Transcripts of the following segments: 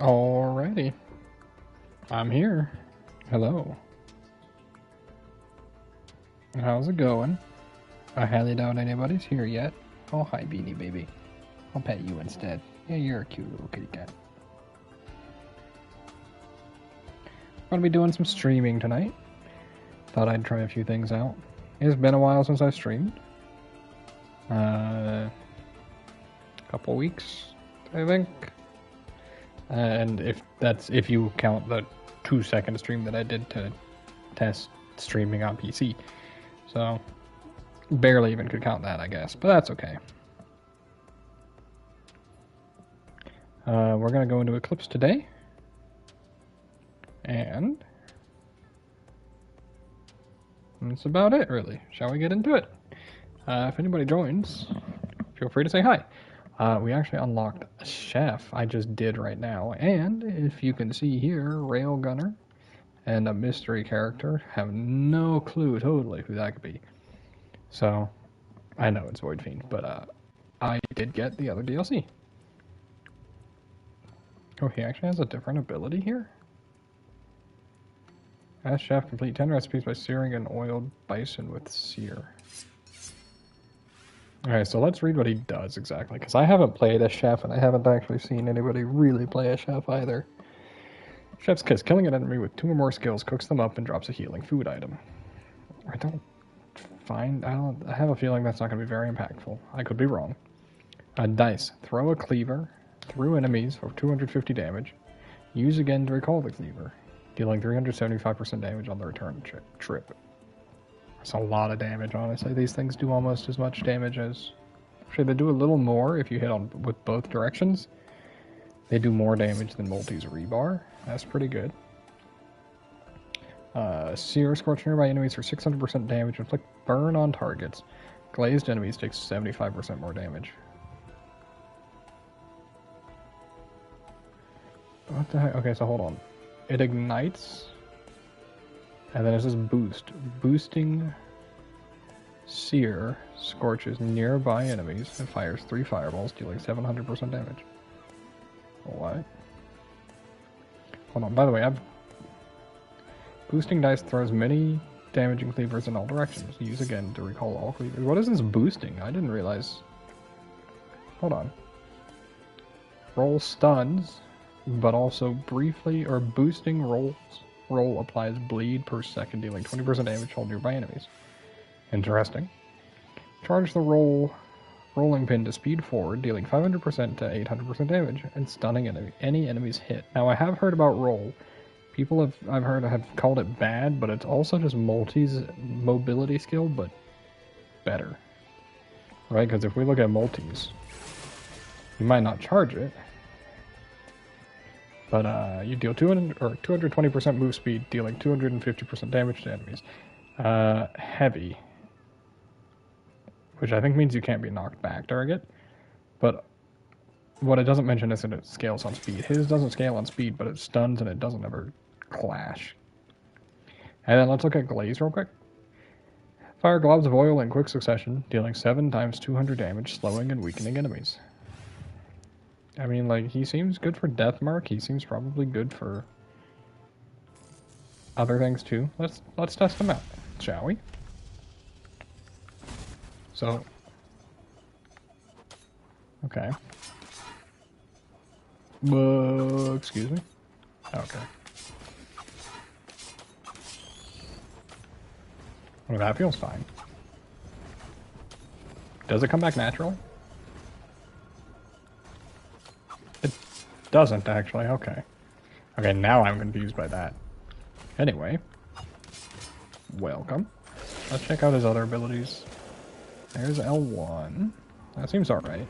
Alrighty. I'm here. Hello. How's it going? I highly doubt anybody's here yet. Oh, hi, Beanie Baby. I'll pet you instead. Yeah, you're a cute little kitty cat. I'm gonna be doing some streaming tonight. Thought I'd try a few things out. It's been a while since I've streamed. Couple weeks, I think. And if you count the 2-second stream that I did to test streaming on PC. So, barely even could count that, I guess. But that's okay. We're going to go into Eclipse today. And that's about it, really. Shall we get into it? If anybody joins, feel free to say hi. We actually unlocked a chef. I just did right now. And if you can see here, Railgunner and a mystery character. Have no clue totally who that could be. So, I know it's Void Fiend, but I did get the other DLC. Oh, he actually has a different ability here? Ask chef, complete 10 recipes by searing an oiled bison with sear. Alright, so let's read what he does exactly, because I haven't played a chef, and I haven't actually seen anybody really play a chef either. Chef's Kiss. Killing an enemy with 2 or more skills cooks them up and drops a healing food item. I have a feeling that's not going to be very impactful. I could be wrong. Dice. Throw a cleaver through enemies for 250 damage. Use again to recall the cleaver, dealing 375% damage on the return trip. That's a lot of damage, honestly. These things do almost as much damage as... Actually, they do a little more if you hit on with both directions. They do more damage than Multi's rebar. That's pretty good. Sear, scorch nearby enemies for 600% damage. Inflict burn on targets. Glazed enemies take 75% more damage. What the heck? Okay, so hold on. It ignites, and then it says boost. Boosting Sear scorches nearby enemies and fires 3 fireballs, dealing 700% damage. What? Hold on, by the way, Boosting dice throws many damaging cleavers in all directions. Use again to recall all cleavers. What is this boosting? I didn't realize. Hold on. Roll stuns, but also briefly or boosting roll applies bleed per second, dealing 20% damage to all nearby enemies. Interesting. Charge the rolling pin to speed forward, dealing 500% to 800% damage, and stunning any enemies hit. Now I have heard about roll. People I've heard have called it bad, but it's also just Multi's mobility skill, but better. Right? Because if we look at Multi's, you might not charge it, but you deal 220% move speed, dealing 250% damage to enemies. Heavy, which I think means you can't be knocked back, target. But what it doesn't mention is that it scales on speed. His doesn't scale on speed, but it stuns and it doesn't ever clash. And then let's look at Glaze real quick. Fire globs of oil in quick succession, dealing 7 times 200 damage, slowing and weakening enemies. I mean, like, he seems good for Deathmark. He seems probably good for other things too. Let's test him out, shall we? So, okay. Excuse me? Okay. Well, that feels fine. Does it come back natural? It doesn't, actually. Okay. Okay, now I'm confused by that. Anyway. Welcome. Let's check out his other abilities. There's L1. That seems alright.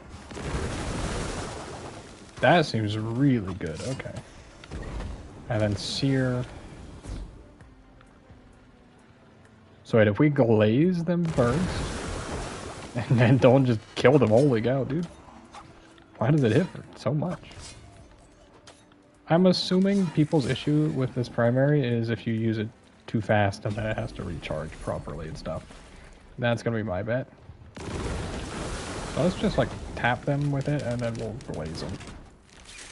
That seems really good, okay. And then Sear. So wait, if we glaze them first, and then don't just kill them, holy cow, dude. Why does it hit so much? I'm assuming people's issue with this primary is if you use it too fast and then it has to recharge properly and stuff. That's gonna be my bet. So let's just like tap them with it and then we'll glaze them.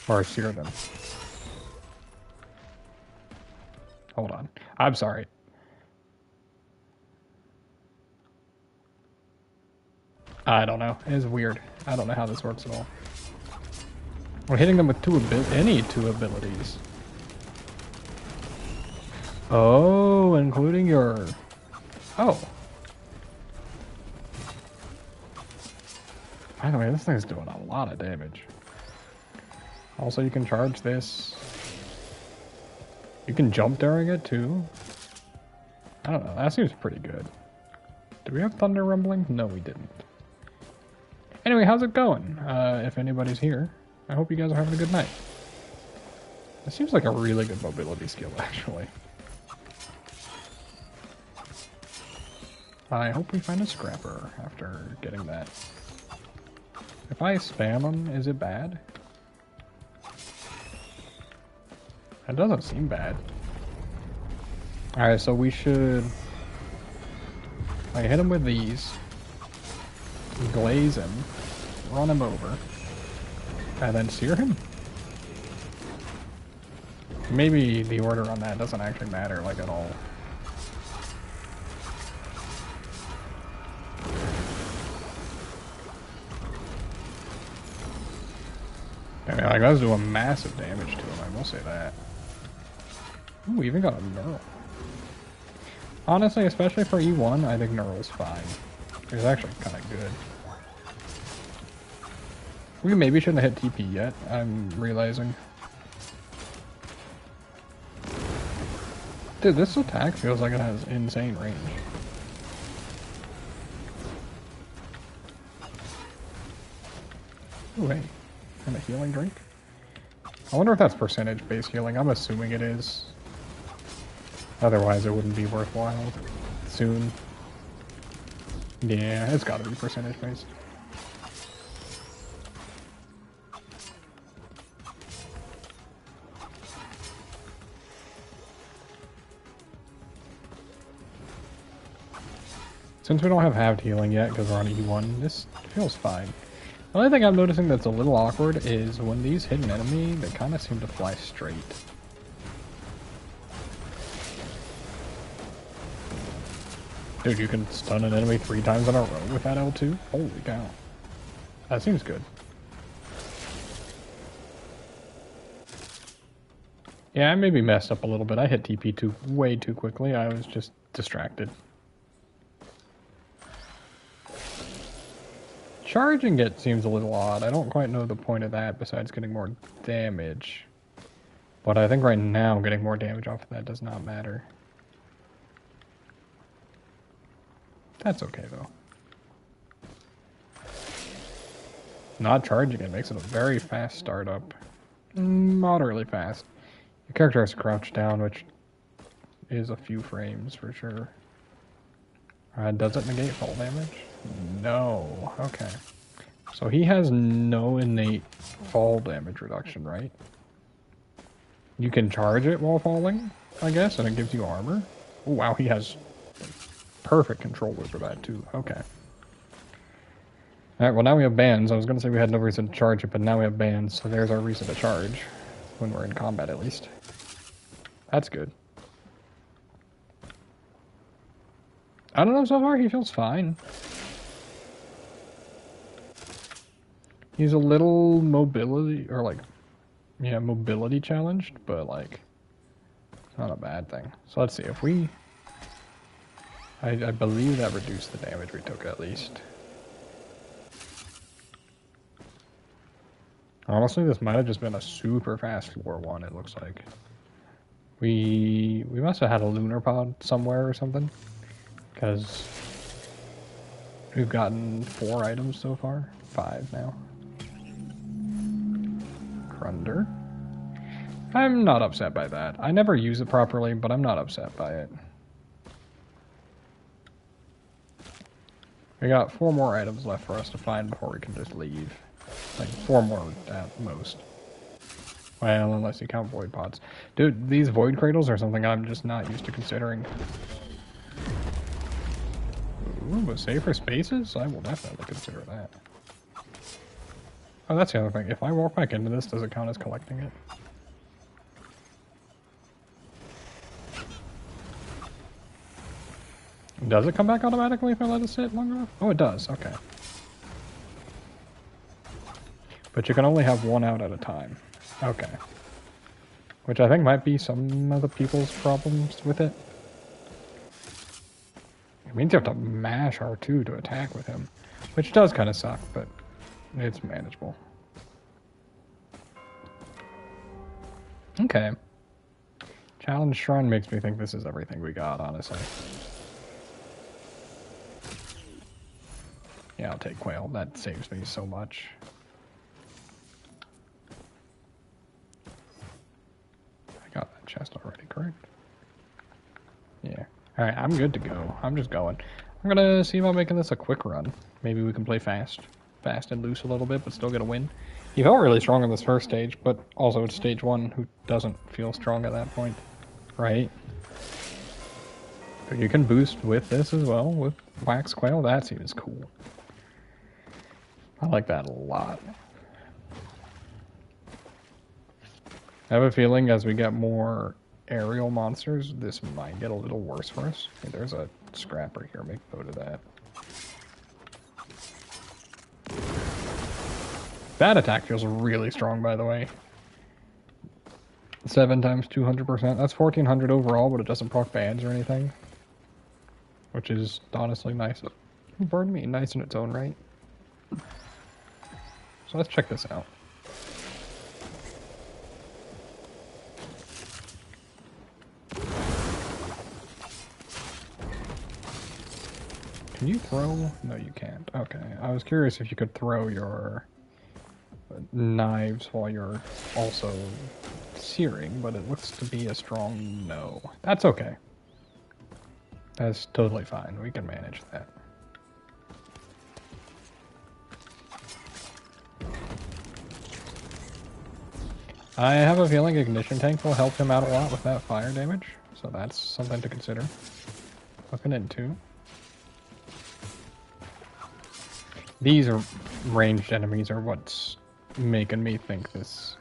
Or sear them. Hold on. I'm sorry. I don't know. It's weird. I don't know how this works at all. We're hitting them with any two abilities. Oh, including your... Oh. By the way, this thing's doing a lot of damage. Also, you can charge this. You can jump during it, too. I don't know. That seems pretty good. Do we have Thunder Rumbling? No, we didn't. Anyway, how's it going? If anybody's here, I hope you guys are having a good night. This seems like a really good mobility skill, actually. I hope we find a scrapper after getting that. If I spam them, is it bad? It doesn't seem bad. Alright, so we should... I hit him with these. Glaze him. Run him over. And then sear him? Maybe the order on that doesn't actually matter, like, at all. I mean, like, that was doing massive damage to him, I will say that. Ooh, we even got a Knurl. Honestly, especially for E1, I think Knurl's fine. It's actually kind of good. We maybe shouldn't have hit TP yet, I'm realizing. Dude, this attack feels like it has insane range. Ooh, hey. And a healing drink? I wonder if that's percentage-based healing. I'm assuming it is. Otherwise, it wouldn't be worthwhile soon. Yeah, it's gotta be percentage-based. Since we don't have halved healing yet because we're on E1, this feels fine. The only thing I'm noticing that's a little awkward is when these hit an enemy, they kind of seem to fly straight. Dude, you can stun an enemy 3 times in a row with that L2? Holy cow. That seems good. Yeah, I maybe messed up a little bit. I hit TP way too quickly. I was just distracted. Charging it seems a little odd. I don't quite know the point of that besides getting more damage. But I think right now getting more damage off of that does not matter. That's okay though. Not charging it makes it a very fast startup. Moderately fast. Your character has to crouch down, which is a few frames for sure. Does it negate fall damage? No. Okay. So he has no innate fall damage reduction, right? You can charge it while falling, I guess, and it gives you armor. Oh, wow, he has perfect control over that, too. Okay. Alright, well, now we have bans. I was going to say we had no reason to charge it, but now we have bans, so there's our reason to charge. When we're in combat, at least. That's good. I don't know, so far he feels fine. He's a little mobility, or like, yeah, mobility challenged, but like, it's not a bad thing. So let's see, if we, I believe that reduced the damage we took at least. Honestly, this might have just been a super fast floor one, it looks like. We must have had a lunar pod somewhere or something. Because we've gotten 4 items so far. 5 now. Krunder. I'm not upset by that. I never use it properly, but I'm not upset by it. We got 4 more items left for us to find before we can just leave. Like 4 more at most. Well, unless you count void pods. Dude, these void cradles are something I'm just not used to considering. Ooh, but safer spaces? I will definitely consider that. Oh, that's the other thing. If I walk back into this, does it count as collecting it? Does it come back automatically if I let it sit long enough? Oh, it does. Okay. But you can only have one out at a time. Okay. Which I think might be some of the people's problems with it. It means you have to mash R2 to attack with him. Which does kind of suck, but it's manageable. Okay. Challenge Shrine makes me think this is everything we got, honestly. Yeah, I'll take Quail. That saves me so much. I got that chest already, correct? Yeah. Alright, I'm good to go. I'm just going. I'm gonna see about making this a quick run. Maybe we can play fast. Fast and loose a little bit, but still get a win. He felt really strong on this first stage, but also it's stage 1, who doesn't feel strong at that point. Right? But you can boost with this as well, with Wax Quail. That seems cool. I like that a lot. I have a feeling as we get more aerial monsters, this might get a little worse for us. Hey, there's a scrapper here, make note of that. That attack feels really strong, by the way. 7 times 200%. That's 1400 overall, but it doesn't proc bands or anything. Which is honestly nice. Pardon me, nice in its own right. So let's check this out. Can you throw? No, you can't. Okay. I was curious if you could throw your knives while you're also searing, but it looks to be a strong no. That's okay. That's totally fine. We can manage that. I have a feeling Ignition Tank will help him out a lot with that fire damage, so that's something to consider. Looking into. These are ranged enemies are what's making me think this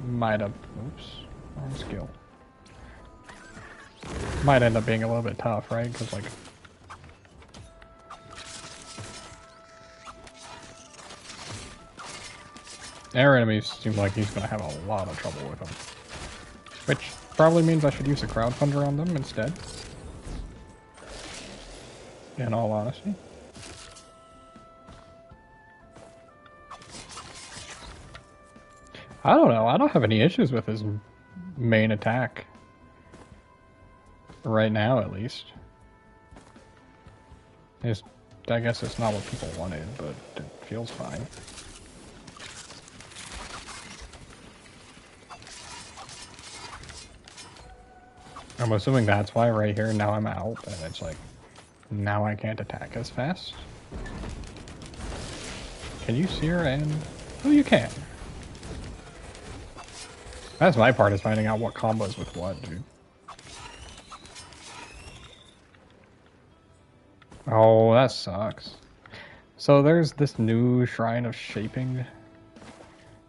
might have... Oops. Wrong skill. Might end up being a little bit tough, right? Because, like... air enemies seem like he's going to have a lot of trouble with them. Which probably means I should use a crowdfunder on them instead. In all honesty. I don't know. I don't have any issues with his main attack. Right now, at least. I guess it's not what people wanted, but it feels fine. I'm assuming that's why right here now I'm out, and it's like, now I can't attack as fast. Can you sear and... oh, you can. That's my part, is finding out what combos with what, dude. Oh, that sucks. So there's this new Shrine of Shaping. It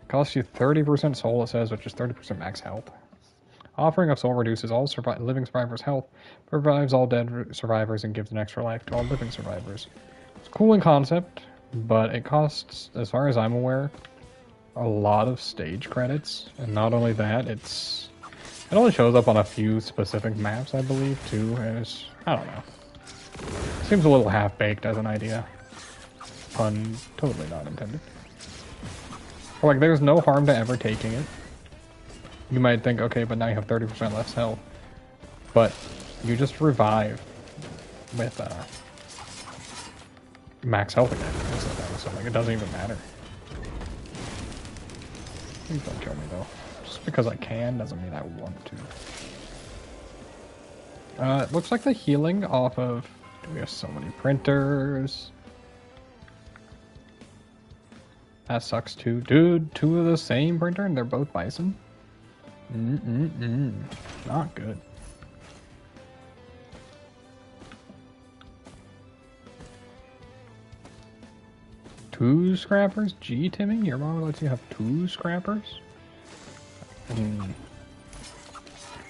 costs you 30% soul, it says, which is 30% max health. Offering of soul reduces all living survivors' health, revives all dead survivors, and gives an extra life to all living survivors. It's cool in concept, but it costs, as far as I'm aware, a lot of stage credits. And not only that, it only shows up on a few specific maps, I believe, too. And it's, I don't know. Seems a little half-baked as an idea. Pun totally not intended. But, like, there's no harm to ever taking it. You might think, okay, but now you have 30% less health. But you just revive with max health again. So, like, it doesn't even matter. Please don't kill me, though. Just because I can doesn't mean I want to. It looks like the healing off of... we have so many printers. That sucks too. Dude, 2 of the same printer and they're both Bison? Not good. Two scrappers? Gee, Timmy, your mom lets you have 2 scrappers?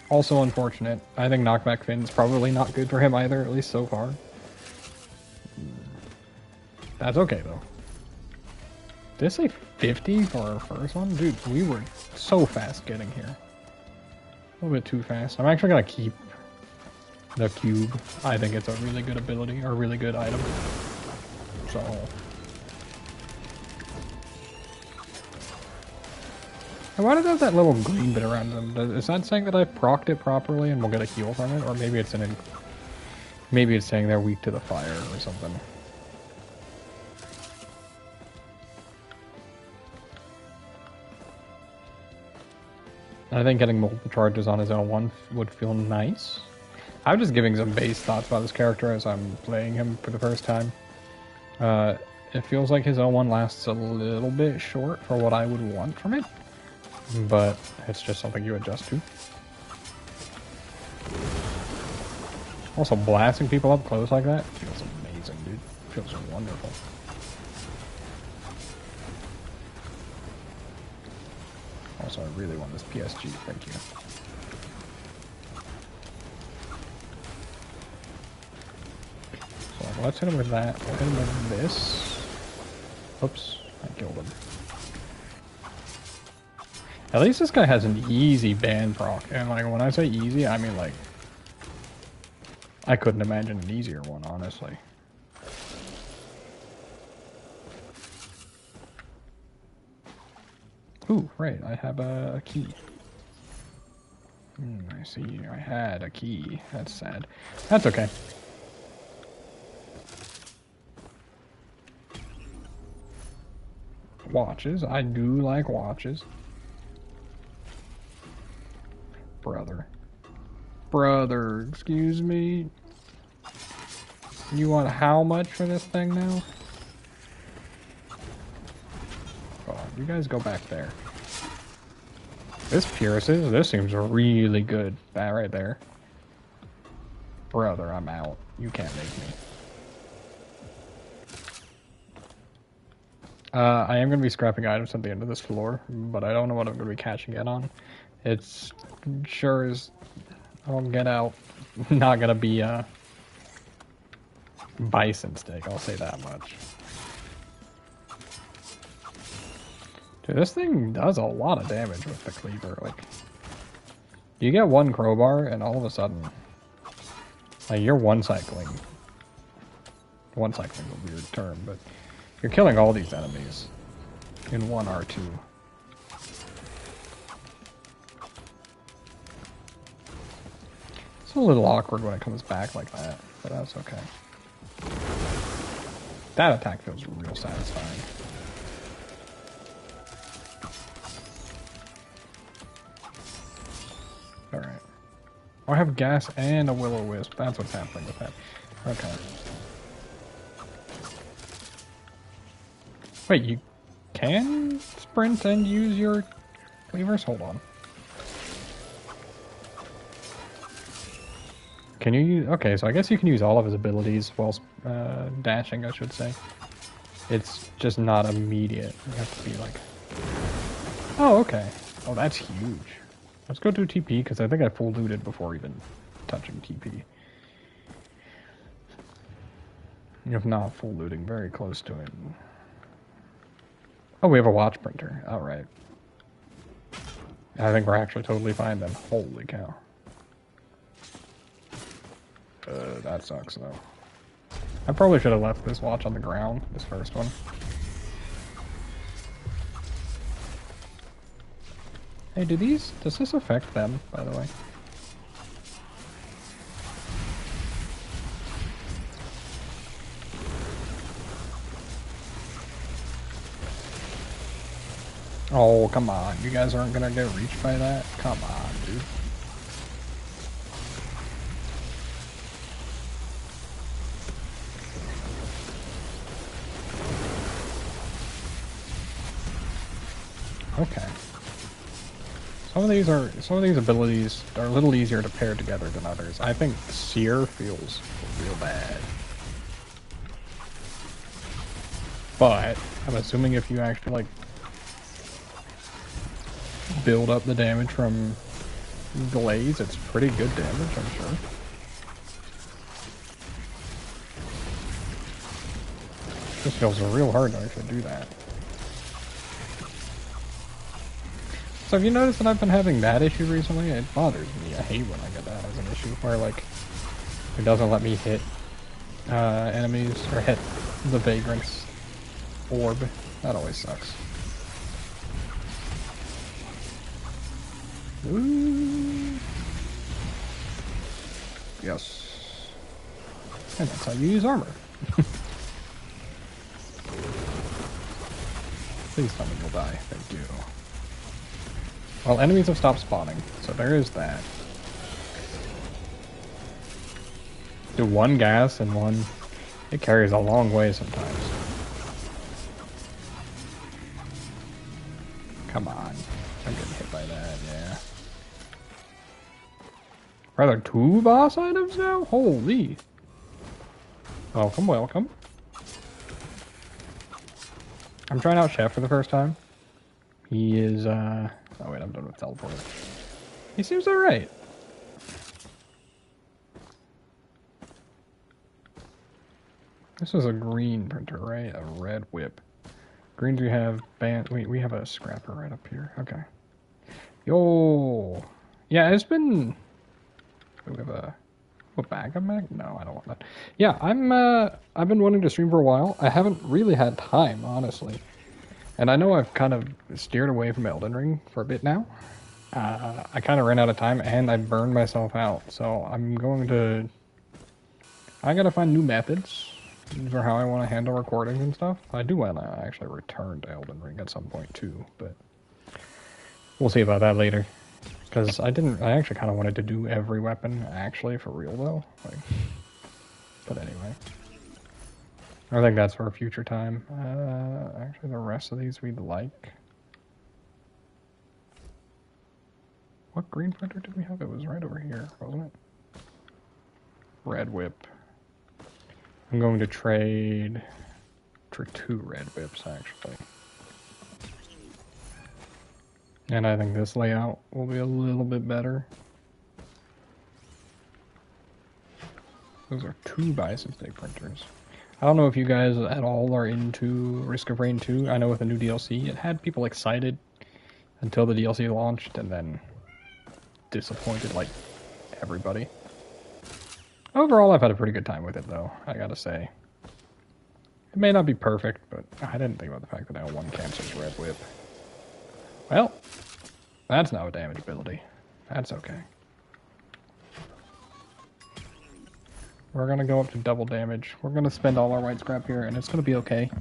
Also unfortunate. I think knockback Finn's probably not good for him either, at least so far. That's okay though. Did I say 50 for our first one? Dude, we were so fast getting here. A little bit too fast. I'm actually gonna keep the cube. I think it's a really good ability, or a really good item. So... And why did it have that little green bit around them? Is that saying that I procced it properly and we'll get a heal from it? Or maybe it's maybe it's saying they're weak to the fire or something. I think getting multiple charges on his own one would feel nice. I'm just giving some base thoughts about this character as I'm playing him for the first time. It feels like his O1 lasts a little bit short for what I would want from it. But it's just something you adjust to. Also, blasting people up close like that feels amazing, dude. Feels wonderful. Also, I really want this PSG, thank you. So let's hit him with that. We'll hit him with this. Oops, I killed him. At least this guy has an easy band proc, and like when I say easy, I mean like I couldn't imagine an easier one, honestly. Ooh, right, I have a key. I see, I had a key. That's sad. That's okay. Watches, I do like watches. Brother, excuse me. You want how much for this thing now? Oh, you guys go back there. This pierces. This seems really good. That right there. Brother, I'm out. You can't make me. I am going to be scrapping items at the end of this floor, but I don't know what I'm going to be catching it on. It's sure as I'll get out. Not going to be a bison steak, I'll say that much. Dude, this thing does a lot of damage with the cleaver. Like, you get one crowbar, and all of a sudden, like, you're one-cycling. One-cycling is a weird term, but you're killing all these enemies in one R2. It's a little awkward when it comes back like that, but that's okay. That attack feels real satisfying. Alright. Oh, I have gas and a will-o-wisp. That's what's happening with that. Okay. Wait, you can sprint and use your cleavers? Hold on. Can you use... Okay, so I guess you can use all of his abilities while dashing, I should say. It's just not immediate. You have to be like... Oh, okay. Oh, that's huge. Let's go do TP, because I think I full looted before even touching TP. If not full looting, very close to it. Oh, we have a watch printer. Alright. I think we're actually totally fine then. Holy cow. That sucks though. I probably should have left this watch on the ground, this first one. Hey, does this affect them, by the way? Oh, come on. You guys aren't gonna get reached by that? Come on, dude. Okay. Some of these abilities are a little easier to pair together than others. I think Seer feels real bad. But I'm assuming if you actually like build up the damage from glaze, it's pretty good damage, I'm sure. This feels real hard to actually do that. So have you noticed that I've been having that issue recently? It bothers me. I hate when I get that as an issue, where like it doesn't let me hit enemies or hit the Vagrant's orb. That always sucks. Ooh. Yes. And that's how you use armor. Please tell me you'll die. Thank you. Well, enemies have stopped spawning, so there is that. Do one gas and one... It carries a long way sometimes. Come on. I'm getting hit by that, yeah. Are there 2 boss items now? Holy. Welcome, welcome. I'm trying out Chef for the first time. He is, oh wait, I'm done with teleporting. He seems alright. This is a green printer, right? A red whip. Greens we have band. Wait, we have a scrapper right up here. Okay. Yo. Yeah, it's been. Do we have a backup mag? No, I don't want that. Yeah, I've been wanting to stream for a while. I haven't really had time, honestly. And I know I've kind of steered away from Elden Ring for a bit now. I kind of ran out of time and I burned myself out. So I'm going to. I gotta find new methods for how I want to handle recordings and stuff. I do want to actually return to Elden Ring at some point too, but we'll see about that later. Because I actually kind of wanted to do every weapon, actually, for real though. Like, but anyway. I think that's for a future time. Actually, the rest of these we'd like. What green printer did we have? It was right over here, wasn't it? Red whip. I'm going to trade for 2 red whips, actually. And I think this layout will be a little bit better. Those are 2 Bison Stick printers. I don't know if you guys at all are into Risk of Rain 2. I know with the new DLC, it had people excited until the DLC launched, and then disappointed like everybody. Overall, I've had a pretty good time with it, though, I gotta say. It may not be perfect, but I didn't think about the fact that I one cancels Red Whip. Well, that's now a damage ability. That's okay. We're gonna go up to double damage. We're gonna spend all our white scrap here, and it's gonna be okay.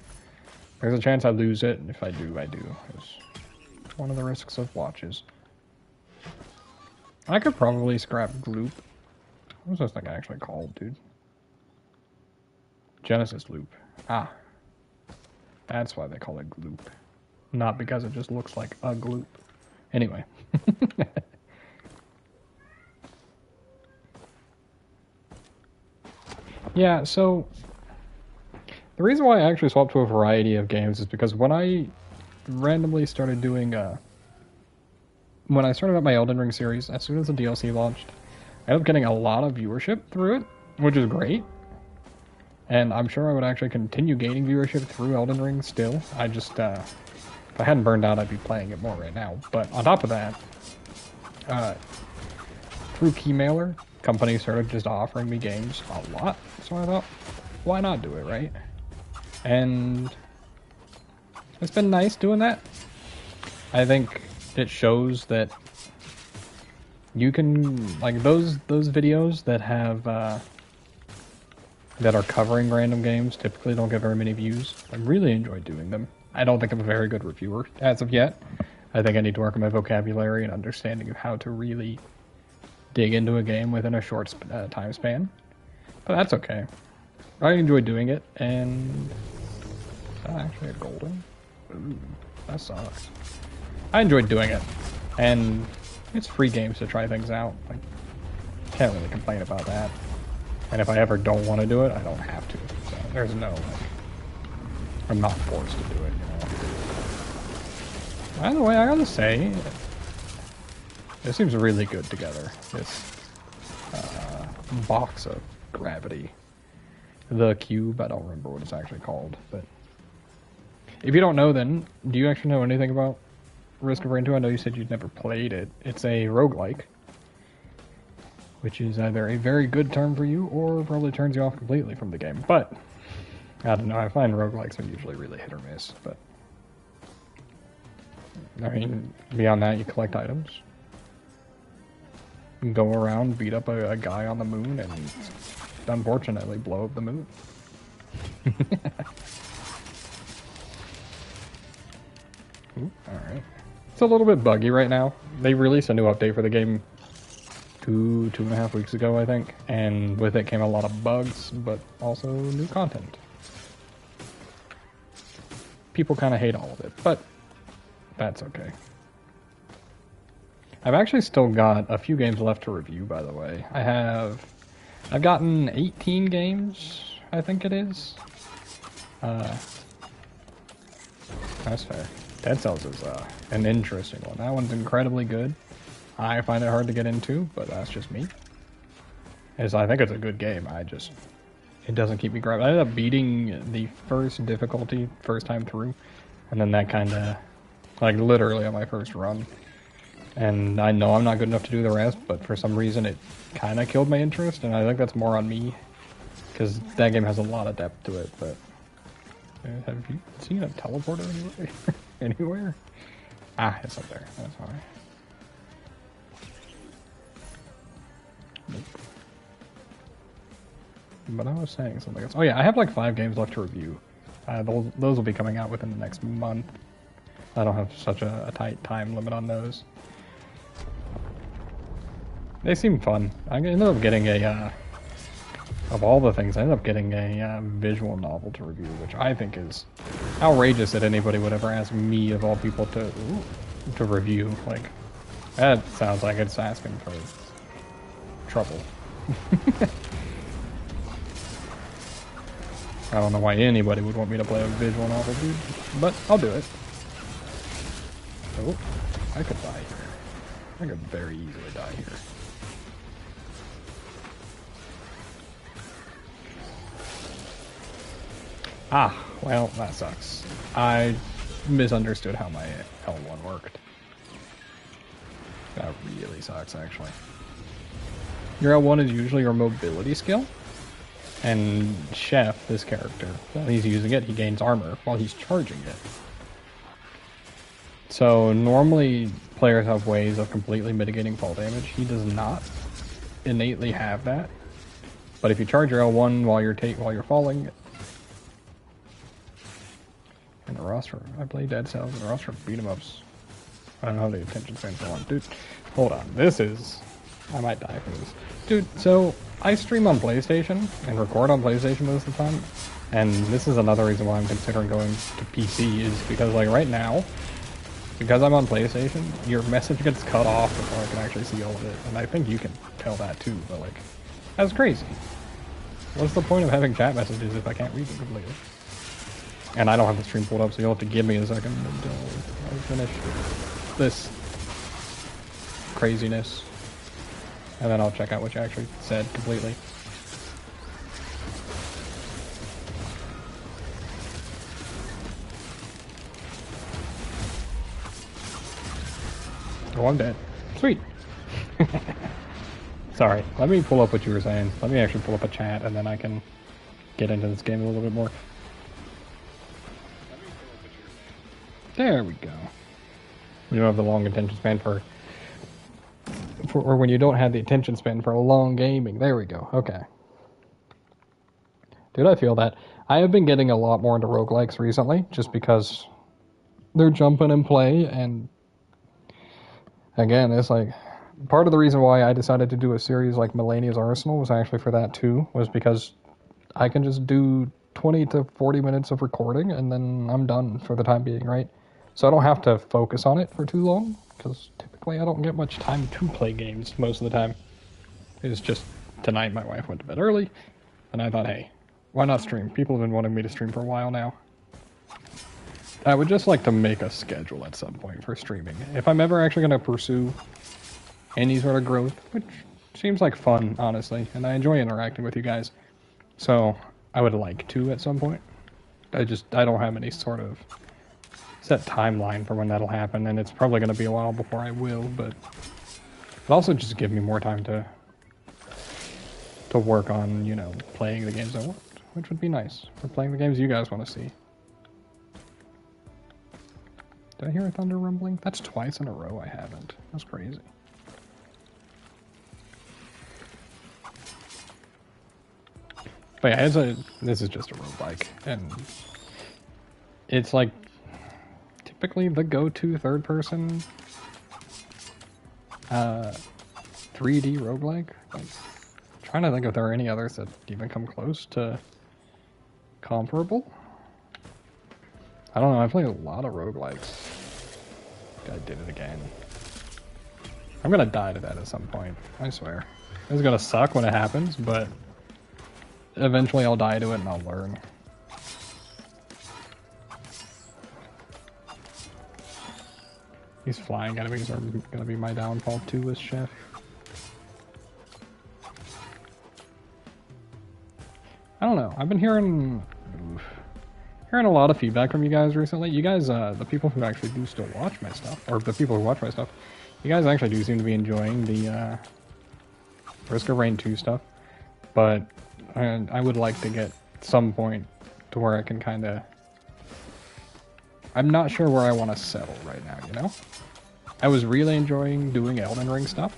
There's a chance I lose it, and if I do, I do. It's one of the risks of watches. I could probably scrap Gloop. What's this thing actually called, dude? Genesis Loop. Ah. That's why they call it Gloop. Not because it just looks like a Gloop. Anyway. Yeah, so the reason why I actually swapped to a variety of games is because when I randomly started doing when I started up my Elden Ring series, as soon as the DLC launched, I ended up getting a lot of viewership through it, which is great. And I'm sure I would actually continue gaining viewership through Elden Ring still. I just, if I hadn't burned out, I'd be playing it more right now. But on top of that, through Keymailer, companies started just offering me games a lot. So I thought, why not do it, right? And it's been nice doing that. I think it shows that you can, like, those videos that have, that are covering random games typically don't get very many views. I really enjoy doing them. I don't think I'm a very good reviewer as of yet. I think I need to work on my vocabulary and understanding of how to really dig into a game within a short time span. But that's okay. I enjoy doing it, and is that actually a golden? Ooh, that sucks. I enjoyed doing it, and it's free games to try things out. Like, can't really complain about that. And if I ever don't want to do it, I don't have to. So there's no, like, I'm not forced to do it, you know. By the way, I gotta say, This seems really good together. This box of gravity. The cube, I don't remember what it's actually called, but if you don't know, then do you actually know anything about Risk of Rain 2? I know you said you'd never played it. It's a roguelike, which is either a very good term for you or probably turns you off completely from the game. But I don't know, I find roguelikes are usually really hit or miss, but I mean, beyond that, you collect items. You go around, beat up a guy on the moon, and unfortunately blow up the moon. Alright. It's a little bit buggy right now. They released a new update for the game 2.5 weeks ago, I think, and with it came a lot of bugs, but also new content. People kind of hate all of it, but that's okay. I've actually still got a few games left to review, by the way. I've gotten 18 games, I think it is. That's fair. Dead Cells is an interesting one. That one's incredibly good. I find it hard to get into, but that's just me. I think it's a good game. It doesn't keep me grabbing. I ended up beating the first difficulty first time through, and then that kind of, like literally on my first run. And I know I'm not good enough to do the rest, but for some reason it kind of killed my interest, and I think that's more on me, because that game has a lot of depth to it, but have you seen a teleporter anywhere? Anywhere? Ah, it's up there. That's alright. Nope. But I was saying something else. Oh yeah, I have like 5 games left to review. Those will be coming out within the next month. I don't have such a tight time limit on those. They seem fun. I ended up getting of all the things, I ended up getting a visual novel to review, which I think is outrageous that anybody would ever ask me, of all people, to review. Like, that sounds like it's asking for trouble. I don't know why anybody would want me to play a visual novel, dude, but I'll do it. Oh, I could die here. I could very easily die here. Ah, well, that sucks. I misunderstood how my L1 worked. That really sucks, actually. Your L1 is usually your mobility skill. And Chef, this character, while he's using it, he gains armor while he's charging it. So normally players have ways of completely mitigating fall damage. He does not innately have that. But if you charge your L1 while you're falling, and the roster, I play Dead Cells and the roster of beat 'em ups. I don't know how the attention span's going. Dude, hold on. I might die for this. Dude, so I stream on PlayStation and record on PlayStation most of the time. And this is another reason why I'm considering going to PC, is because like right now, because I'm on PlayStation, your message gets cut off before I can actually see all of it. And I think you can tell that too, but like, that's crazy. What's the point of having chat messages if I can't read them completely? And I don't have the stream pulled up, so you'll have to give me a second until I finish this craziness. And then I'll check out what you actually said completely. Oh, I'm dead. Sweet. Sorry, let me pull up what you were saying. Let me actually pull up a chat, and then I can get into this game a little bit more. There we go. You don't have the long attention span or when you don't have the attention span for long gaming. There we go. Okay. Dude, I feel that. I have been getting a lot more into roguelikes recently, just because they're jumping in play, and again, it's like, part of the reason why I decided to do a series like Malenia's Arsenal was actually for that too, was because I can just do 20 to 40 minutes of recording, and then I'm done for the time being, right? So I don't have to focus on it for too long, because typically I don't get much time to play games most of the time. It's just, tonight my wife went to bed early, and I thought, hey, why not stream? People have been wanting me to stream for a while now. I would just like to make a schedule at some point for streaming. If I'm ever actually going to pursue any sort of growth, which seems like fun, honestly, and I enjoy interacting with you guys. So I would like to at some point. I don't have any sort of set timeline for when that'll happen, and it's probably going to be a while before I will, but it'll also just give me more time to work on, you know, playing the games I want, which would be nice. Or playing the games you guys want to see. Did I hear a thunder rumbling? That's twice in a row I haven't. That's crazy. But yeah, this is just a road bike, and it's like typically the go-to third-person 3D roguelike. Like, trying to think if there are any others that even come close to comparable. I don't know, I played a lot of roguelikes. I did it again. I'm gonna die to that at some point, I swear. It's gonna suck when it happens, but eventually I'll die to it and I'll learn. These flying enemies are gonna be my downfall too as Chef. I don't know, I've been hearing a lot of feedback from you guys recently. You guys, the people who actually do still watch my stuff, or the people who watch my stuff, you guys actually do seem to be enjoying the Risk of Rain 2 stuff. But I would like to get some point to where I can kind of... I'm not sure where I want to settle right now, you know? I was really enjoying doing Elden Ring stuff,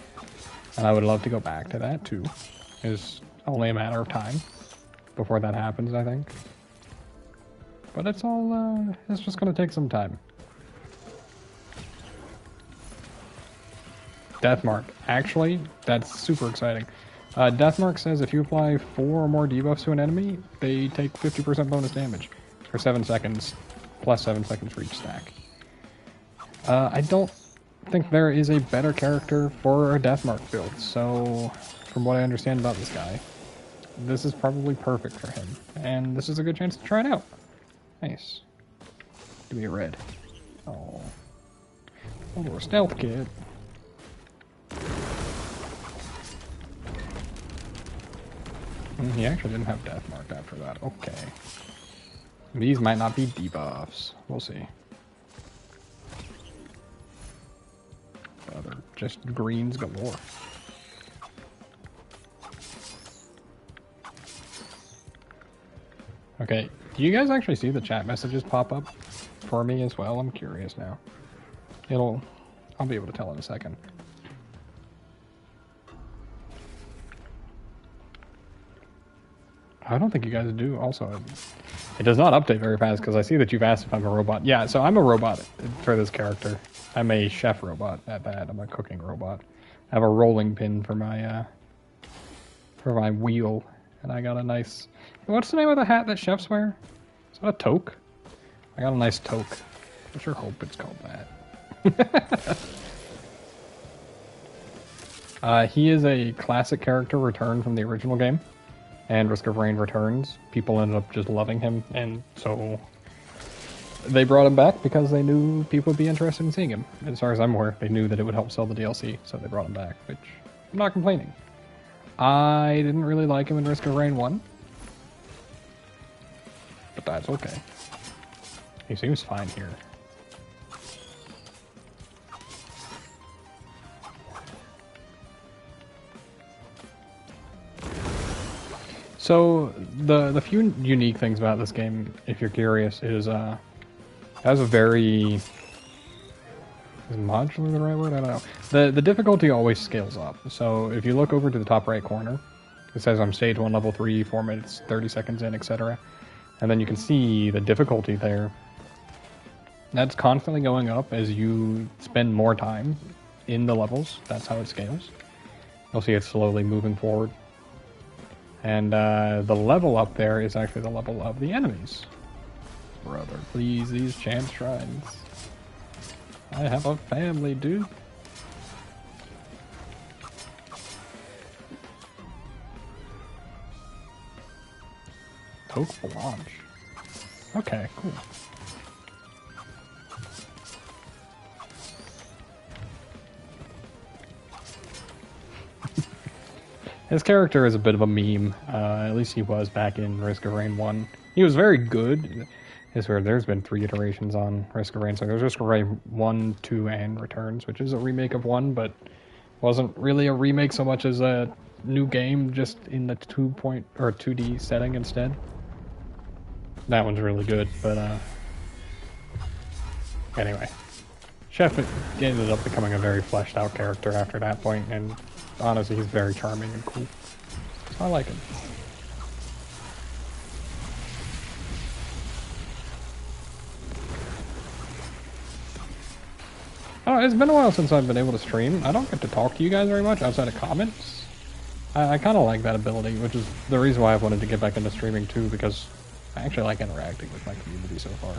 and I would love to go back to that too. It's only a matter of time before that happens, I think. But it's all, it's just gonna take some time. Deathmark. Actually, that's super exciting. Deathmark says if you apply 4 or more debuffs to an enemy, they take 50% bonus damage for 7 seconds, plus 7 seconds for each stack. I don't think there is a better character for a Deathmark build, so from what I understand about this guy, this is probably perfect for him. And this is a good chance to try it out. Nice. Give me a red. Oh. A little stealth kit. He actually didn't have Deathmark after that. Okay. These might not be debuffs. We'll see. They're just greens galore. Okay, do you guys actually see the chat messages pop up for me as well? I'm curious now. I'll be able to tell in a second. I don't think you guys do. Also, it does not update very fast because I see that you've asked if I'm a robot. Yeah, so I'm a robot for this character. I'm a chef robot at that. I'm a cooking robot. I have a rolling pin for my wheel, and I got a nice... What's the name of the hat that chefs wear? Is that a toque? I got a nice toque. I sure hope it's called that. He is a classic character returned from the original game. And Risk of Rain returns. People ended up just loving him, and so they brought him back because they knew people would be interested in seeing him. As far as I'm aware, they knew that it would help sell the DLC, so they brought him back, which I'm not complaining. I didn't really like him in Risk of Rain 1, but that's okay. He seems fine here. So, the few unique things about this game, if you're curious, is, it has a very... Is modular the right word? I don't know. The difficulty always scales up. So, if you look over to the top right corner, it says I'm stage 1, level 3, 4 minutes, 30 seconds in, etc. And then you can see the difficulty there. That's constantly going up as you spend more time in the levels. That's how it scales. You'll see it slowly moving forward. And the level up there is actually the level of the enemies. Brother, please, these chance shrines. I have a family, dude. Toque Blanche. Okay, cool. His character is a bit of a meme. At least he was back in Risk of Rain 1. He was very good. It's weird. There's been 3 iterations on Risk of Rain. So there's Risk of Rain 1, 2, and Returns, which is a remake of 1, but wasn't really a remake so much as a new game, just in the 2D setting instead. That one's really good, but anyway. Chef ended up becoming a very fleshed out character after that point, and honestly, he's very charming and cool. So I like him. Oh, it's been a while since I've been able to stream. I don't get to talk to you guys very much outside of comments. I kind of like that ability, which is the reason why I've wanted to get back into streaming too, because I actually like interacting with my community so far.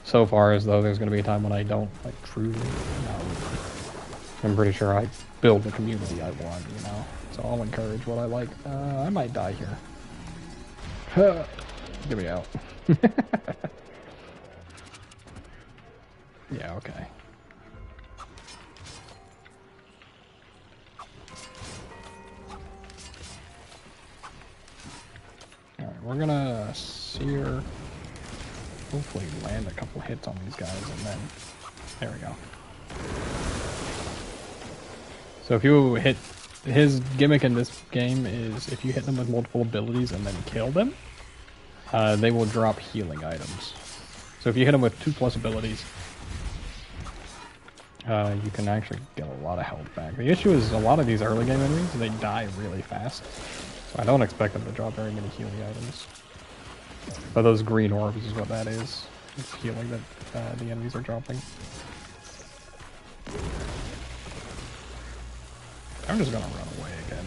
So far, as though there's going to be a time when I don't, like, truly. No. I'm pretty sure I build the community I want, you know? So I'll encourage what I like. I might die here. Get me out. Yeah, okay. Alright, we're gonna sear. Hopefully land a couple hits on these guys, and then there we go. So if you hit, his gimmick in this game is if you hit them with multiple abilities and then kill them, they will drop healing items. So if you hit them with 2+ abilities, you can actually get a lot of health back. The issue is a lot of these early game enemies, they die really fast. So I don't expect them to drop very many healing items. But those green orbs is what that is. It's healing that the enemies are dropping. I'm just gonna run away again.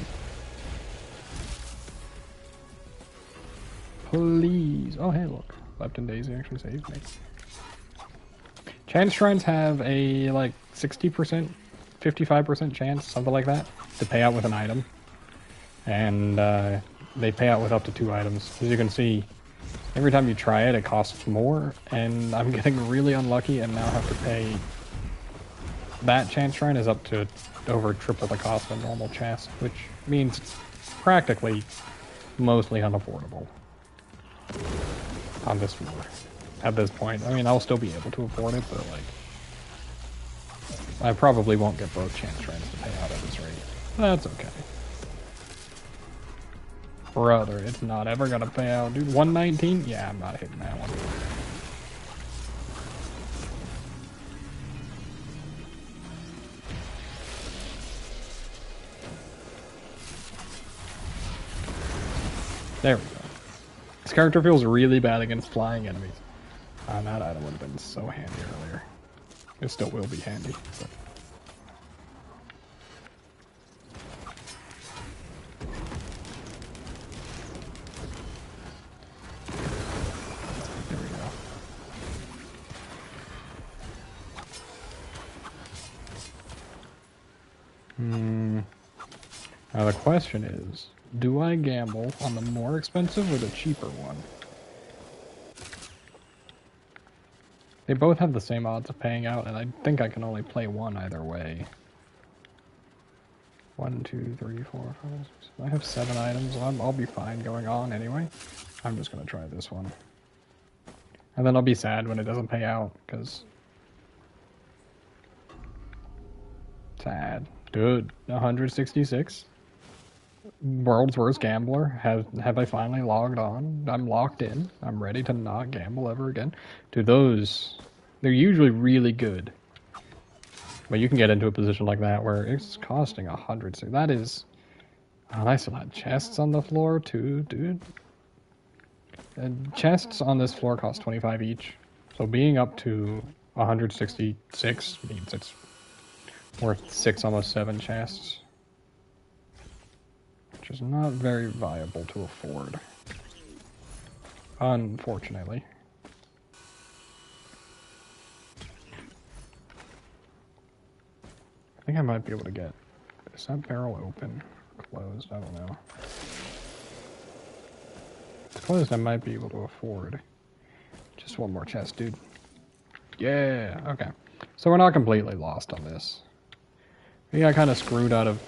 Please. Oh, hey, look. Lepton Daisy actually saved me. Chance Shrines have a, like, 60%, 55% chance, something like that, to pay out with an item. And they pay out with up to 2 items. As you can see, every time you try it, it costs more, and I'm getting really unlucky and now have to pay... That Chance Shrine is up to over triple the cost of a normal chest, which means it's practically mostly unaffordable on this floor. At this point. I mean, I'll still be able to afford it, but, like... I probably won't get both Chance Shrines to pay out at this rate. That's okay. Brother, it's not ever gonna pay out, dude. 119? Yeah, I'm not hitting that one. There we go. This character feels really bad against flying enemies. That item would have been so handy earlier. It still will be handy, but... There we go. Now the question is, do I gamble on the more expensive or the cheaper one? They both have the same odds of paying out, and I think I can only play one either way. 1, 2, 3, 4, 5, 6. I have 7 items. I'll be fine going on anyway. I'm just gonna try this one. And then I'll be sad when it doesn't pay out, because... Sad. Dude, 166. World's worst gambler. Have I finally logged on? I'm locked in. I'm ready to not gamble ever again. Dude, those... They're usually really good. But you can get into a position like that where it's costing 100. That is... Oh, I still had chests on the floor too, dude. And chests on this floor cost 25 each. So being up to 166 means it's worth 6, almost 7 chests. Which is not very viable to afford. Unfortunately. I think I might be able to get... Is that barrel open? Closed? I don't know. If it's closed, I might be able to afford. Just one more chest, dude. Yeah, okay. So we're not completely lost on this. We got kind of screwed out of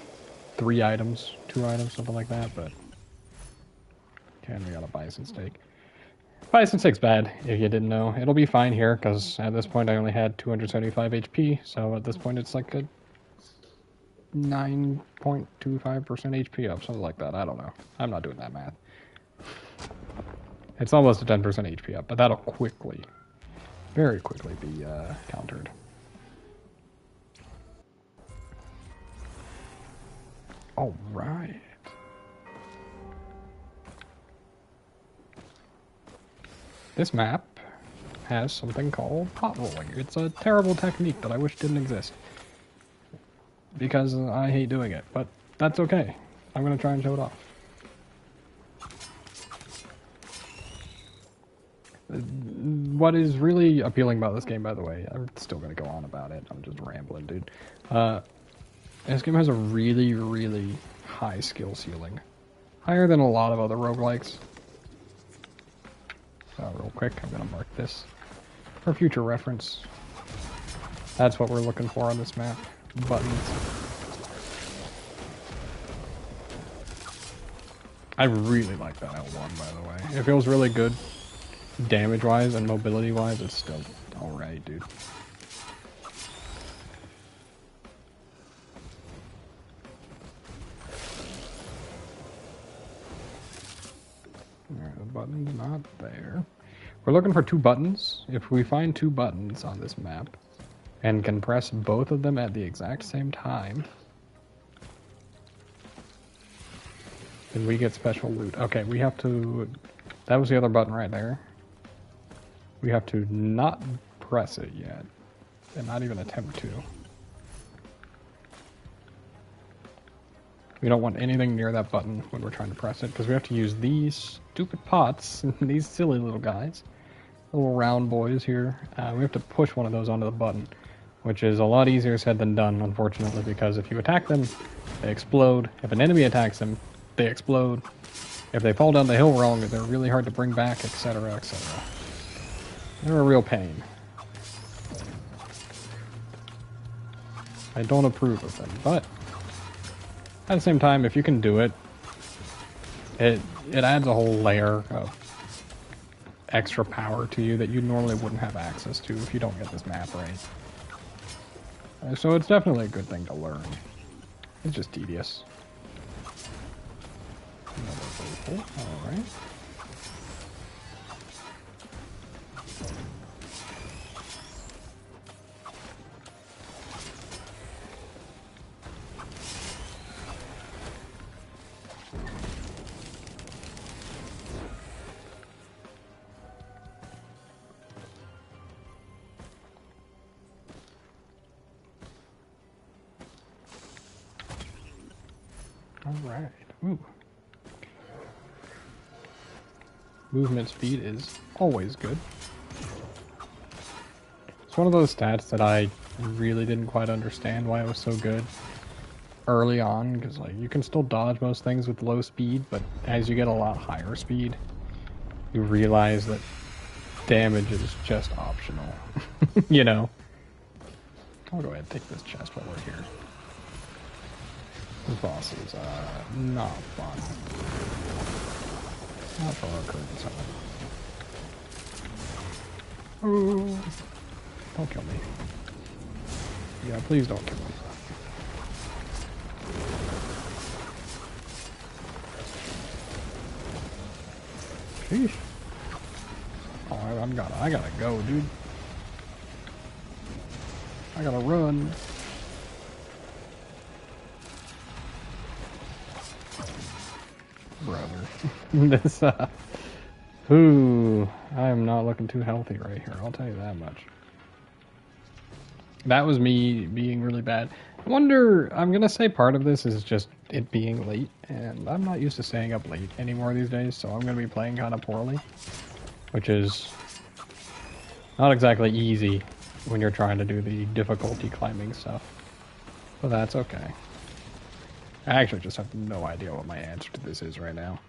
3 items, 2 items, something like that, but... Okay, we got a bison steak. Bison steak's bad, if you didn't know. It'll be fine here, because at this point I only had 275 HP, so at this point it's like a 9.25% HP up, something like that. I don't know. I'm not doing that math. It's almost a 10% HP up, but that'll quickly, very quickly be countered. All right. This map has something called pot rolling. It's a terrible technique that I wish didn't exist. Because I hate doing it, but that's okay. I'm going to try and show it off. What is really appealing about this game, by the way, I'm still going to go on about it. I'm just rambling, dude. This game has a really, really high skill ceiling. Higher than a lot of other roguelikes. Real quick, I'm going to mark this for future reference. That's what we're looking for on this map. Buttons. I really like that L1, by the way. It feels really good damage-wise and mobility-wise. It's still alright, dude. Alright, the button's not there. We're looking for 2 buttons. If we find 2 buttons on this map and can press both of them at the exact same time, then we get special loot. Okay, we have to... That was the other button right there. We have to not press it yet. And not even attempt to. We don't want anything near that button when we're trying to press it, because we have to use these stupid pots, these silly little guys, little round boys here. We have to push one of those onto the button, which is a lot easier said than done, unfortunately, because if you attack them, they explode. If an enemy attacks them, they explode. If they fall down the hill wrong, they're really hard to bring back, etc., etc. They're a real pain. I don't approve of them, but at the same time, if you can do it, it adds a whole layer of extra power to you that you normally wouldn't have access to if you don't get this map right. So it's definitely a good thing to learn. It's just tedious. Alright. Alright. Ooh. Movement speed is always good. It's one of those stats that I really didn't quite understand why it was so good early on, because like you can still dodge most things with low speed, but as you get a lot higher speed, you realize that damage is just optional. You know? I'll go ahead and take this chest while we're here. This boss is not fun. Not for our current time. Oh, don't kill me. Yeah, please don't kill me. Sheesh. Oh, I gotta go, dude. I gotta run. Brother. This, ooh, I am not looking too healthy right here, I'll tell you that much. That was me being really bad. I wonder, I'm gonna say part of this is just it being late, and I'm not used to staying up late anymore these days, so I'm gonna be playing kind of poorly. Which is not exactly easy when you're trying to do the difficulty climbing stuff. But that's okay. I actually just have no idea what my answer to this is right now.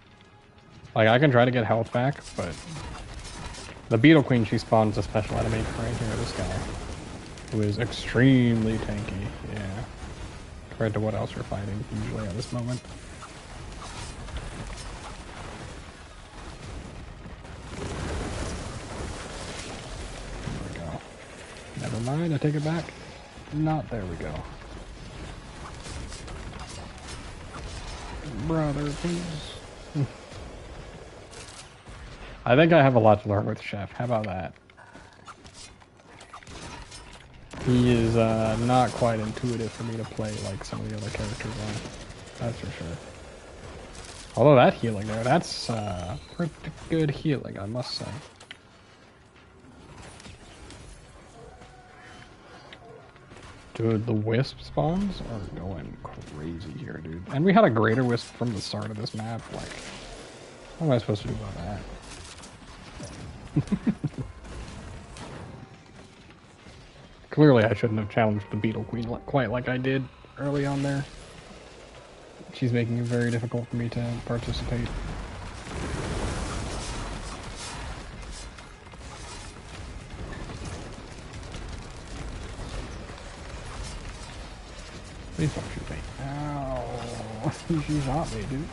Like, I can try to get health back, but the Beetle Queen, she spawns a special enemy right here, this guy, who is extremely tanky, yeah. compared to what else we're fighting usually at this moment. There we go. Never mind, I take it back. Not, there we go. Brother, please. I think I have a lot to learn with Chef. How about that? He is not quite intuitive for me to play like some of the other characters are. That's for sure. Although that healing there, that's pretty good healing, I must say. Dude, the wisp spawns are going crazy here, dude. And we had a greater wisp from the start of this map. Like, what am I supposed to do about that? Clearly, I shouldn't have challenged the Beetle Queen quite like I did early on there. She's making it very difficult for me to participate. Please don't shoot me. Ow. She shot me, dude.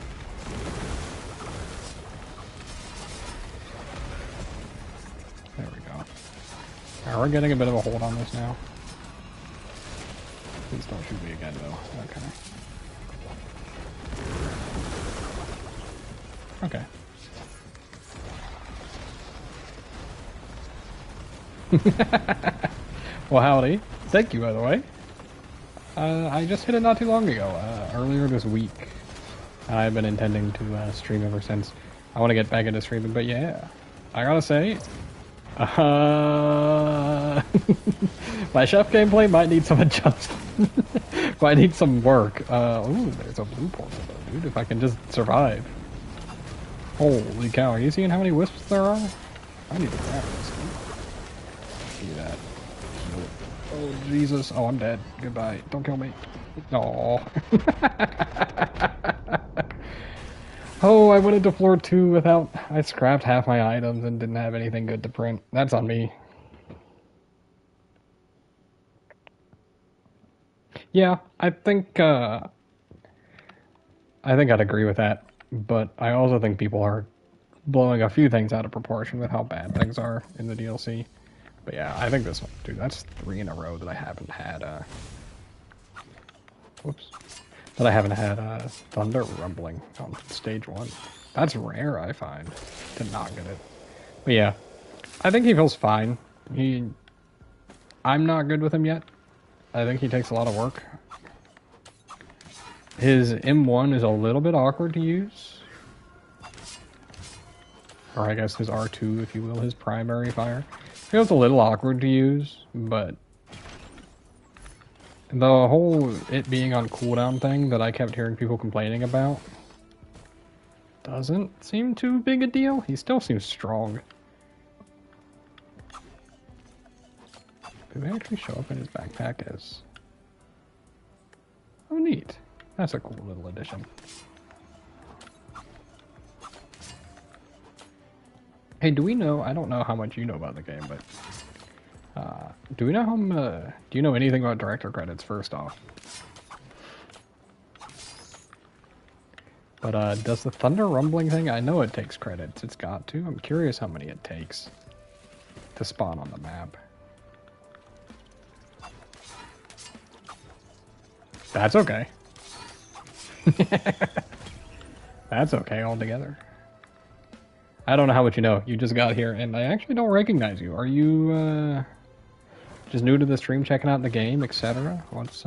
There we go. Alright, we're getting a bit of a hold on this now. Please don't shoot me again, though. Okay. Well, howdy. Thank you, by the way. I just hit it not too long ago, earlier this week. I've been intending to stream ever since. I want to get back into streaming, but yeah. I gotta say, my Chef gameplay might need some adjustment. Might need some work. Ooh, there's a blue portal though, dude, if I can just survive. Holy cow, are you seeing how many wisps there are? I need to grab this, dude. See that. Oh, Jesus. Oh, I'm dead. Goodbye. Don't kill me. Aww. Oh, I went into floor 2 without... I scrapped half my items and didn't have anything good to print. That's on me. Yeah, I think I'd agree with that. But I also think people are blowing a few things out of proportion with how bad things are in the DLC. But yeah, I think this one, dude, that's 3 in a row that I haven't had, Thunder Rumbling on stage 1. That's rare, I find, to not get it. But yeah, I think he feels fine. I'm not good with him yet. I think he takes a lot of work. His M1 is a little bit awkward to use. Or I guess his R2, if you will, his primary fire. Feels a little awkward to use, but the whole it being on cooldown thing that I kept hearing people complaining about doesn't seem too big a deal. He still seems strong. Did they actually show up in his backpack as... Oh, neat. That's a cool little addition. Hey, do we know, I don't know how much you know about the game, but do we know how, do you know anything about director credits, first off? But does the Thunder Rumbling thing, I know it takes credits, it's got to. I'm curious how many it takes to spawn on the map. That's okay. That's okay altogether. I don't know how much you know. You just got here, and I actually don't recognize you. Are you, just new to the stream, checking out the game, etc.? Let's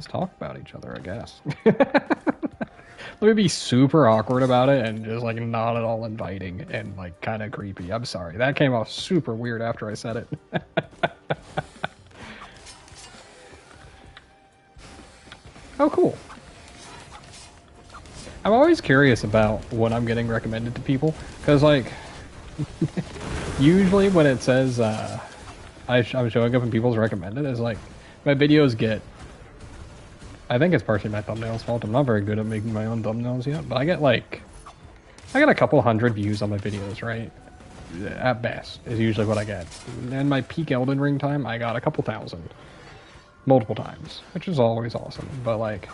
talk about each other, I guess. Let me be super awkward about it, and just, like, not at all inviting, and, like, kind of creepy. I'm sorry. That came off super weird after I said it. Oh, cool. I'm always curious about what I'm getting recommended to people, because, like, usually when it says I'm showing up and people's recommended, it's like, my videos get, I think it's partially my thumbnails fault, I'm not very good at making my own thumbnails yet, but I get a couple hundred views on my videos, right? At best, is usually what I get. And my peak Elden Ring time, I got a couple thousand. multiple times, which is always awesome. But like,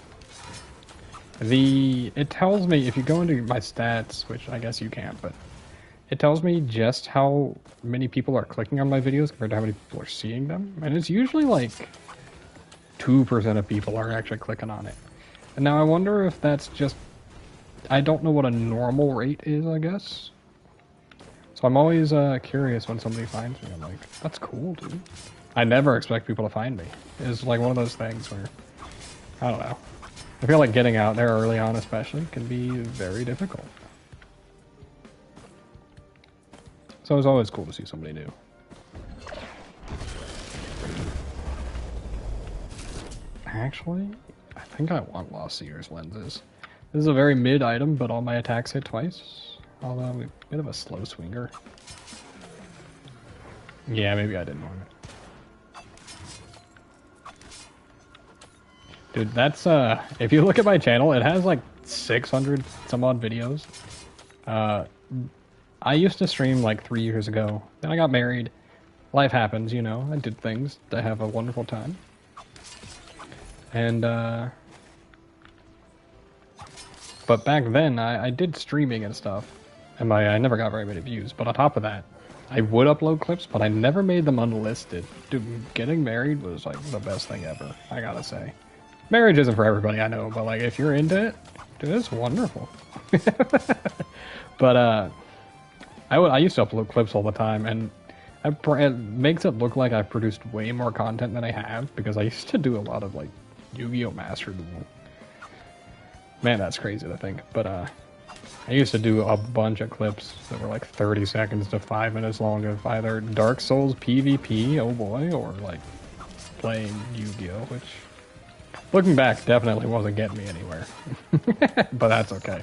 it tells me if you go into my stats, which I guess you can't, but it tells me just how many people are clicking on my videos compared to how many people are seeing them, and it's usually like 2% of people are actually clicking on it. And now I wonder if that's just, I don't know what a normal rate is, I guess. So I'm always curious when somebody finds me. I'm like, that's cool, dude. I never expect people to find me. It's like one of those things where, I don't know. I feel like getting out there early on especially can be very difficult. So it's always cool to see somebody new. Actually, I think I want Lost Seer's lenses. This is a very mid item, but all my attacks hit twice. Although I'm a bit of a slow swinger. Yeah, maybe I didn't want it. Dude, that's, if you look at my channel, it has like 600 some odd videos. I used to stream like 3 years ago. Then I got married. Life happens, you know. I did things to have a wonderful time. And, but back then, I did streaming and stuff. And I never got very many views. But on top of that, I would upload clips, but I never made them unlisted. Dude, getting married was like the best thing ever, I gotta say. Marriage isn't for everybody, I know, but like if you're into it, dude, it's wonderful. But I used to upload clips all the time, and it makes it look like I've produced way more content than I have, because I used to do a lot of like Yu-Gi-Oh! Master Duel. Man, that's crazy to think, but I used to do a bunch of clips that were like 30 seconds to 5 minutes long of either Dark Souls PvP, oh boy, or like playing Yu-Gi-Oh! Which, looking back, definitely wasn't getting me anywhere. But that's okay.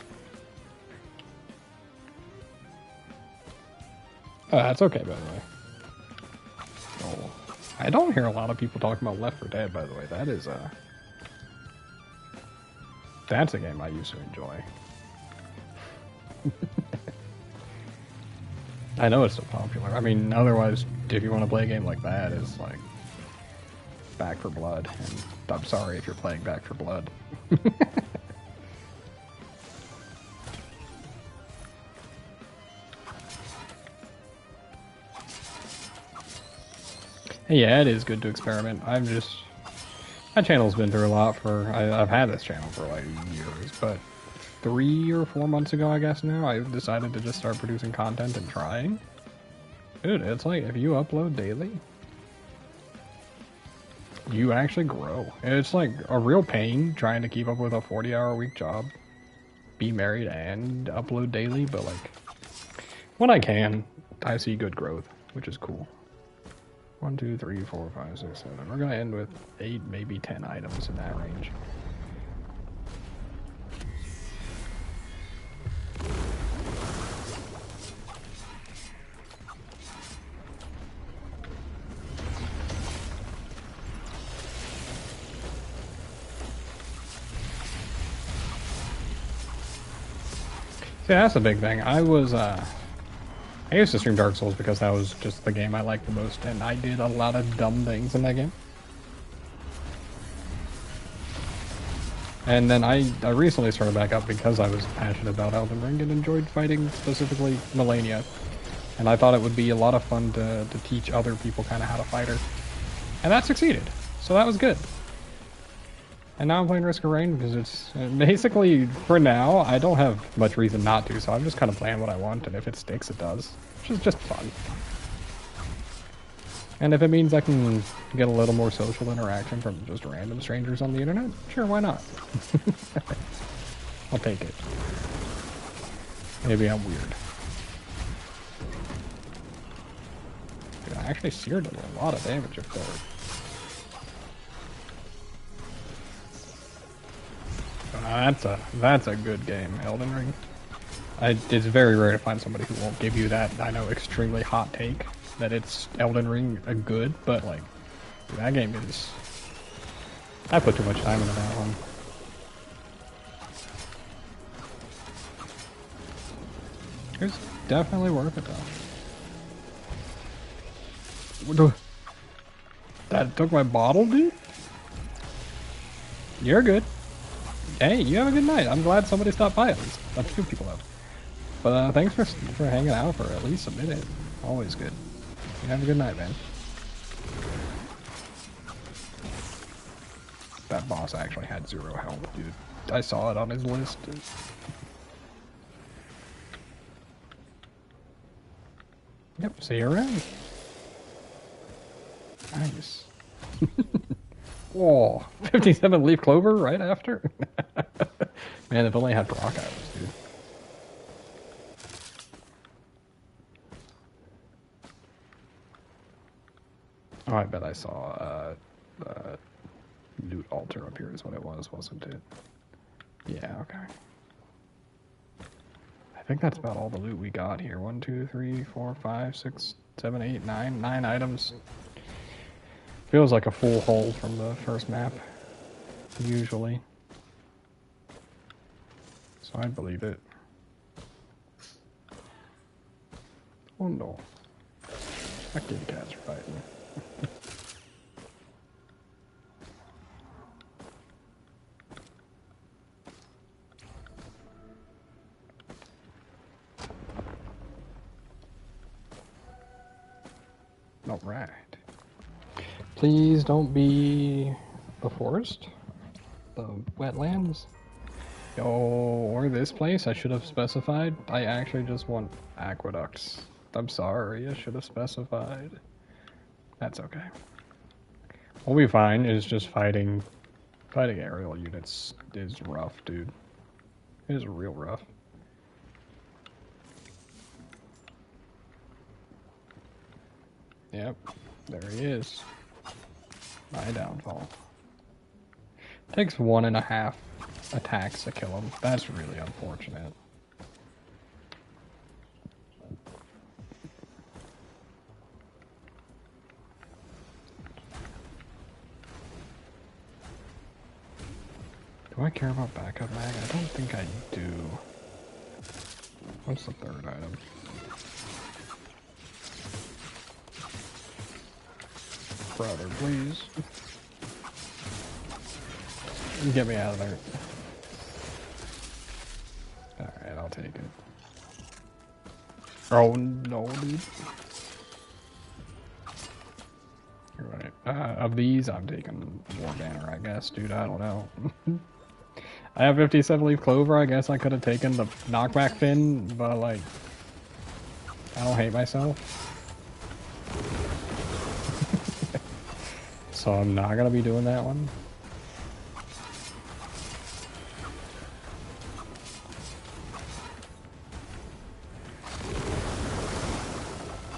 Oh, that's okay, by the way. Oh, I don't hear a lot of people talking about Left 4 Dead, by the way. That is, that's a game I used to enjoy. I know it's so popular. I mean, otherwise, if you want to play a game like that, it's like Back 4 Blood. And I'm sorry if you're playing Back 4 Blood. Yeah, it is good to experiment. My channel's been through a lot I've had this channel for like years, but 3 or 4 months ago, I guess now, I decided to just start producing content and trying. Dude, it's like, if you upload daily, you actually grow. It's like a real pain trying to keep up with a 40-hour-a-week job, be married, and upload daily, but like, when I can, I see good growth, which is cool. 1, 2, 3, 4, 5, 6, 7. We're gonna end with 8, maybe 10 items in that range. See, that's a big thing. I used to stream Dark Souls because that was just the game I liked the most, and I did a lot of dumb things in that game. And then I recently started back up because I was passionate about Elden Ring and enjoyed fighting, specifically Malenia. And I thought it would be a lot of fun to teach other people kind of how to fight her. And that succeeded, so that was good. And now I'm playing Risk of Rain because it's basically, for now, I don't have much reason not to, so I'm just kind of playing what I want, and if it sticks, it does. Which is just fun. And if it means I can get a little more social interaction from just random strangers on the internet, sure, why not? I'll take it. Maybe I'm weird. Dude, I actually seared a lot of damage up there. That's a good game, Elden Ring. It's very rare to find somebody who won't give you that, I know, extremely hot take that it's Elden Ring a good, but like, that game is... I put too much time into that one. It's definitely worth it though. That took my bottle, dude? You're good. Hey, you have a good night. I'm glad somebody stopped by at least. That's two people out. But thanks for hanging out for at least a minute. Always good. You have a good night, man. That boss actually had 0 health, dude. I saw it on his list. Yep, see you around. Nice. Whoa, 57 leaf clover right after? Man, if only I had rock items, dude. Oh, I bet I saw loot altar up here is what it was, wasn't it? Yeah, okay. I think that's about all the loot we got here. 1, 2, 3, 4, 5, 6, 7, 8, 9. 9 items. Feels like a full haul from the first map, usually. So I believe it. Oh no. My kitty cats are fighting. Alright. Please don't be the forest, the wetlands. Yo, or this place, I should have specified. I actually just want aqueducts. I'm sorry, I should have specified. That's okay. What we find is just fighting aerial units is rough, dude. It is real rough. Yep, there he is. My downfall. Takes 1.5 attacks to kill him. That's really unfortunate. Do I care about backup mag? I don't think I do. What's the third item? Brother, please. Get me out of there. Alright, I'll take it. Oh no, dude. You're right. Of these, I'm taking War Banner, I guess, dude. I don't know. I have 57 leaf clover. I guess I could have taken the knockback fin, but like, I don't hate myself. So I'm not gonna be doing that one.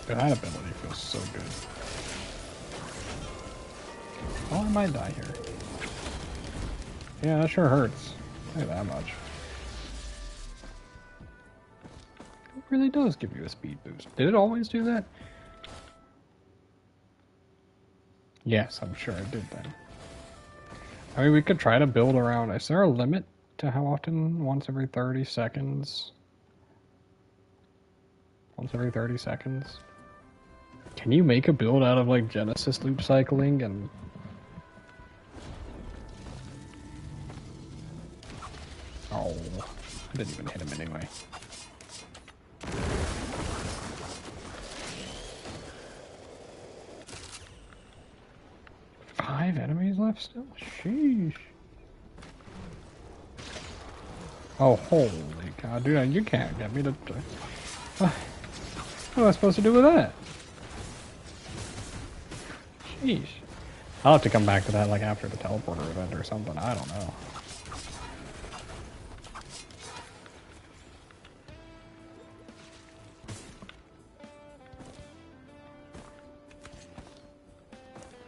That ability feels so good. Oh, I might die here. Yeah, that sure hurts. Not that much. It really does give you a speed boost. Did it always do that? Yes, I'm sure it did then. I mean, we could try to build around... Is there a limit to how often? Once every 30 seconds? Once every 30 seconds? Can you make a build out of, like, Genesis loop cycling and... Oh, I didn't even hit him anyway. Five enemies left still? Sheesh. Oh, holy cow, dude, you can't get me to... What am I supposed to do with that? Sheesh. I'll have to come back to that, like, after the teleporter event or something. I don't know.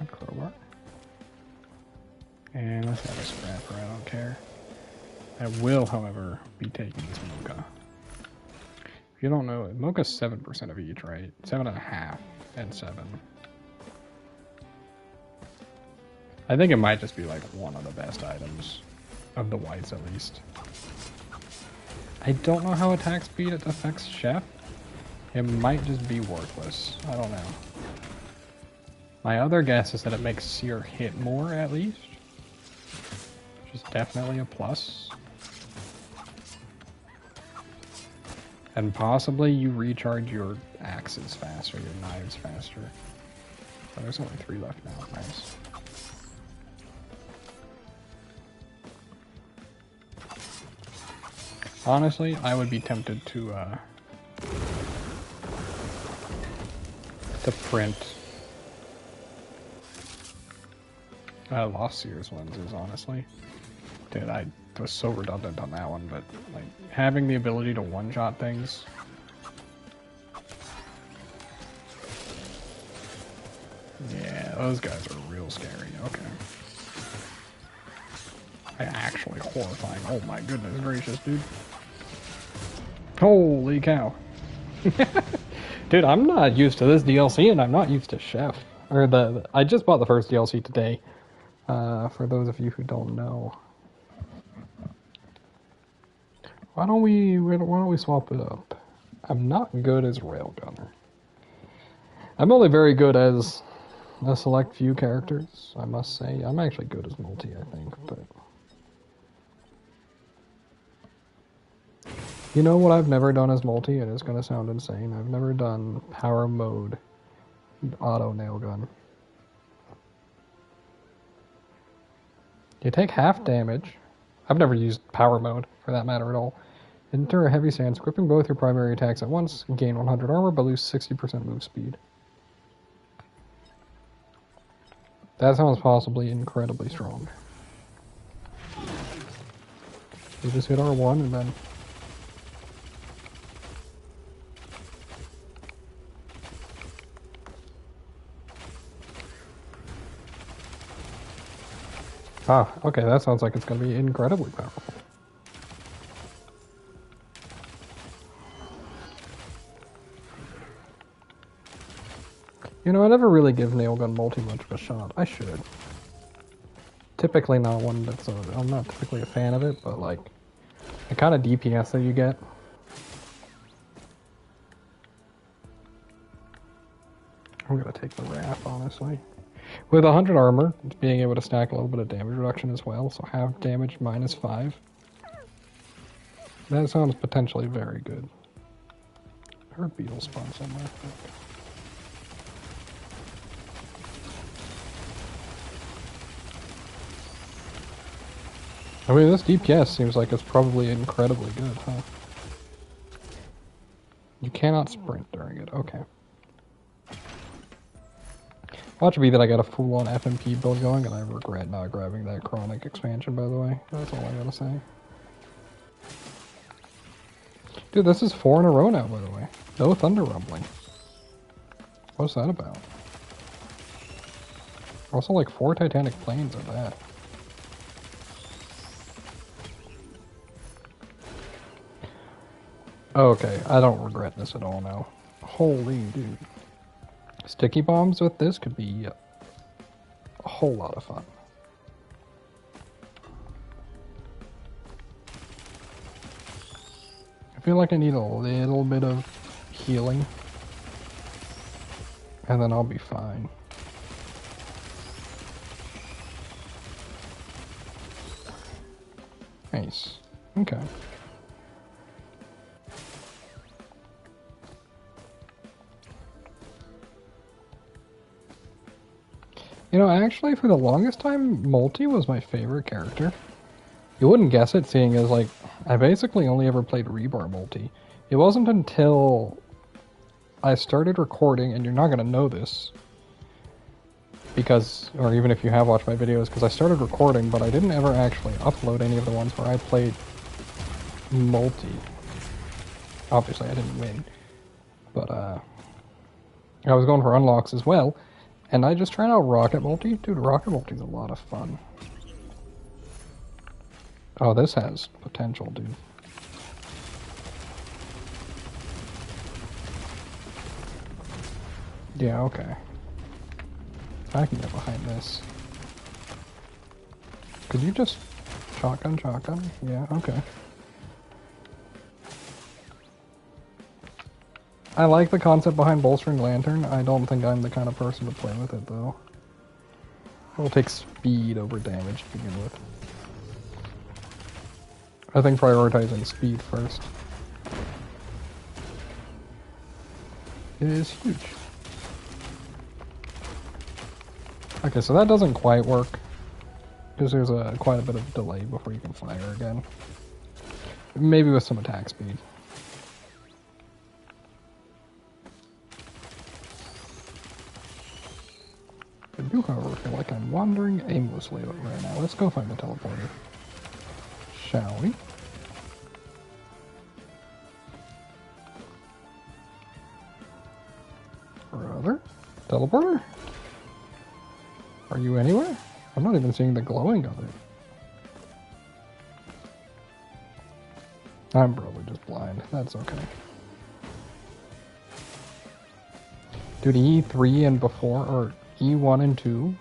A crowbar. And let's have a scrapper, I don't care. I will, however, be taking this mocha. If you don't know, mocha's 7% of each, right? 7.5 and 7. I think it might just be like one of the best items of the whites, at least. I don't know how attack speed affects Chef. It might just be worthless. I don't know. My other guess is that it makes Seer hit more, at least. Which definitely a plus. And possibly you recharge your axes faster, your knives faster. Oh, there's only 3 left now, nice. Honestly, I would be tempted to print Lost Seers lenses, honestly. Dude, I was so redundant on that one, but like having the ability to one-shot things. Yeah, those guys are real scary. Okay. Actually horrifying. Oh my goodness gracious, dude. Holy cow. Dude, I'm not used to this DLC, and I'm not used to Chef. Or I just bought the first DLC today. For those of you who don't know. Why don't we swap it up? I'm not good as Railgunner. I'm only very good as a select few characters, I must say. I'm actually good as multi, I think, but... You know what I've never done as multi? It is going to sound insane. I've never done power mode auto nail gun. You take half damage. I've never used power mode, for that matter at all. Enter a heavy stance, gripping both your primary attacks at once, gain 100 armor, but lose 60% move speed. That sounds possibly incredibly strong. You just hit R1 and then... Ah, okay, that sounds like it's going to be incredibly powerful. You know, I never really give Nailgun multi much of a shot. I should. Typically not one that's... I'm not typically a fan of it, but like... The kind of DPS that you get. I'm gonna take the Wrath, honestly. With 100 armor, being able to stack a little bit of damage reduction as well, so half damage minus 5. That sounds potentially very good. I heard beetle spawn somewhere. I mean, this DPS seems like it's probably incredibly good, huh? You cannot sprint during it, okay. Watch it be that I got a full-on FMP build going, and I regret not grabbing that Chronic expansion, by the way. That's all I gotta say. Dude, this is 4 in a row now, by the way. No Thunder Rumbling. What's that about? Also, like, 4 Titanic Plains at that. Okay, I don't regret this at all now. Holy dude. Sticky bombs with this could be a whole lot of fun. I feel like I need a little bit of healing. And then I'll be fine. Nice. Okay. You know, actually, for the longest time, Multi was my favorite character. You wouldn't guess it, seeing as, like, I basically only ever played Rebar Multi. It wasn't until I started recording, and you're not going to know this, because, or even if you have watched my videos, because I started recording, but I didn't ever actually upload any of the ones where I played Multi. Obviously, I didn't win, but, I was going for unlocks as well. And I just tried out Rocket Multi. Dude, Rocket Multi's a lot of fun. Oh, this has potential, dude. Yeah, okay. I can get behind this. Could you just... shotgun? Yeah, okay. I like the concept behind Bolstering Lantern. I don't think I'm the kind of person to play with it, though. It will take speed over damage to begin with. I think prioritizing speed first is huge. Okay, so that doesn't quite work because there's quite a bit of delay before you can fire again. Maybe with some attack speed. I do, however, feel like I'm wandering aimlessly right now. Let's go find the teleporter. Shall we? Brother? Teleporter? Are you anywhere? I'm not even seeing the glowing of it. I'm probably just blind. That's okay. Dude, E3 and before, or E1 and 2,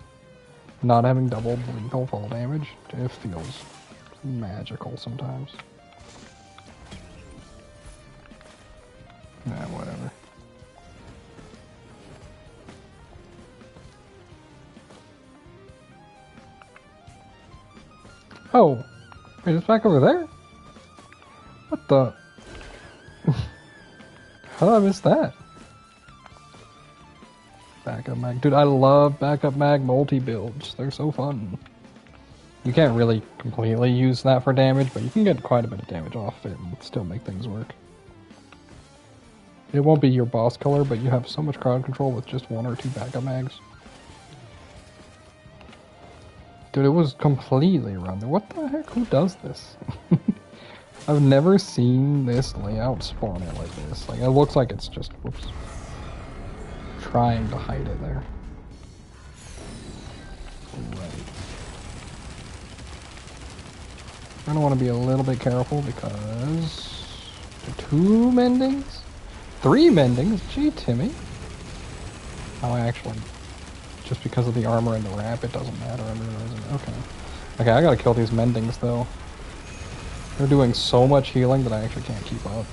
not having double lethal fall damage, it feels magical sometimes. Nah, whatever. Oh, wait, it's back over there? What the? How did I miss that? Backup mag. Dude, I love backup mag multi-builds. They're so fun. You can't really completely use that for damage, but you can get quite a bit of damage off it and still make things work. It won't be your boss killer, but you have so much crowd control with just 1 or 2 backup mags. Dude, it was completely random. What the heck? Who does this? I've never seen this layout spawn it like this. Like, it looks like it's just, whoops, trying to hide it there. Right. I don't want to be a little bit careful because 2 mendings? 3 mendings? Gee, Timmy. Oh, actually, just because of the armor and the wrap, it doesn't matter. I'm realizing. Okay. Okay, I gotta kill these mendings, though. They're doing so much healing that I actually can't keep up.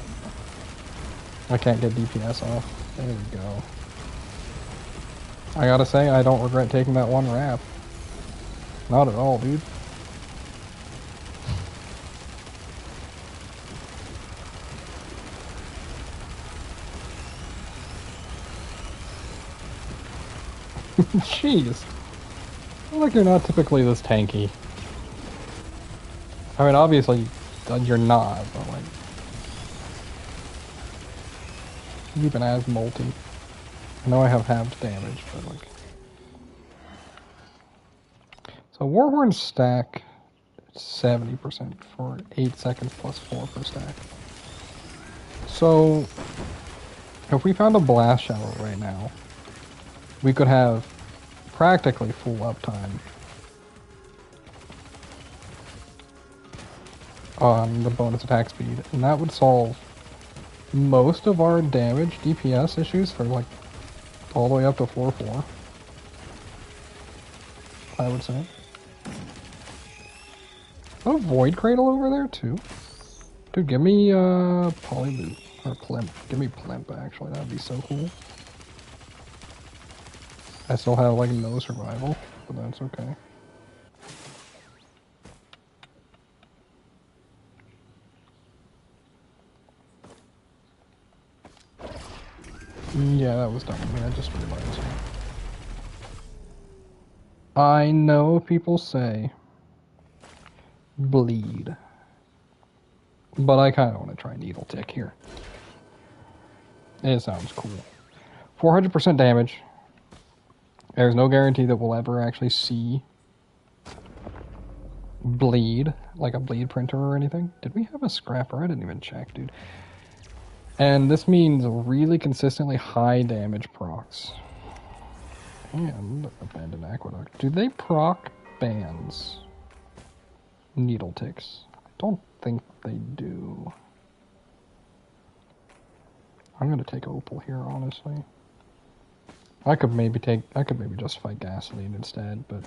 I can't get DPS off. There we go. I gotta say, I don't regret taking that 1 wrap. Not at all, dude. Jeez. I feel like you're not typically this tanky. I mean, obviously, you're not, but like... even as multi. I know I have halved damage, but like... So Warhorn stack 70% for 8 seconds plus 4 per stack. So, if we found a blast shower right now, we could have practically full uptime on the bonus attack speed, and that would solve most of our damage DPS issues for like all the way up to 4-4, I would say. Is that a Void Cradle over there too? Dude, give me Polyloot, or Plimp. Give me Plimp, actually, that'd be so cool. I still have like no survival, but that's okay. Yeah, that was dumb of me, I just realized. I know people say bleed, but I kind of want to try Needle Tick here. It sounds cool. 400% damage. There's no guarantee that we'll ever actually see bleed, like a bleed printer or anything. Did we have a scrapper? I didn't even check, dude. And this means really consistently high damage procs. And Abandoned Aqueduct. Do they proc bans Needle Ticks? I don't think they do. I'm gonna take Opal here, honestly. I could maybe just fight Gasoline instead, but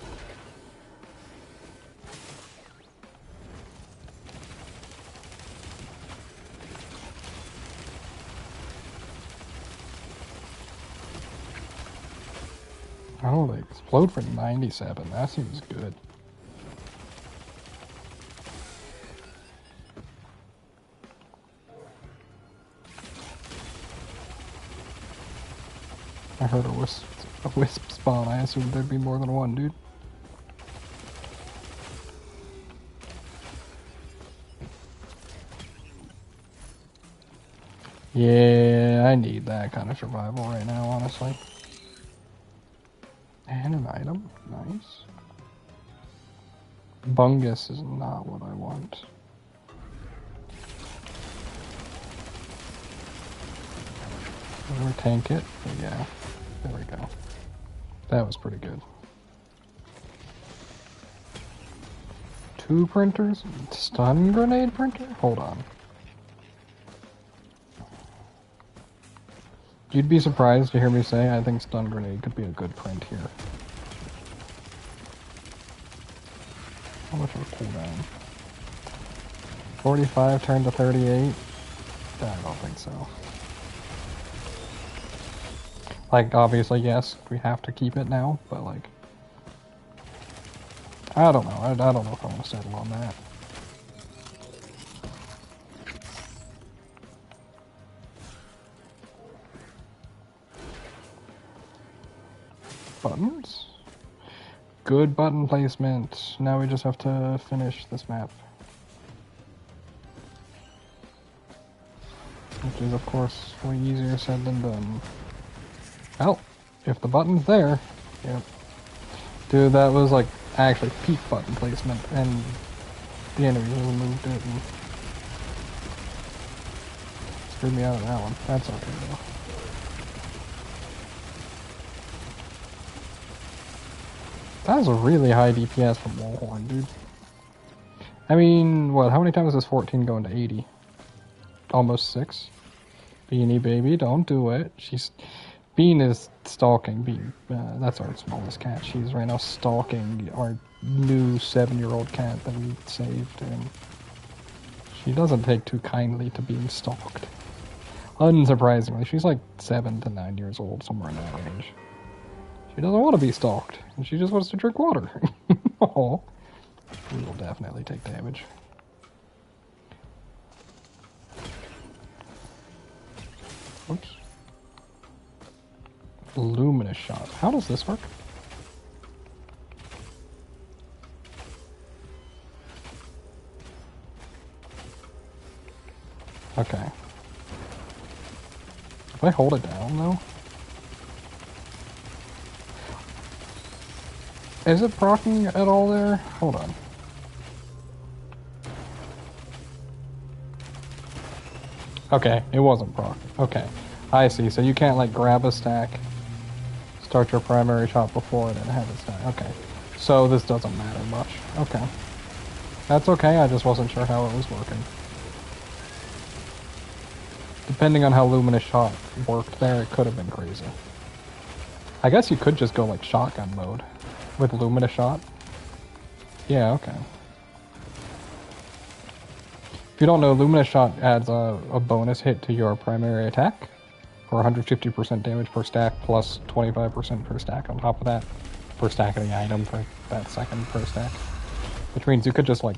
oh, they explode for 97. That seems good. I heard a wisp spawn. I assumed there'd be more than one, dude. Yeah, I need that kind of survival right now, honestly. And an item. Nice. Bungus is not what I want. Or tank it. But yeah, there we go. That was pretty good. 2 printers? Stun grenade printer? Hold on. You'd be surprised to hear me say I think stun grenade could be a good print here. How much of a cooldown? 45 turned to 38? I don't think so. Like, obviously, yes, we have to keep it now, but like... I don't know. I don't know if I want to settle on that. Buttons? Good button placement. Now we just have to finish this map. Which is, of course, way easier said than done. Well, if the button's there, yep. Dude, that was like actually peak button placement, and the enemy really moved it and screwed me out of that one. That's okay though. That was a really high DPS from Wallhorn, dude. I mean, what, how many times is 14 going to 80? Almost 6. Beanie baby, don't do it. Bean is stalking. Bean, that's our smallest cat. She's right now stalking our new 7-year-old cat that we saved, and she doesn't take too kindly to being stalked. Unsurprisingly, she's like 7 to 9 years old, somewhere in that range. She doesn't want to be stalked, and she just wants to drink water. Oh, we will definitely take damage. Oops. Luminous shot. How does this work? Okay. If I hold it down, though? Is it proccing at all there? Hold on. Okay, it wasn't proc. Okay, I see. So you can't, like, grab a stack, start your primary shot before it, and have it stack. Okay, so this doesn't matter much. Okay. That's okay, I just wasn't sure how it was working. Depending on how Luminous Shot worked there, it could have been crazy. I guess you could just go, like, shotgun mode with Luminous Shot. Yeah, okay. If you don't know, Luminous Shot adds a bonus hit to your primary attack for 150% damage per stack plus 25% per stack on top of that. Per stack of the item for that second per stack. Which means you could just, like,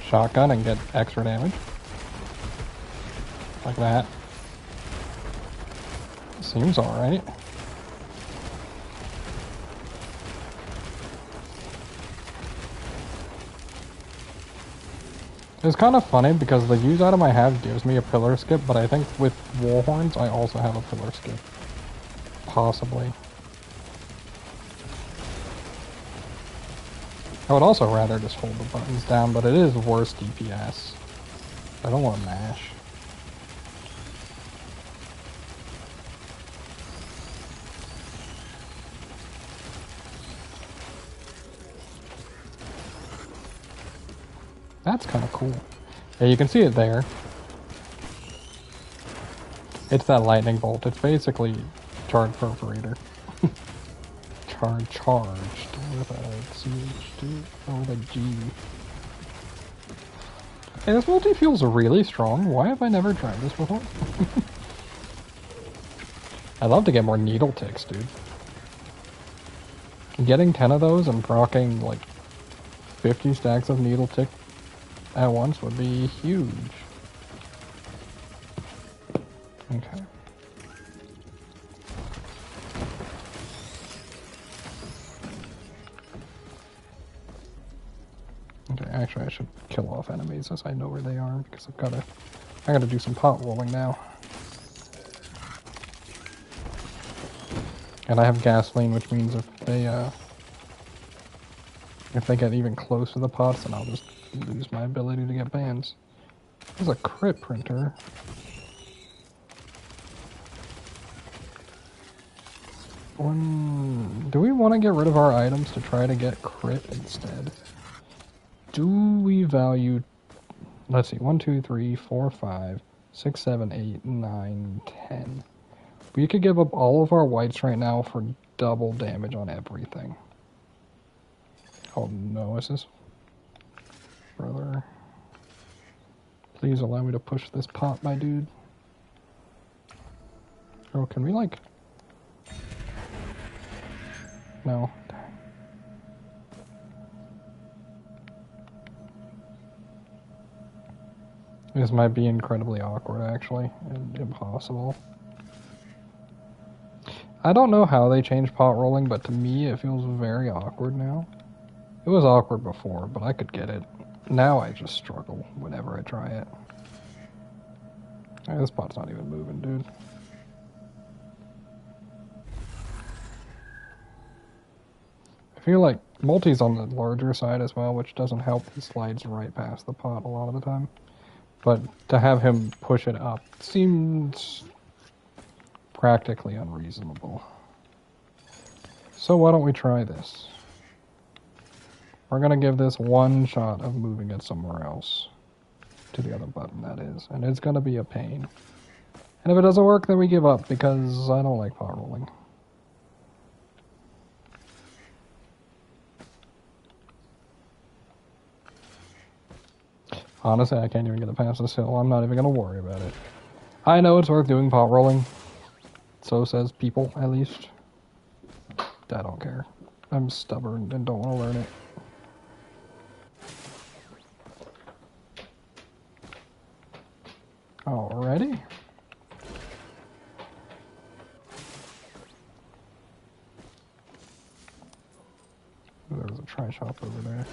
shotgun and get extra damage. Like that. Seems alright. It's kind of funny because the use item I have gives me a pillar skip, but I think with Wallhorns I also have a pillar skip. Possibly. I would also rather just hold the buttons down, but it is worse DPS. I don't want to mash. That's kind of cool. Yeah, you can see it there. It's that lightning bolt. It's basically charged perforator. Charged with a CH2 or with a G. Hey, this multi feels really strong. Why have I never tried this before? I'd love to get more needle ticks, dude. Getting 10 of those and proccing like 50 stacks of needle tick at once would be huge. Okay. Okay, actually I should kill off enemies as I know where they are, because I gotta do some pot rolling now. And I have gasoline, which means if they get even close to the pots, then I'll just lose my ability to get bans. There's a crit printer. Do we want to get rid of our items to try to get crit instead? Do we value... Let's see, 1, 2, 3, 4, 5, 6, 7, 8, 9, 10. We could give up all of our whites right now for double damage on everything. Oh no, is this... Brother... Please allow me to push this pot, my dude. Oh, can we, like... No. This might be incredibly awkward, actually, and impossible. I don't know how they changed pot rolling, but to me it feels very awkward now. It was awkward before, but I could get it. Now I just struggle whenever I try it. This pot's not even moving, dude. I feel like multi's on the larger side as well, which doesn't help. He slides right past the pot a lot of the time. But to have him push it up seems practically unreasonable. So why don't we try this? We're gonna give this one shot of moving it somewhere else. To the other button, that is. And it's gonna be a pain. And if it doesn't work, then we give up, because I don't like pot rolling. Honestly, I can't even get it past this hill. I'm not even gonna worry about it. I know it's worth doing pot rolling. So says people, at least. I don't care. I'm stubborn and don't want to learn it. Alrighty. There's a tri-shop over there.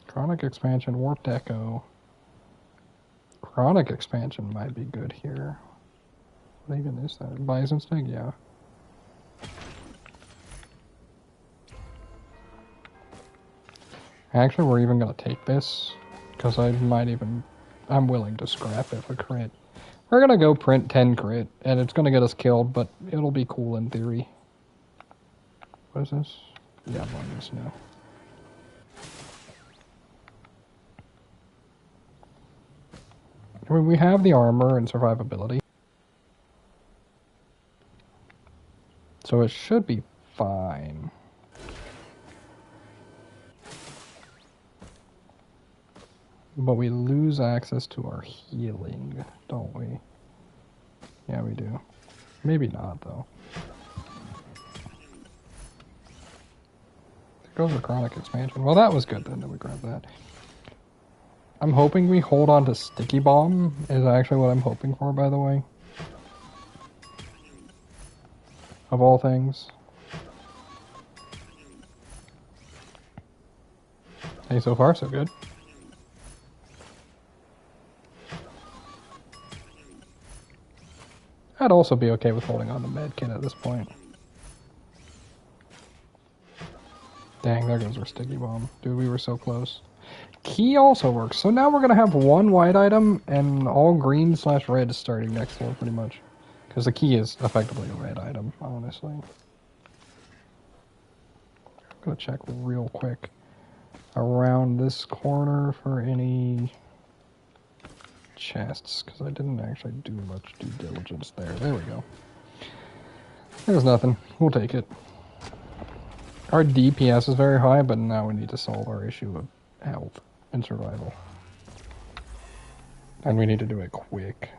Chronic expansion, warped echo. Chronic expansion might be good here. What even is that? Bison snake? Yeah. Actually, we're even gonna take this, because I'm willing to scrap it for crit. We're gonna go print 10 crit, and it's gonna get us killed, but it'll be cool in theory. What is this? Yeah, I'm on this now. I mean, we have the armor and survivability. So it should be fine. But we lose access to our healing, don't we? Yeah, we do. Maybe not, though. There goes the chronic expansion. Well, that was good then that we grabbed that. I'm hoping we hold on to Sticky Bomb, is actually what I'm hoping for, by the way. Of all things. Hey, so far so good. I'd also be okay with holding on to Medkit at this point. Dang, there goes our Sticky Bomb. Dude, we were so close. Key also works. So now we're going to have one white item and all green / red starting next floor, pretty much. Because the key is effectively a red item, honestly. I'm going to check real quick around this corner for any chests, because I didn't actually do much due diligence there. There we go. There's nothing. We'll take it. Our DPS is very high, but now we need to solve our issue of health and survival. And we need to do it quick.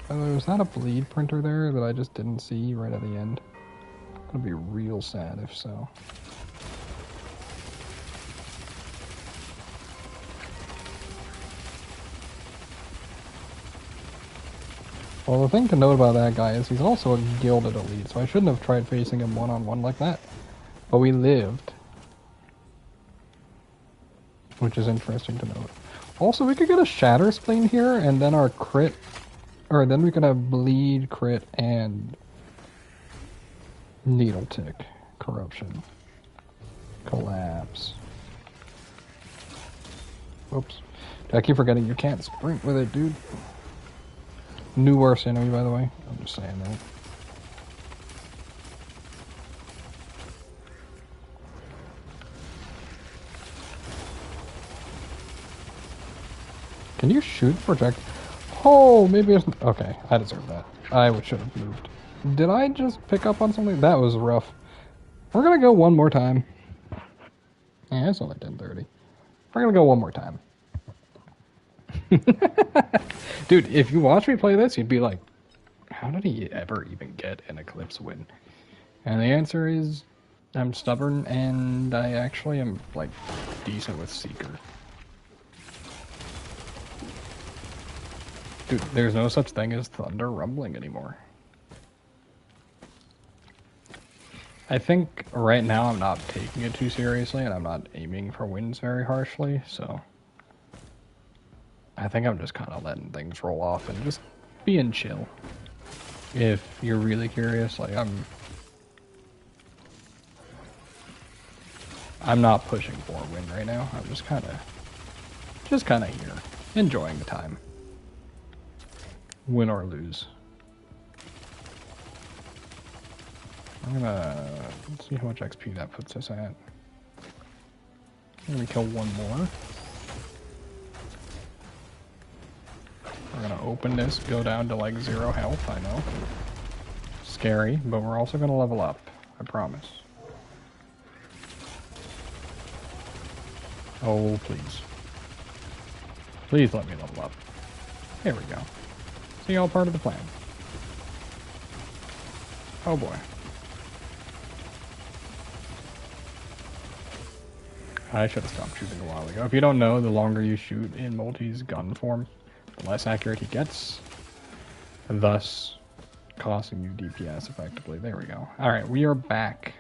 Was that a bleed printer there that I just didn't see right at the end? I'm gonna be real sad if so. Well, the thing to note about that guy is he's also a gilded elite, so I shouldn't have tried facing him one-on-one like that. But we lived. Which is interesting to note. Also, we could get a Shatter Spleen here, and then our crit... Or then we could have Bleed, Crit, and... Needle Tick. Corruption. Collapse. Oops. I keep forgetting you can't sprint with it, dude. New worst enemy, by the way. I'm just saying that. Can you shoot project? Oh, maybe it's... Okay, I deserve that. I should have moved. Did I just pick up on something? That was rough. We're gonna go one more time. Yeah, it's only 10:30. We're gonna go one more time. Dude, if you watch me play this, you'd be like, how did he ever even get an Eclipse win? And the answer is, I'm stubborn, and I actually am, like, decent with Seeker. Dude, there's no such thing as thunder rumbling anymore. I think right now I'm not taking it too seriously, and I'm not aiming for wins very harshly, so... I think I'm just kind of letting things roll off and just being chill. If you're really curious, like I'm not pushing for a win right now. I'm just kind of here, enjoying the time. Win or lose. Let's see how much XP that puts us at. Let me kill one more. We're gonna open this, go down to like 0 health, I know. Scary, but we're also gonna level up, I promise. Oh, please. Please let me level up. Here we go. See, all part of the plan. Oh boy. I should have stopped shooting a while ago. If you don't know, the longer you shoot in Multi's gun form, the less accurate he gets, and thus costing you DPS effectively. There we go. Alright, we are back.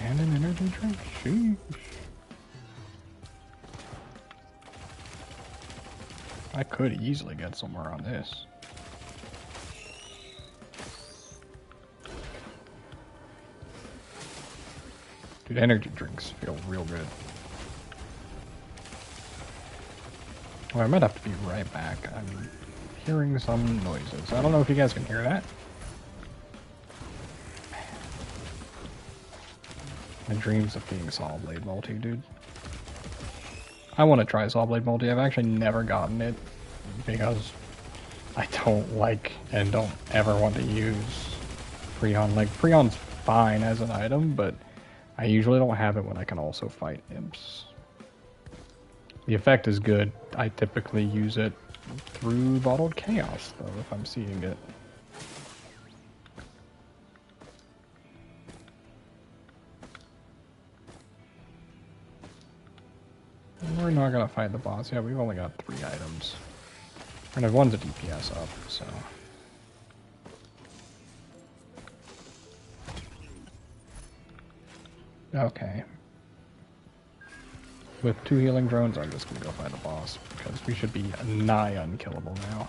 And an energy drink? Sheesh. I could easily get somewhere on this. Dude, energy drinks feel real good. Well, I might have to be right back. I'm hearing some noises. I don't know if you guys can hear that. My dreams of being Saw Blade Multi, dude. I want to try Saw Blade Multi. I've actually never gotten it because I don't like and don't ever want to use Freon. Like, Freon's fine as an item, but I usually don't have it when I can also fight imps. The effect is good. I typically use it through Bottled Chaos, though, if I'm seeing it. We're not gonna fight the boss yet. We've only got 3 items. And if one's a DPS up, so... Okay. With 2 healing drones, I'm just gonna go find the boss, because we should be nigh unkillable now.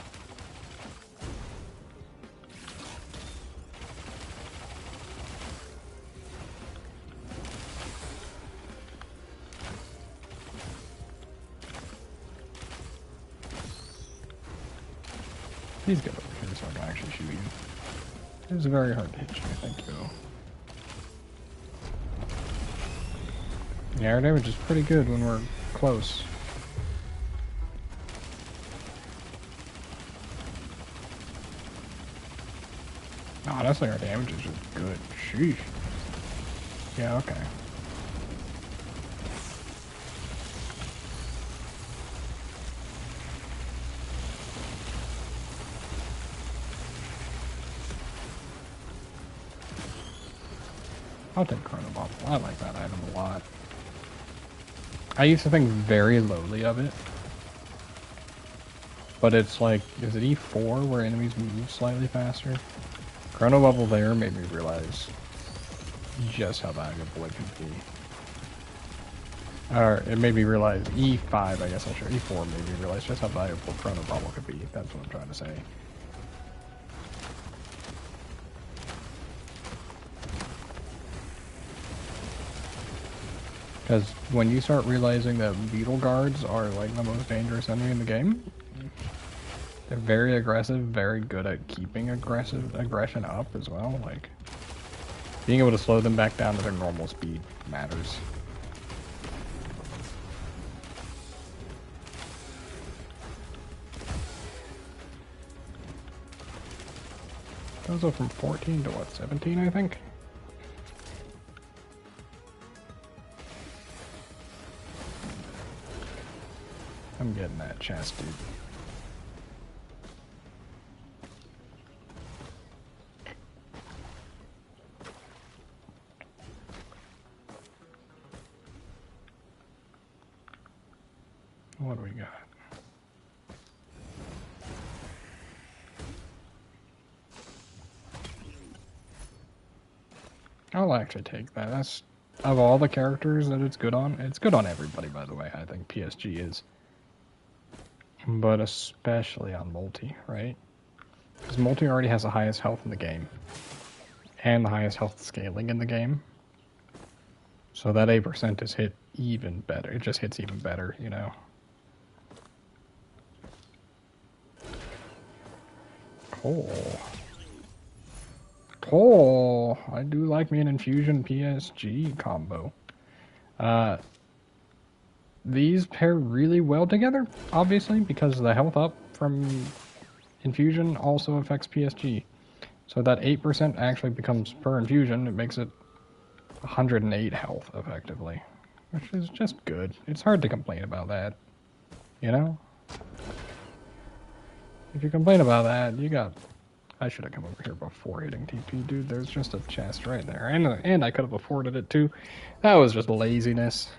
Please get over here so I can actually shoot you. It's very hard to hit you, thank you. Yeah, our damage is pretty good when we're close. Honestly, our damage is just good. Sheesh. Yeah, okay. I'll take Chronobop. I like that item a lot. I used to think very lowly of it, but it's like, is it E4 where enemies move slightly faster? Chrono Bubble there made me realize just how valuable it could be. Or it made me realize E5, I guess I should. E4 made me realize just how valuable Chrono Bubble could be. That's what I'm trying to say. Because when you start realizing that Beetle Guards are like the most dangerous enemy in the game, they're very aggressive, very good at keeping aggression up as well. Like, being able to slow them back down to their normal speed matters. Those go from 14 to what, 17, I think? I'm getting that chest, dude. What do we got? I'll actually take that. That's, of all the characters that it's good on everybody, by the way. I think PSG is. But especially on multi, right? Because multi already has the highest health in the game. And the highest health scaling in the game. So that 8% is hit even better. It just hits even better, you know? Cool. Cool. I do like me an Infusion PSG combo. These pair really well together, obviously, because the health up from Infusion also affects PSG. So that 8% actually becomes per infusion. It makes it 108 health, effectively. Which is just good. It's hard to complain about that. You know? If you complain about that, you got... I should have come over here before hitting TP, dude. There's just a chest right there. And I could have afforded it, too. That was just laziness.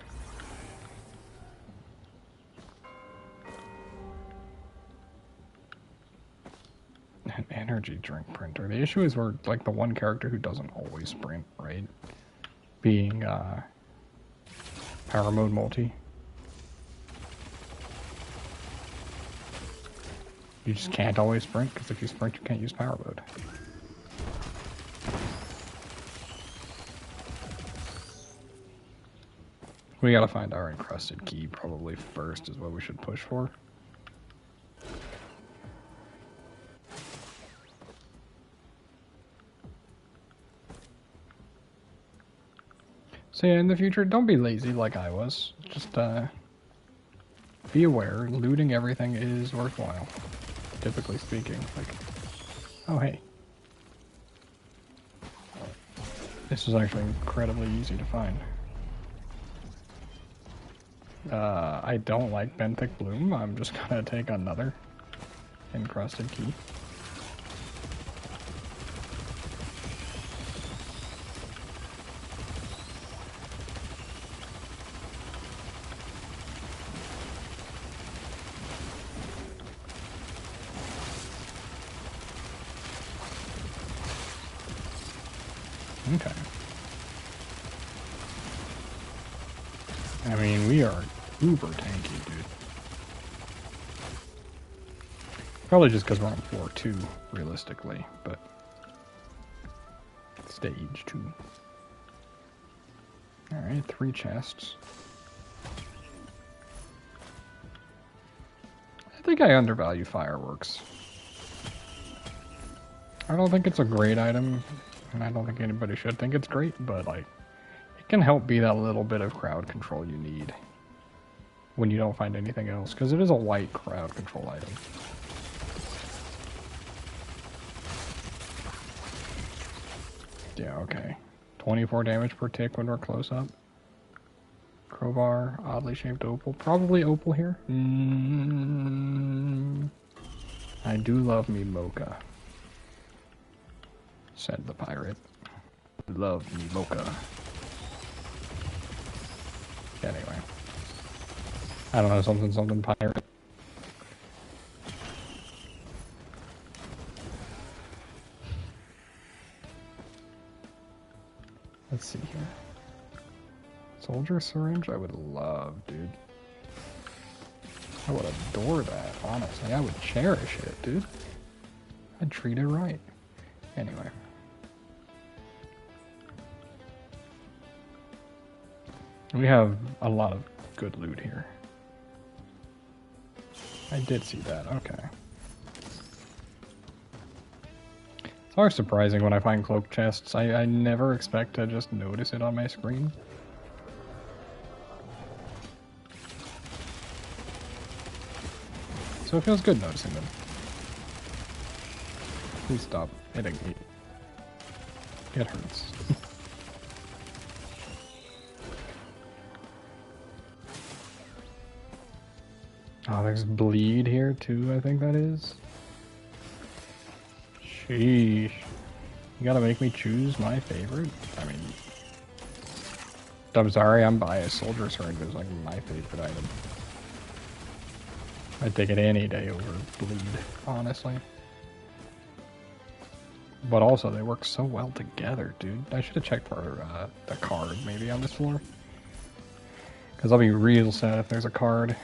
An energy drink printer. The issue is we're like the one character who doesn't always sprint, right? Being power mode multi. You just can't always sprint, because if you sprint you can't use power mode. We gotta find our encrusted key probably first is what we should push for. So yeah, in the future, don't be lazy like I was. Just, be aware, looting everything is worthwhile. Typically speaking, like... Oh, hey. This is actually incredibly easy to find. I don't like Benthic Bloom. I'm just gonna take another encrusted key. Okay. I mean, we are uber tanky, dude. Probably just because we're on floor 2, realistically, but... Stage 2. Alright, 3 chests. I think I undervalue fireworks. I don't think it's a great item, and I don't think anybody should think it's great, but, like, it can help be that little bit of crowd control you need when you don't find anything else, because it is a white crowd control item. Yeah, okay. 24 damage per tick when we're close up. Crowbar, oddly shaped opal. Probably opal here. I do love me mocha, said the pirate. Love me mocha. Anyway. I don't know, something pirate. Let's see here. Soldier syringe, I would love, dude. I would adore that, honestly. I would cherish it, dude. I'd treat it right. Anyway. We have a lot of good loot here. I did see that, okay. It's always surprising when I find cloak chests. I never expect to just notice it on my screen. So it feels good noticing them. Please stop hitting me. It hurts. Oh, there's bleed here too, I think that is. Sheesh. You gotta make me choose my favorite? I mean... I'm sorry, I'm biased. Soldier syringe is like my favorite item. I'd take it any day over bleed, honestly. But also, they work so well together, dude. I should have checked for the card, maybe, on this floor. Because I'll be real sad if there's a card.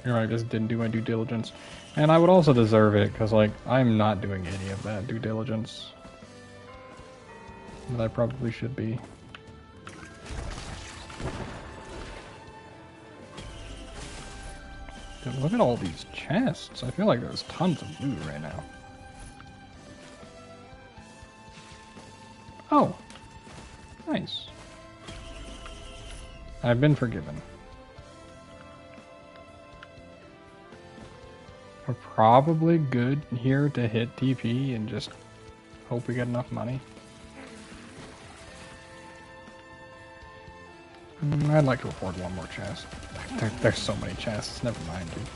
Here, I just didn't do my due diligence. And I would also deserve it, because, like, I'm not doing any of that due diligence. That I probably should be. Dude, look at all these chests. I feel like there's tons of loot right now. Oh. Nice. I've been forgiven. We're probably good here to hit TP and just hope we get enough money. I'd like to afford one more chest. There's so many chests. Never mind, dude.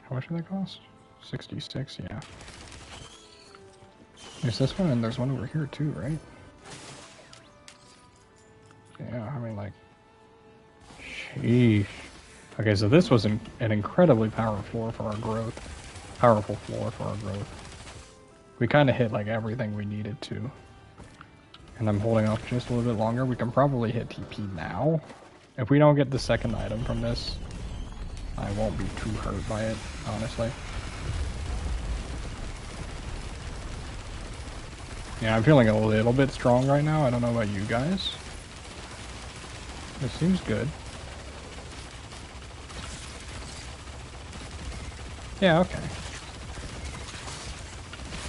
How much do they cost? 66, yeah. There's this one and there's one over here too, right? Yeah, I mean, like... Sheesh. Okay, so this was an incredibly powerful floor for our growth. Powerful floor for our growth. We kind of hit like everything we needed to. And I'm holding off just a little bit longer. We can probably hit TP now. If we don't get the second item from this, I won't be too hurt by it, honestly. Yeah, I'm feeling a little bit strong right now. I don't know about you guys. It seems good. Yeah, okay.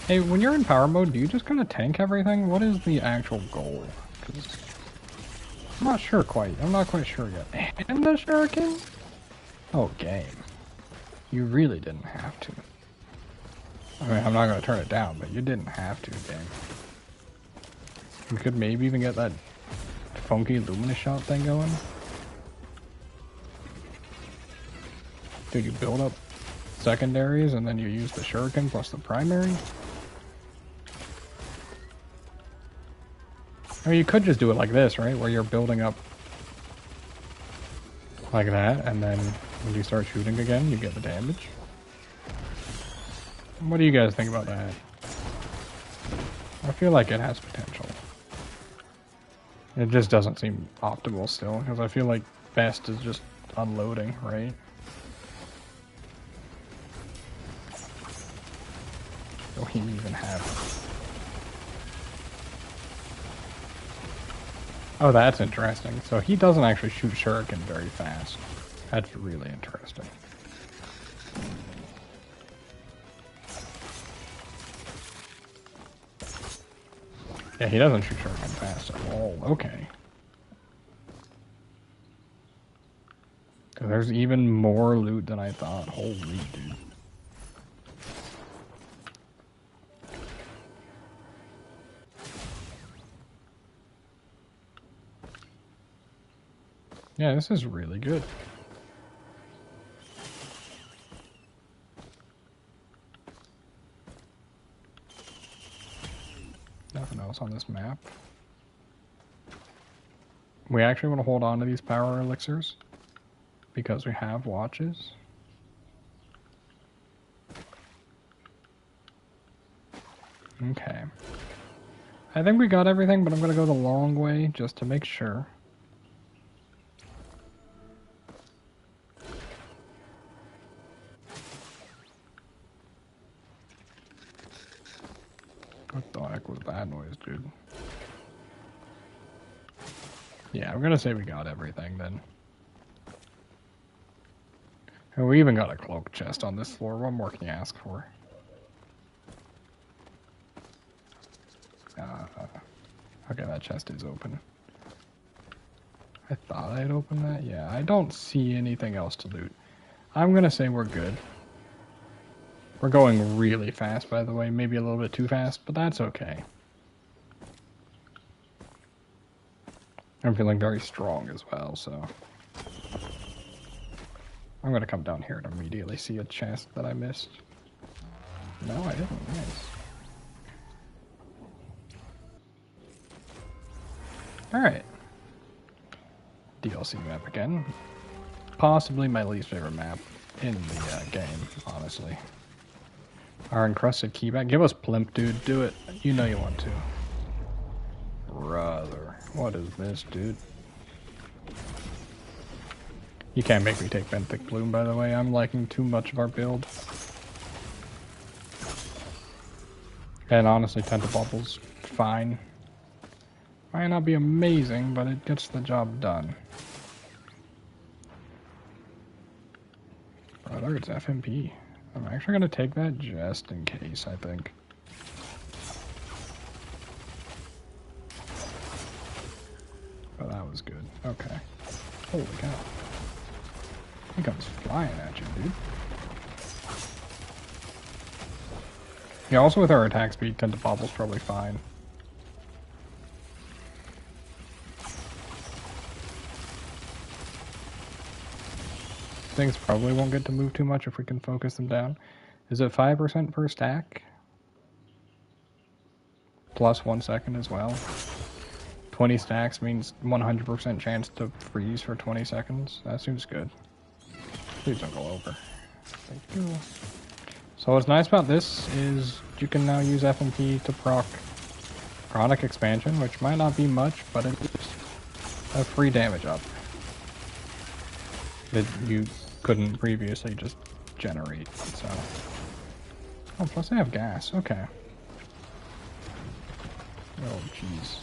Hey, when you're in power mode, do you just kind of tank everything? What is the actual goal? 'Cause I'm not sure quite. I'm not quite sure yet. And the shuriken? Oh, game. You really didn't have to. I mean, I'm not going to turn it down, but you didn't have to, game. You could maybe even get that funky Luminous Shot thing going. Dude, you build up secondaries and then you use the shuriken plus the primary? I mean, you could just do it like this, right? Where you're building up like that, and then when you start shooting again, you get the damage. What do you guys think about that? I feel like it has potential. It just doesn't seem optimal still, because I feel like Best is just unloading, right? Do we even have... Oh, that's interesting. So he doesn't actually shoot shuriken very fast. That's really interesting. Yeah, he doesn't shoot shuriken fast at all. Okay. So there's even more loot than I thought. Holy dude. Yeah, this is really good. Nothing else on this map. We actually want to hold on to these power elixirs because we have watches. Okay. I think we got everything, but I'm going to go the long way just to make sure. What the heck was that noise, dude? Yeah, I'm going to say we got everything then. And we even got a cloak chest on this floor. What more can you ask for? Okay, that chest is open. I thought I had opened that. Yeah, I don't see anything else to loot. I'm gonna say we're good. We're going really fast, by the way. Maybe a little bit too fast, but that's okay. I'm feeling very strong as well, so... I'm gonna come down here and immediately see a chest that I missed. No, I didn't. Nice. Alright. DLC map again. Possibly my least favorite map in the game, honestly. Our encrusted keyback. Give us Plimp, dude. Do it. You know you want to. Brother. What is this, dude? You can't make me take Benthic Bloom, by the way. I'm liking too much of our build. And honestly, Tentapople's fine. Might not be amazing, but it gets the job done. Brother, it's FMP. I'm actually going to take that just in case, I think. Oh, that was good. Okay. Holy cow. He comes flying at you, dude. Yeah, also with our attack speed, Tentapople's probably fine. Things probably won't get to move too much if we can focus them down. Is it 5% per stack? Plus 1 second as well. 20 stacks means 100% chance to freeze for 20 seconds. That seems good. Please don't go over. Thank you. So what's nice about this is you can now use FMP to proc Chronic Expansion, which might not be much, but it's a free damage up that you couldn't previously just generate. So, oh, plus I have gas. Okay. Oh, jeez.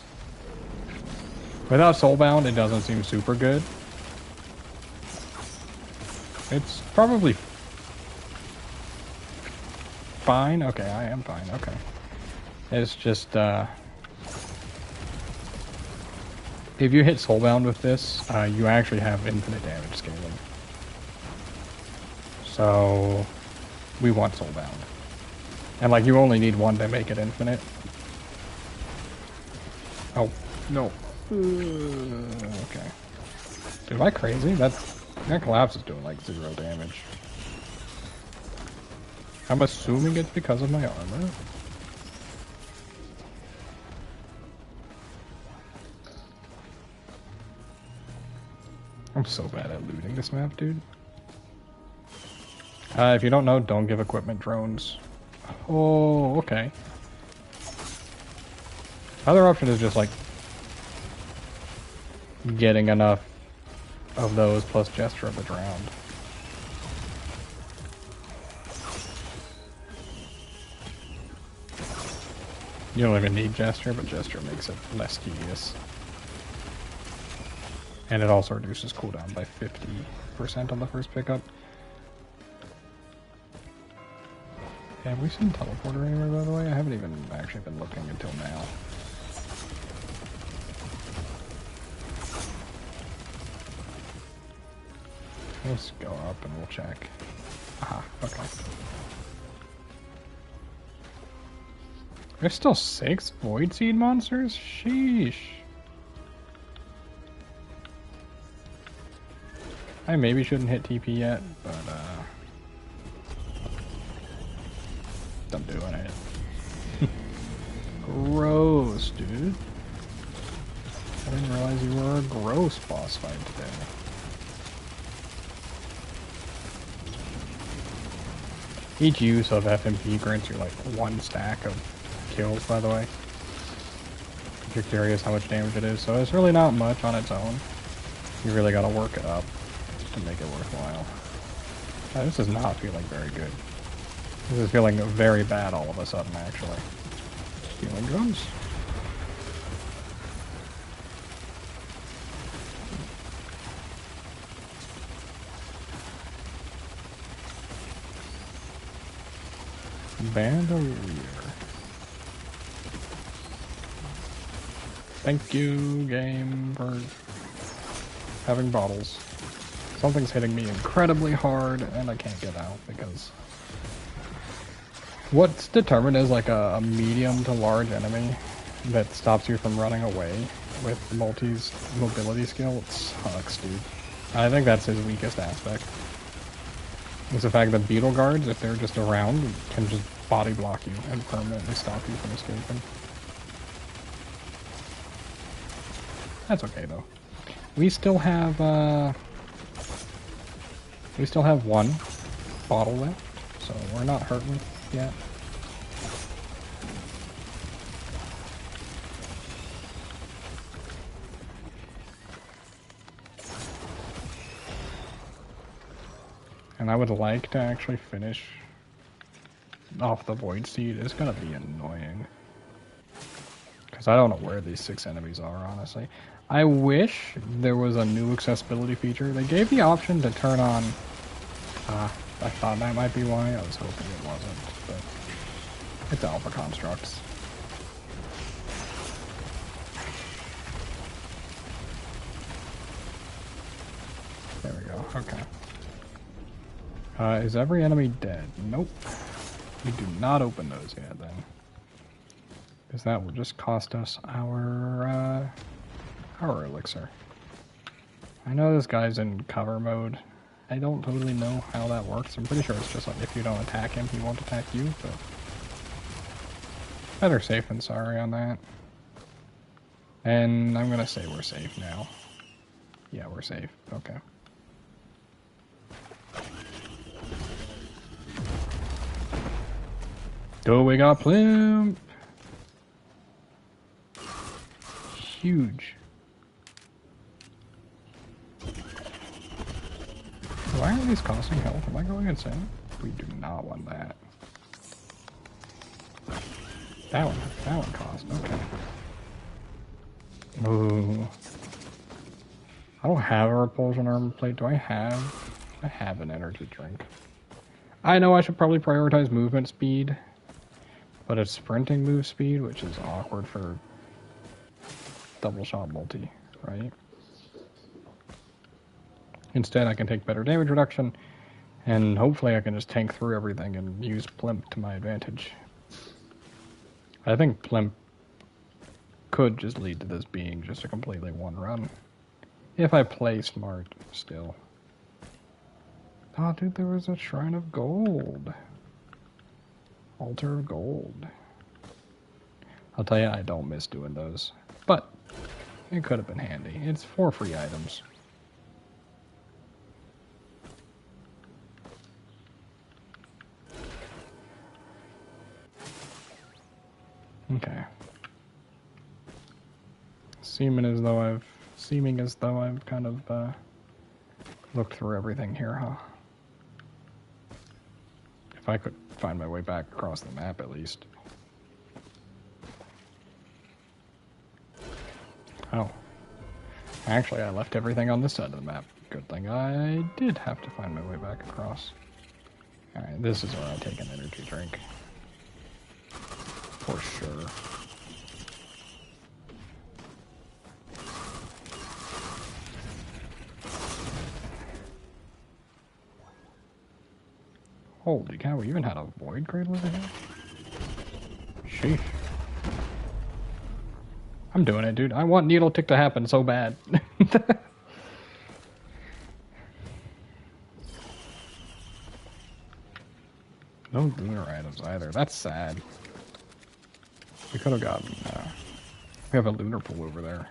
Without Soulbound, it doesn't seem super good. It's probably fine. Okay, I am fine. Okay. It's just, if you hit Soulbound with this, you actually have infinite damage scaling. So, we want Soulbound. And, like, you only need one to make it infinite. Oh, no. Okay. Am I crazy? That collapse is doing, like, 0 damage. I'm assuming it's because of my armor. I'm so bad at looting this map, dude. If you don't know, don't give equipment drones. Oh, okay. Other option is just, like, getting enough of those plus Gesture of the Drowned. You don't even need Gesture, but Gesture makes it less tedious. And it also reduces cooldown by 50% on the first pickup. Have we seen Teleporter anywhere, by the way? I haven't even actually been looking until now. Let's go up and we'll check. Aha, okay. There's still 6 Void Seed monsters? Sheesh. I maybe shouldn't hit TP yet, but I'm doing it. Gross, dude. I didn't didn't realize you were a gross boss fight today. Each use of FMP grants you like 1 stack of kills, by the way. If you're curious how much damage it is, so it's really not much on its own. You really gotta work it up to make it worthwhile. This is not feeling very good. This is feeling very bad all of a sudden, actually. Healing drums. Bandolier. Thank you, game, for having bottles. Something's hitting me incredibly hard, and I can't get out because what's determined as like a medium to large enemy that stops you from running away with Multi's mobility skill. It sucks, dude. I think that's his weakest aspect. Is the fact that beetle guards, if they're just around, can just body block you and permanently stop you from escaping. That's okay though. We still have 1 bottle left, so we're not hurting yet. And I would like to actually finish off the Void Seed. It's gonna be annoying. Because I don't know where these 6 enemies are, honestly. I wish there was a new accessibility feature. They gave the option to turn on... I thought that might be why. I was hoping it wasn't, but it's alpha constructs. There we go, okay. Is every enemy dead? Nope. We do not open those yet, then. Because that will just cost us our elixir. I know this guy's in cover mode. I don't totally know how that works. I'm pretty sure it's just like if you don't attack him, he won't attack you, but... better safe than sorry on that. And I'm gonna say we're safe now. Yeah, we're safe. Okay. Oh, we got Plimp! Huge. Why are these costing health? Am I going insane? We do not want that. That one cost, okay. Ooh. I don't have a repulsion armor plate. Do I have? I have an energy drink. I know I should probably prioritize movement speed, but it's sprinting move speed, which is awkward for double shot multi, right? Instead, I can take better damage reduction, and hopefully I can just tank through everything and use Plimp to my advantage. I think Plimp could just lead to this being just a completely one run. If I play smart, still. Oh, dude, there was a Shrine of Gold. Altar of Gold. I'll tell you, I don't miss doing those. But, it could have been handy. It's 4 free items. Okay. Seeming as though I've kind of looked through everything here, huh? If I could find my way back across the map, at least. Oh. Actually, I left everything on this side of the map. Good thing I did have to find my way back across. Alright, this is where I take an energy drink. For sure. Holy cow, we even had a void cradle over here? Sheesh. I'm doing it, dude. I want Needle Tick to happen so bad. No lunar items either. That's sad. We could have gotten... we have a lunar pool over there.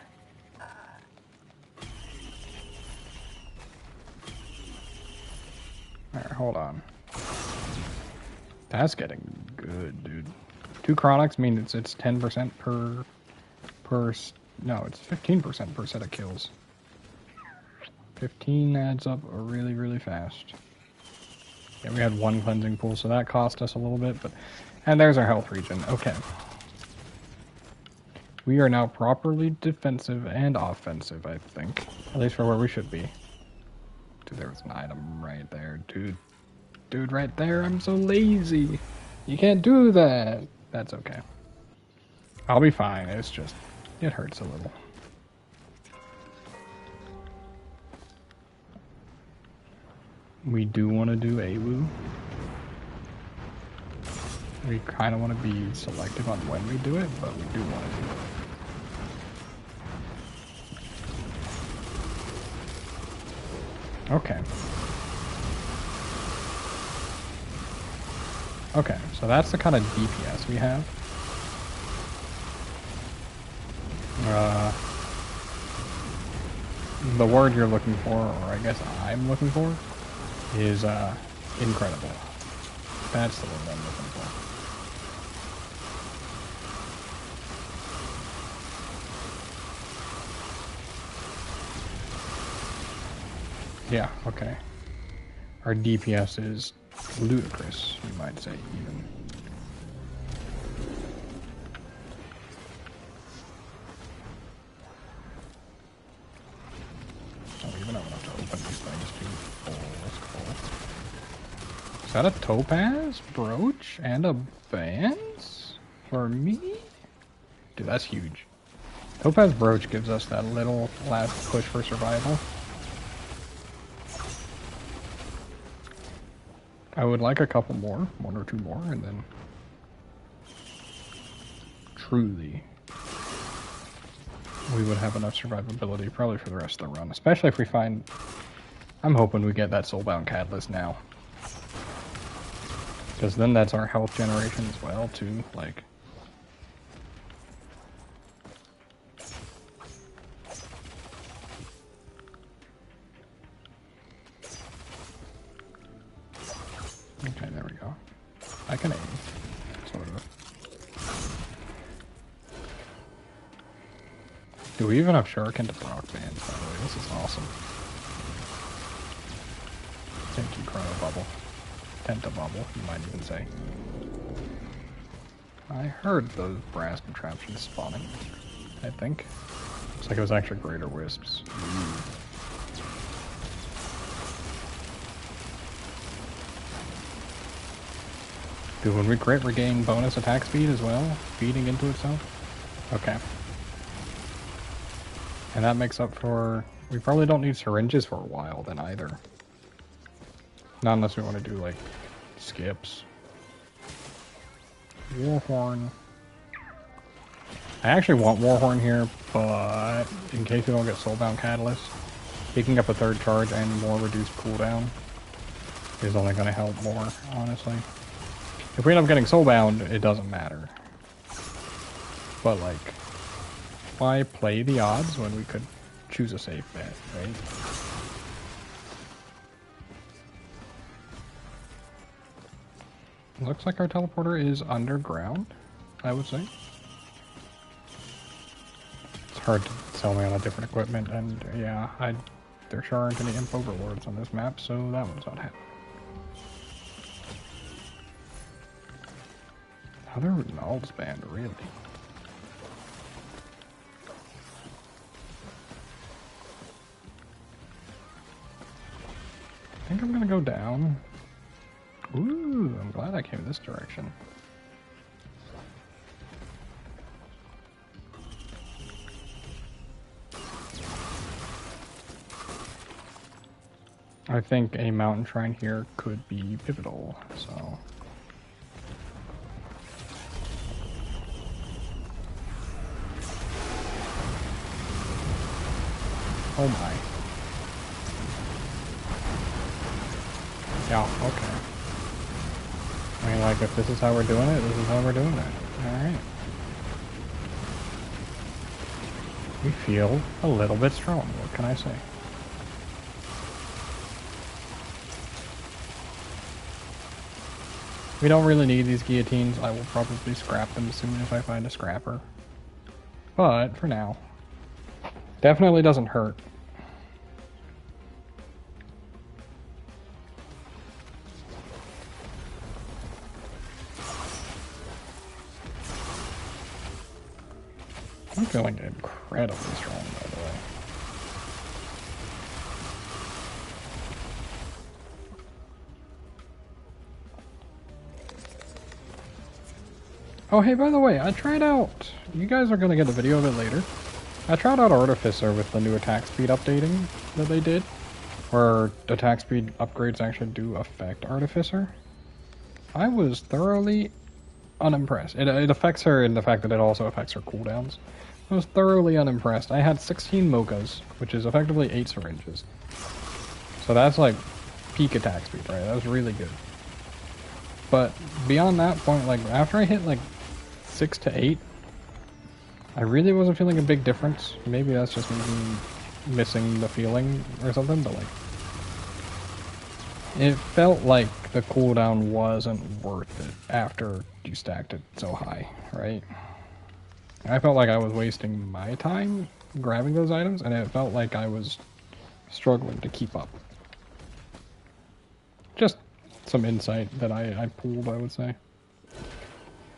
Alright, hold on. That's getting good, dude. 2 chronics mean it's 10% per no, it's 15% per set of kills. 15 adds up really, really fast. Yeah, we had 1 cleansing pool, so that cost us a little bit, but... And there's our health regen. Okay. We are now properly defensive and offensive, I think. At least for where we should be. Dude, there was an item right there, dude. Dude, right there, I'm so lazy. You can't do that. That's okay. I'll be fine, it's just... It hurts a little. We do want to do AWU. We kind of want to be selective on when we do it, but we do want to do it. Okay. Okay, so that's the kind of DPS we have. The word you're looking for, or I guess I'm looking for, is incredible. That's the word I'm looking for. Yeah, okay. Our DPS is ludicrous, you might say, even. Oh, even I'm gonna have to open these things too. Oh, that's cool. Is that a topaz brooch and a Vance for me? Dude, that's huge. Topaz brooch gives us that little last push for survival. I would like a couple more, 1 or 2 more, and then truly we would have enough survivability probably for the rest of the run, especially if we find... I'm hoping we get that Soulbound Catalyst now. Because then that's our health generation as well, too, like... Okay, there we go. I can aim, sort of. Do we even have Shuriken to proc bands, by the way? This is awesome. Thank you, Chrono Bubble. Tenta Bubble, you might even say. I heard those brass contraptions spawning, I think. Looks like it was actually Greater Wisps. Dude, when we crit, we gain bonus attack speed as well, feeding into itself. Okay. And that makes up for... We probably don't need syringes for a while then either. Not unless we want to do, like, skips. Warhorn. I actually want Warhorn here, but in case we don't get Soulbound Catalyst, picking up a 3rd charge and more reduced cooldown is only going to help more, honestly. If we end up getting Soulbound, it doesn't matter. But, like, why play the odds when we could choose a safe bet, right? Looks like our teleporter is underground, I would say. It's hard to sell me on a different equipment, and yeah, there sure aren't any imp overlords on this map, so that one's not happening. Another Nald's band, really? I think I'm gonna go down. Ooh, I'm glad I came this direction. I think a mountain shrine here could be pivotal, so... Oh my. Yeah, okay. I mean, like, if this is how we're doing it, this is how we're doing it. Alright. We feel a little bit strong, what can I say? We don't really need these guillotines. I will probably scrap them soon if I find a scrapper. But, for now. Definitely doesn't hurt. I'm feeling incredibly strong, by the way. Oh, hey, by the way, I tried out... You guys are going to get a video of it later. I tried out Artificer with the new attack speed updating that they did. Where attack speed upgrades actually do affect Artificer. I was thoroughly unimpressed. It affects her in the fact that it also affects her cooldowns. I was thoroughly unimpressed. I had 16 Mochas, which is effectively 8 syringes. So that's like peak attack speed, right? That was really good. But beyond that point, like after I hit like 6 to 8, I really wasn't feeling a big difference. Maybe that's just me missing the feeling or something, but like it felt like the cooldown wasn't worth it after you stacked it so high, right? I felt like I was wasting my time grabbing those items, and it felt like I was struggling to keep up. Just some insight that I pulled, I would say.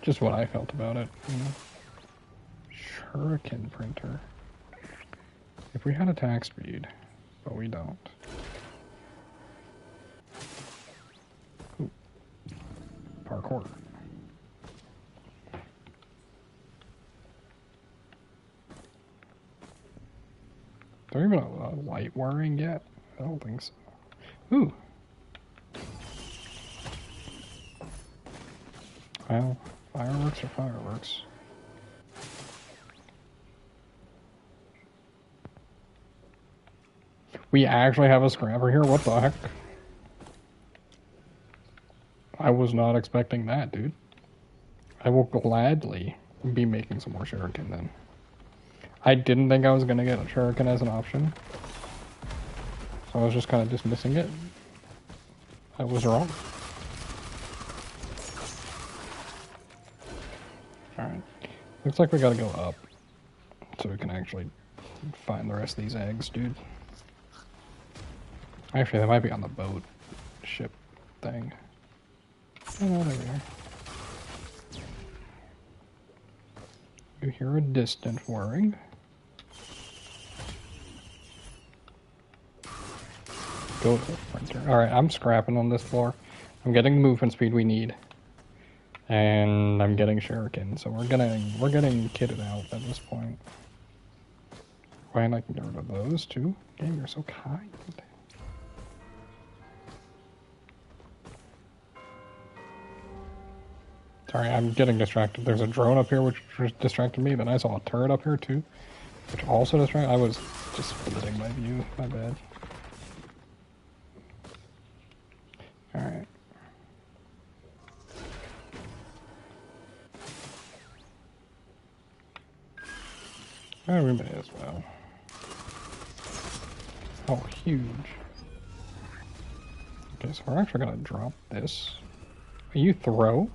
Just what I felt about it, you know? Shuriken printer. If we had attack speed, but we don't. Ooh. Parkour. Is there even a light wearing yet? I don't think so. Ooh. Well, fireworks are fireworks. We actually have a scrapper here? What the heck? I was not expecting that, dude. I will gladly be making some more shuriken then. I didn't think I was going to get a shuriken as an option. So I was just kind of dismissing it. I was wrong. Alright. Looks like we gotta go up. So we can actually find the rest of these eggs, dude. Actually, they might be on the boat ship thing. Oh, no, there we are. You hear a distant whirring. Go to the printer. Alright, I'm scrapping on this floor. I'm getting the movement speed we need. And I'm getting shuriken, so we're getting kitted out at this point. And I can get rid of those too. Game, you're so kind. Sorry, I'm getting distracted. There's a drone up here which distracted me, then I saw a turret up here too, which also distracted. I was just splitting my view. My bad. Alright. Oh, we may as well. Oh, huge. Okay, so we're actually gonna drop this. You throw?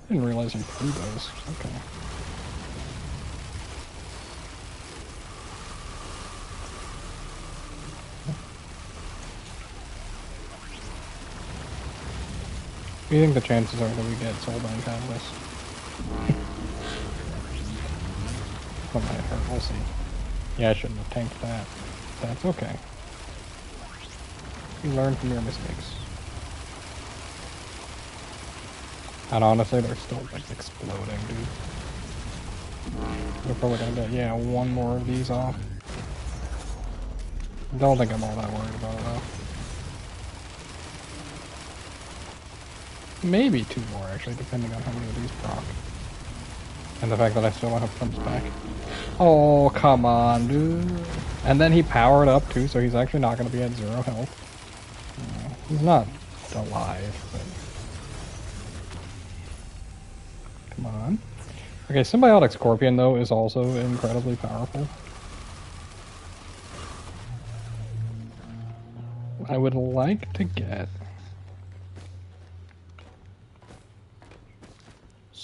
I didn't realize you threw those. Okay. What do you think the chances are that we get Soulbind Catalyst? That might hurt, we'll see. Yeah, I shouldn't have tanked that. That's okay. You learn from your mistakes. And honestly, they're still like exploding, dude. We're probably gonna get, yeah, one more of these off. Don't think I'm all that worried about it though. Maybe 2 more actually, depending on how many of these proc. And the fact that I still don't have pumps back. Oh, come on, dude. And then he powered up too, so he's actually not going to be at 0 health. He's not alive, but... Come on. Okay, Symbiotic Scorpion, though, is also incredibly powerful. I would like to get...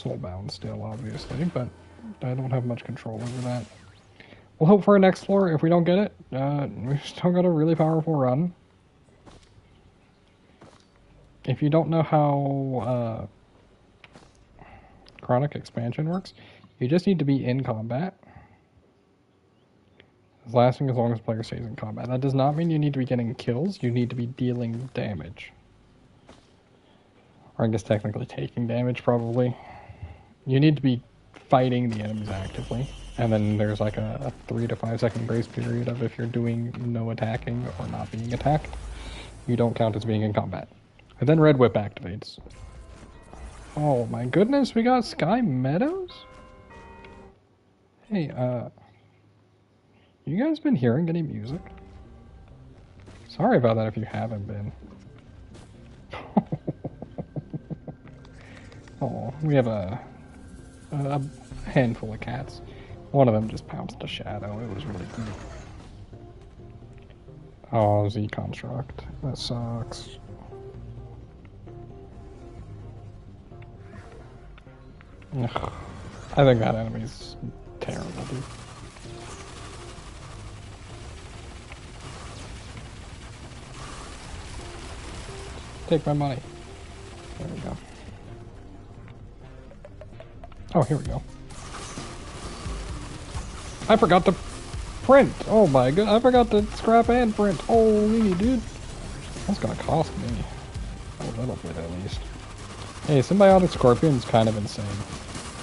soulbound still, obviously, but I don't have much control over that. We'll hope for a next floor. If we don't get it, we've still got a really powerful run. If you don't know how chronic expansion works, you just need to be in combat. It's lasting as long as the player stays in combat. That does not mean you need to be getting kills, you need to be dealing damage. Or I guess technically taking damage, probably. You need to be fighting the enemies actively. And then there's like a 3 to 5 second grace period of if you're doing no attacking or not being attacked, you don't count as being in combat. And then Red Whip activates. Oh my goodness, we got Sky Meadows? Hey, you guys been hearing any music? Sorry about that if you haven't been. Oh, we have a handful of cats. One of them just pounced a shadow. It was really cute. Oh, Z Construct. That sucks. Ugh. I think that enemy's terrible, dude. Take my money. There we go. Oh, here we go. I forgot to print. Oh my god, I forgot to scrap and print. Holy dude. That's gonna cost me a little bit at least. Hey, Symbiotic Scorpion's kind of insane.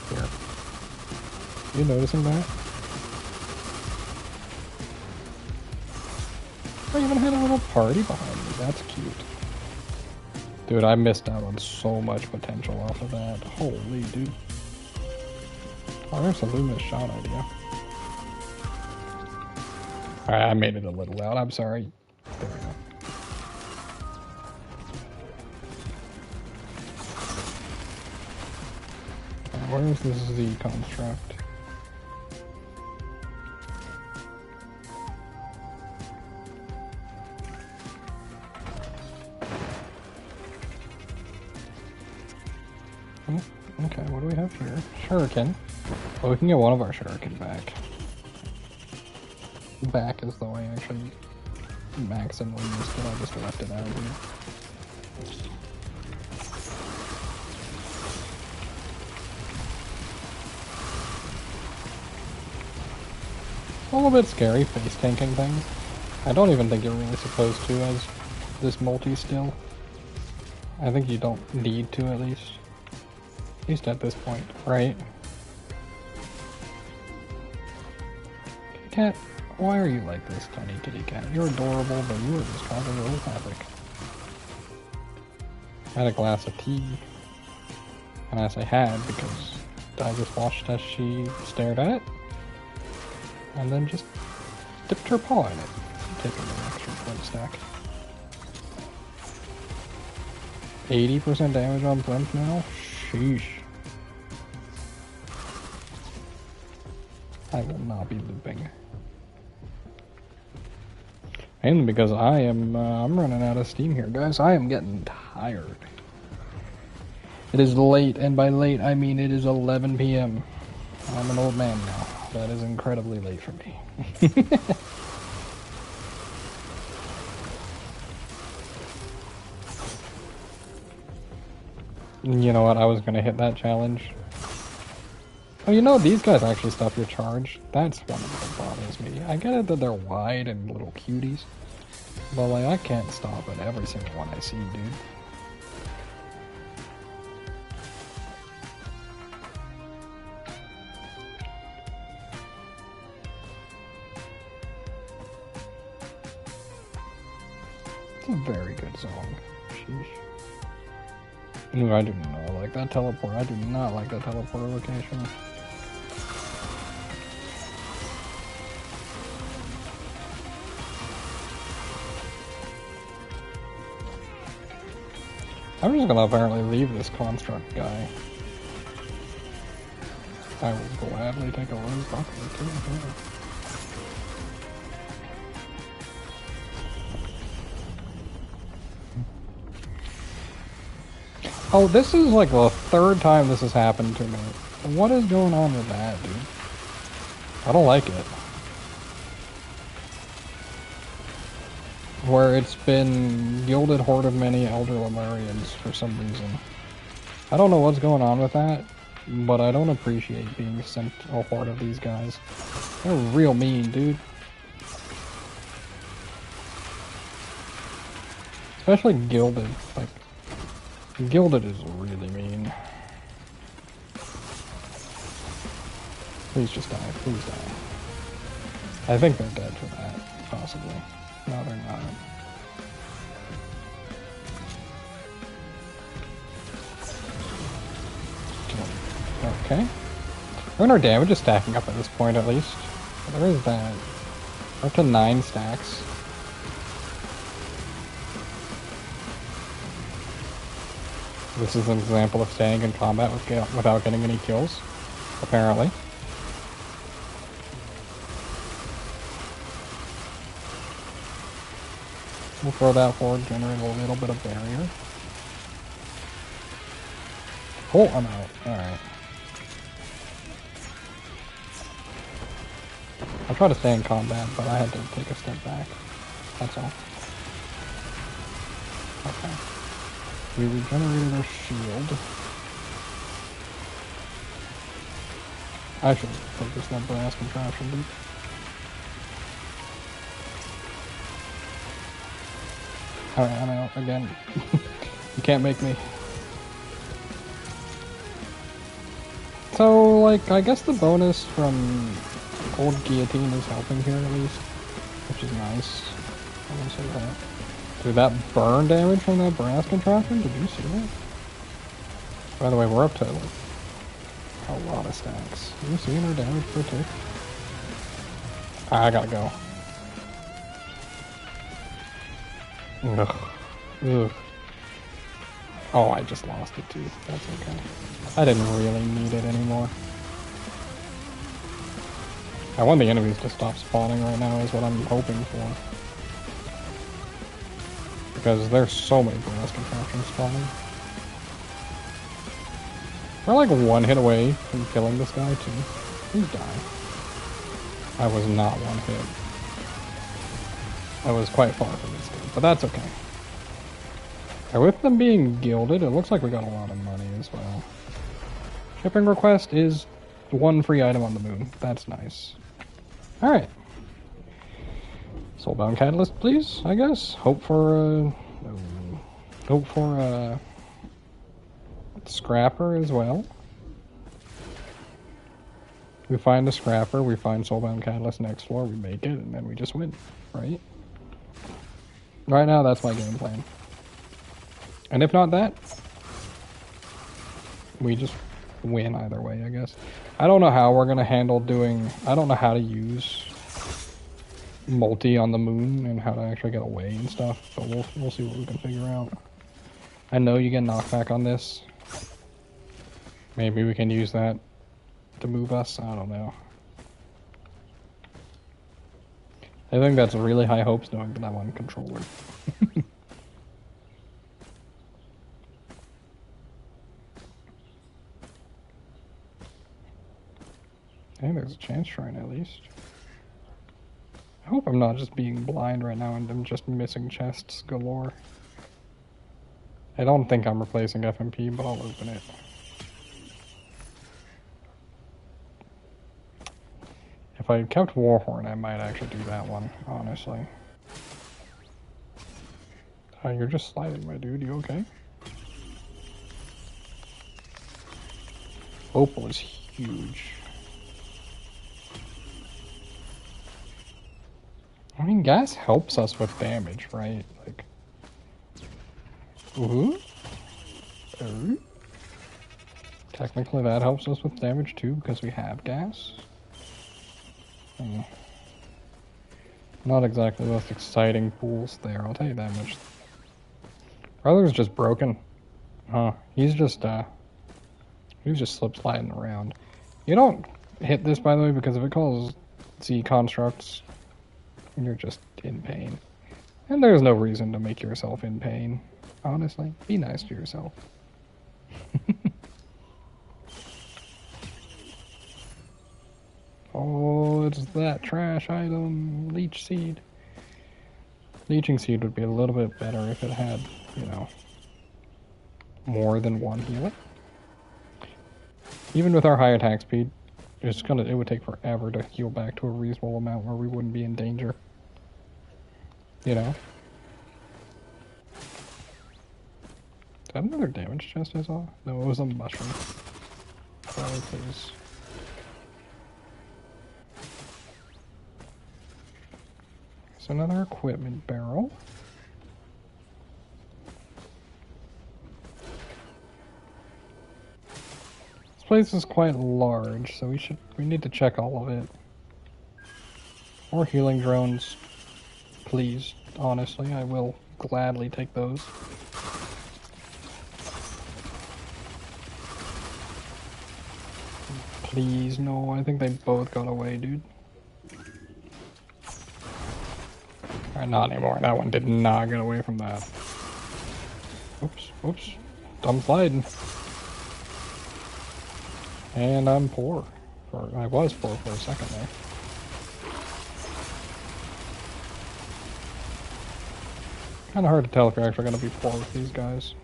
Here. You noticing that? I even had a little party behind me. That's cute. Dude, I missed out on so much potential off of that. Holy dude. Oh, there's a luminous shot idea. Alright, I made it a little loud. I'm sorry. There we go. Where is this Z Construct? Oh, okay, what do we have here? Shuriken. Oh, we can get one of our Shuriken back. Back as though I actually maximally used it. I just left it out here. It's a little bit scary, face tanking things. I don't even think you're really supposed to as this multi-still. I think you don't need to at least. At least at this point, right? Kitty cat, why are you like this, tiny kitty cat? You're adorable, but you are just causing a little havoc. I had a glass of tea. And I say had because I just watched as she stared at it. And then just dipped her paw in it. Taking an extra flint stack. 80% damage on flint now? Sheesh. I will not be looping. Mainly because I'm running out of steam here, guys. I am getting tired. It is late, and by late I mean it is 11 p.m. I'm an old man now. That is incredibly late for me. You know what? I was gonna hit that challenge. Oh, you know, these guys actually stop your charge. That's one of what bothers me. I get it that they're wide and little cuties, but like, I can't stop at every single one I see, dude. It's a very good song. Sheesh. Ooh, I do not like that teleport. I do not like that teleport location. I'm just gonna apparently leave this construct guy. I will gladly take a rose buckler too. Yeah. Oh, this is like the third time this has happened to me. What is going on with that, dude? I don't like it. Where it's been Gilded Horde of Many Elder Lemurians for some reason. I don't know what's going on with that, but I don't appreciate being sent a horde of these guys. They're real mean, dude. Especially Gilded. Like, Gilded is really mean. Please just die. Please die. I think they're dead for that, possibly. No, they're not. Okay. I mean, our damage is stacking up at this point, at least. But there is that. We're up to 9 stacks. This is an example of staying in combat without getting any kills, apparently. We'll throw that forward, generate a little bit of barrier. Oh, I'm out. Alright. I tried to stay in combat, but I had to take a step back. That's all. Okay. We regenerated our shield. I should focus that brass contraption, dude. Alright, I'm out again. You can't make me. So, like, I guess the bonus from Old Guillotine is helping here at least, which is nice. I will say that. Dude, that burn damage from that brass contraption, did you see that? By the way, we're up to like a lot of stacks. You seeing our damage per tick? I gotta go. Ugh. Ugh. Oh, I just lost it too. That's okay. I didn't really need it anymore. I want the enemies to stop spawning right now is what I'm hoping for. Because there's so many brass contraptions spawning. We're like one hit away from killing this guy too. Please die. I was not one hit. I was quite far from this dude, but that's okay. And with them being gilded, it looks like we got a lot of money as well. Shipping request is 1 free item on the moon. That's nice. Alright. Soulbound Catalyst, please, I guess. Hope for a Scrapper as well. We find a Scrapper, we find Soulbound Catalyst next floor, we make it, and then we just win, right? Right now, that's my game plan. And if not that, we just win either way, I guess. I don't know how we're gonna handle doing... I don't know how to use multi on the moon and how to actually get away and stuff, but we'll see what we can figure out. I know you get knockback on this. Maybe we can use that to move us. I don't know. I think that's really high hopes knowing that I'm on controller. Hey, there's a chance shrine at least. I hope I'm not just being blind right now and I'm just missing chests galore. I don't think I'm replacing FMP, but I'll open it. If I kept Warhorn, I might actually do that one, honestly. You're just sliding, my dude. You okay? Opal is huge. I mean, gas helps us with damage, right? Like, technically that helps us with damage too, because we have gas. Not exactly the most exciting pools there, I'll tell you that much. Brother's just broken. Huh, he's just slip sliding around. You don't hit this, by the way, because if it calls Z constructs, you're just in pain. And there's no reason to make yourself in pain, honestly. Be nice to yourself. Oh, it's that trash item, leech seed. Leeching seed would be a little bit better if it had, you know, more than one healer. Even with our high attack speed, it would take forever to heal back to a reasonable amount where we wouldn't be in danger. You know? Is that another damage chest I saw? No, it was a mushroom. Sorry, please. It's another equipment barrel. This place is quite large, so we need to check all of it. More healing drones, please. Honestly, I will gladly take those. Please, no, I think they both got away, dude. Alright, not anymore. That one did not get away from that. Oops, oops. I'm sliding. And I'm poor. I was poor for a second there. Kind of hard to tell if you're actually going to be poor with these guys.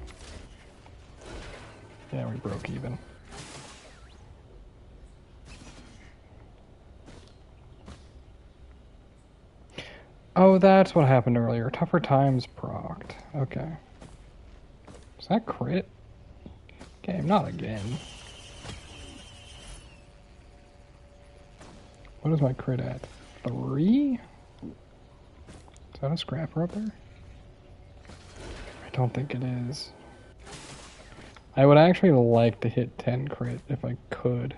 Yeah, we broke even. Oh, that's what happened earlier. Tougher times procced. Okay. Is that crit? Game, not again. What is my crit at? 3? Is that a scrapper up there? I don't think it is. I would actually like to hit 10 crit if I could.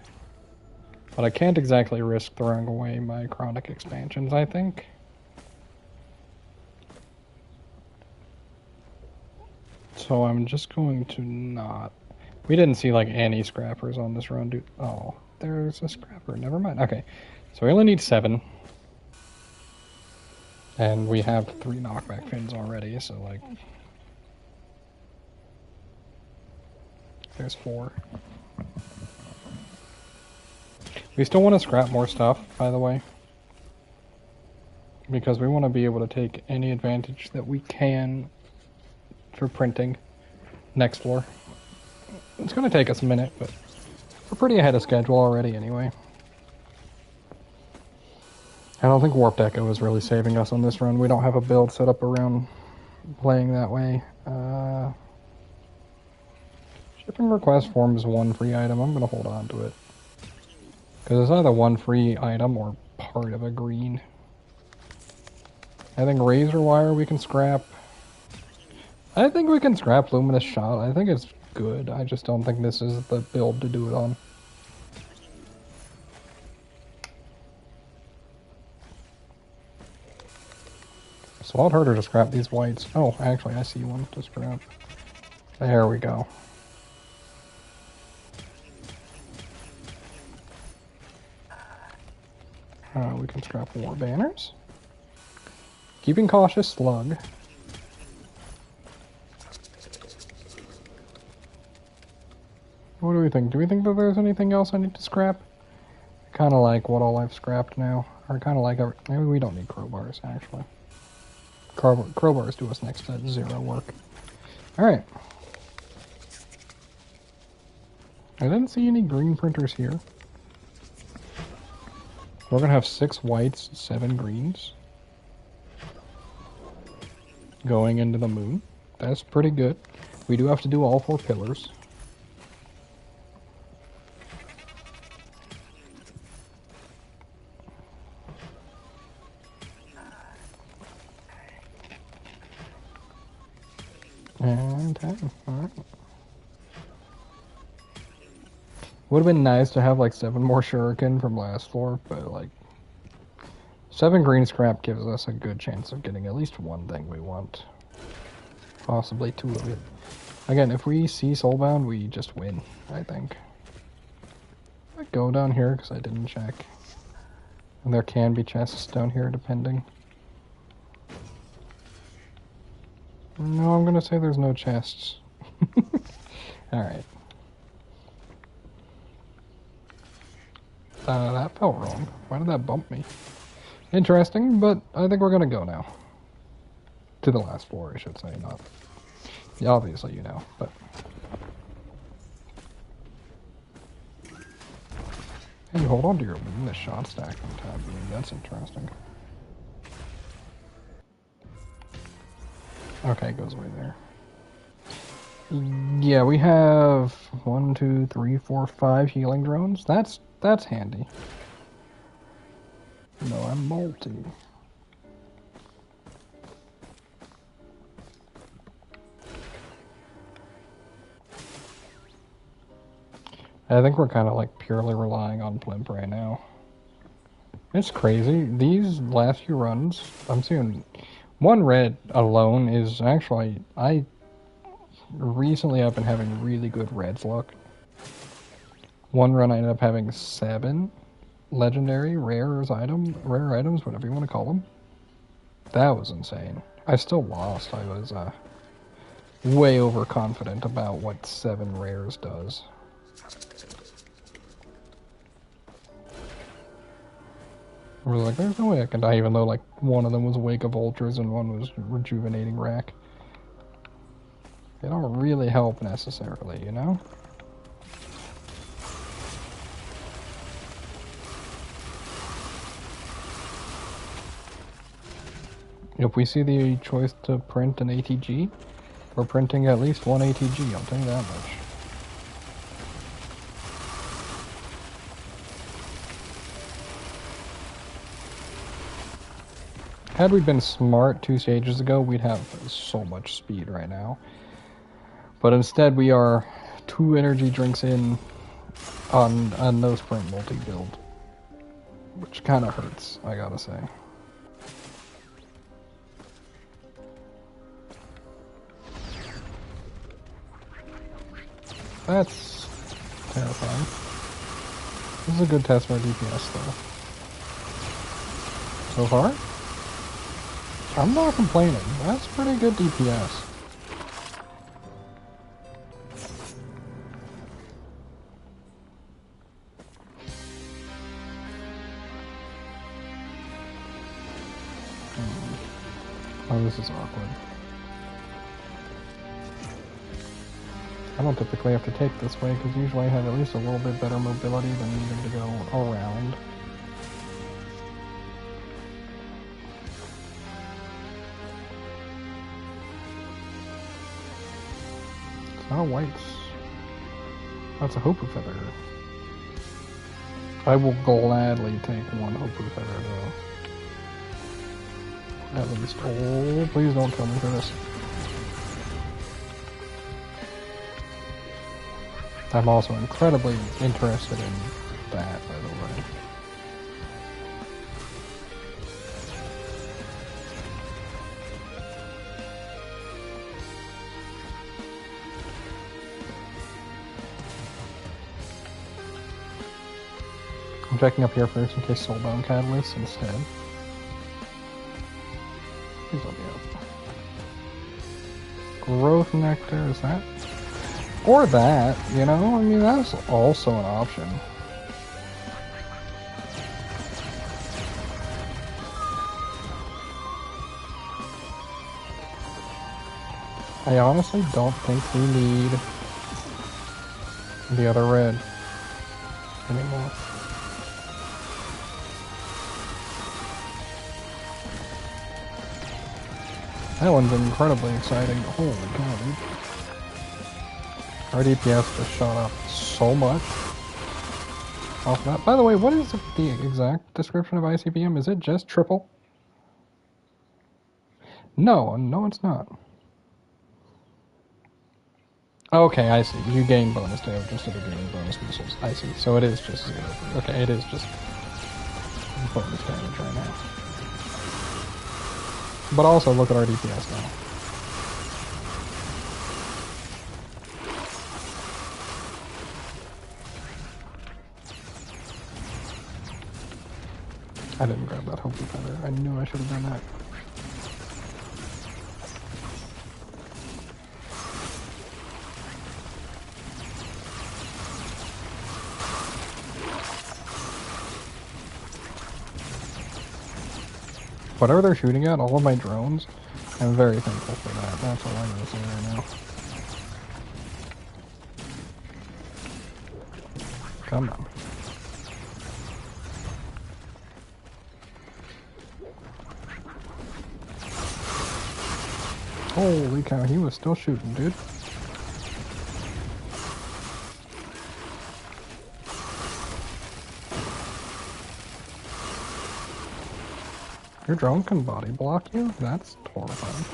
But I can't exactly risk throwing away my chronic expansions, I think. So I'm just going to not... We didn't see like any scrappers on this run, dude. Oh, there's a scrapper. Never mind. Okay, so we only need 7. And we have 3 knockback fins already, so like... There's 4. We still want to scrap more stuff, by the way. Because we want to be able to take any advantage that we can for printing next floor. It's going to take us a minute, but we're pretty ahead of schedule already anyway. I don't think Warped Echo is really saving us on this run. We don't have a build set up around playing that way. Shipping request forms 1 free item. I'm going to hold on to it. Because it's either 1 free item or part of a green. I think Razor Wire we can scrap. I think we can scrap Luminous Shot. I think it's good. I just don't think this is the build to do it on. It's a lot harder to scrap these whites. Oh, actually, I see one to scrap. There we go. We can scrap more banners. Keeping Cautious Slug. What do we think? Do we think that there's anything else I need to scrap? I kind of like what all I've scrapped now. Or kind of like... Maybe we don't need crowbars, actually. Crowbars do us next to 0 work. Alright. I didn't see any green printers here. We're going to have 6 whites, 7 greens. Going into the moon. That's pretty good. We do have to do all 4 pillars. And 10. Alright. Would have been nice to have like 7 more shuriken from last floor, but like 7 green scrap gives us a good chance of getting at least 1 thing we want. Possibly 2 of it. Again, if we see Soulbound, we just win, I think. I go down here because I didn't check. And there can be chests down here depending. No, I'm gonna say there's no chests. Alright. That felt wrong. Why did that bump me? Interesting, but I think we're gonna go now. To the last floor, I should say, not... Yeah, obviously, you know, but... Hey, hold on to your the shot stack from tab. That's interesting. Okay, it goes away there. Yeah, we have 1, 2, 3, 4, 5 healing drones. That's handy. No, I'm multi. I think we're kind of like purely relying on Blimp right now. It's crazy. These last few runs, I'm seeing one red alone is actually, recently I've been having really good reds luck. One run I ended up having 7 legendary rare items, whatever you want to call them. That was insane. I still lost. I was way overconfident about what 7 rares does. I was like, there's no way I can die, even though like one of them was Wake of Ultras and one was Rejuvenating Rack. They don't really help necessarily, you know? If we see the choice to print an ATG, we're printing at least one ATG, I'll tell you that much. Had we been smart 2 stages ago, we'd have so much speed right now. But instead we are 2 energy drinks in on a no sprint multi-build. Which kinda hurts, I gotta say. That's terrifying. This is a good test for our DPS though. So far? I'm not complaining. That's pretty good DPS. Oh, this is awkward. I don't typically have to take this way, because usually I have at least a little bit better mobility than needing to go around. It's not whites. That's a Hopu Feather. I will gladly take one Hopu Feather, though. At least. Oh, please don't kill me for this. I'm also incredibly interested in that, by the way. I'm checking up here first in case Soulbound Catalyst instead. Please let me up. Growth Nectar, is that? Or that, you know? I mean, that's also an option. I honestly don't think we need the other red anymore. That one's incredibly exciting. Holy cow, dude. Our DPS just shot up so much off that. By the way, what is the exact description of ICBM? Is it just triple? No, it's not. Okay, I see. You gain bonus damage instead of getting bonus missiles. I see. So it is just 0. Okay, it is just bonus damage right now. But also, look at our DPS now. I didn't grab that Hopu Feather. I knew I should have done that. Whatever they're shooting at, all of my drones, I'm very thankful for that. That's all I'm gonna say right now. Come on. Holy cow, he was still shooting, dude. Your drone can body block you? That's horrifying.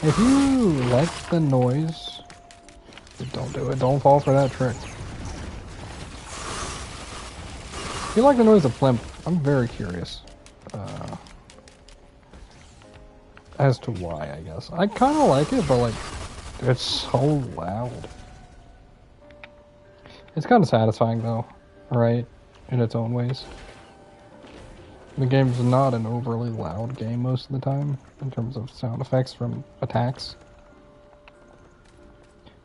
If you like the noise, don't do it. Don't fall for that trick. If you like the noise of Plimp, I'm very curious as to why, I guess. I kind of like it, but like, it's so loud. It's kind of satisfying though, right? In its own ways. The game's not an overly loud game most of the time, in terms of sound effects from attacks.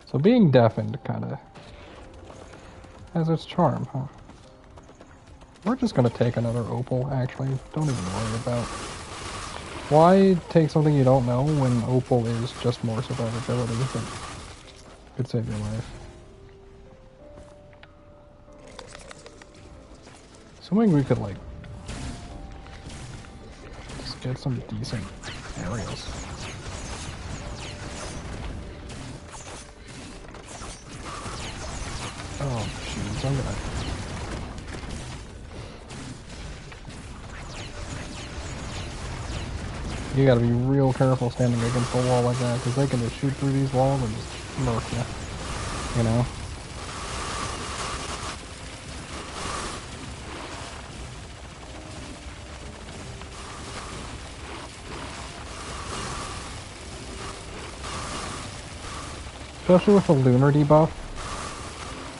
So being deafened kind of has its charm, huh? We're just gonna take another opal, actually. Don't even worry about... Why take something you don't know when opal is just more survivability that could save your life? Assuming we could, like, just get some decent aerials. Oh, jeez, I'm gonna... You gotta be real careful standing against a wall like that, because they can just shoot through these walls and just murk you. You know? Especially with the lunar debuff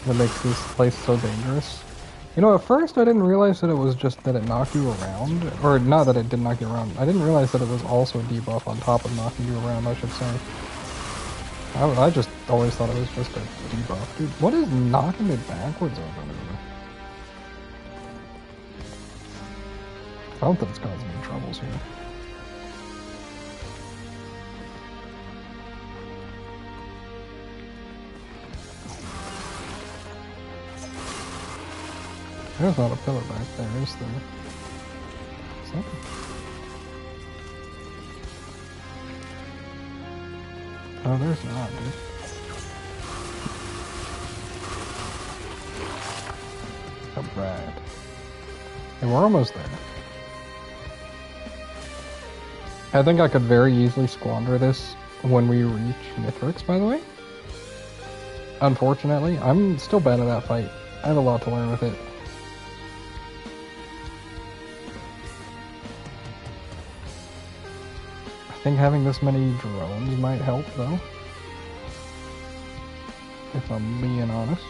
that makes this place so dangerous. You know, at first I didn't realize that it was just that it knocked you around. Or, not that it didn't knock you around. I didn't realize that it was also a debuff on top of knocking you around, I should say. I just always thought it was just a debuff. Dude, what is knocking it backwards over there? Something's causing me troubles here. There's not a pillar back there, is there? Something. Oh, there's not, dude. Alright. And we're almost there. I think I could very easily squander this when we reach Mithrix, by the way. Unfortunately, I'm still bad at that fight. I have a lot to learn with it. I think having this many drones might help, though. If I'm being honest.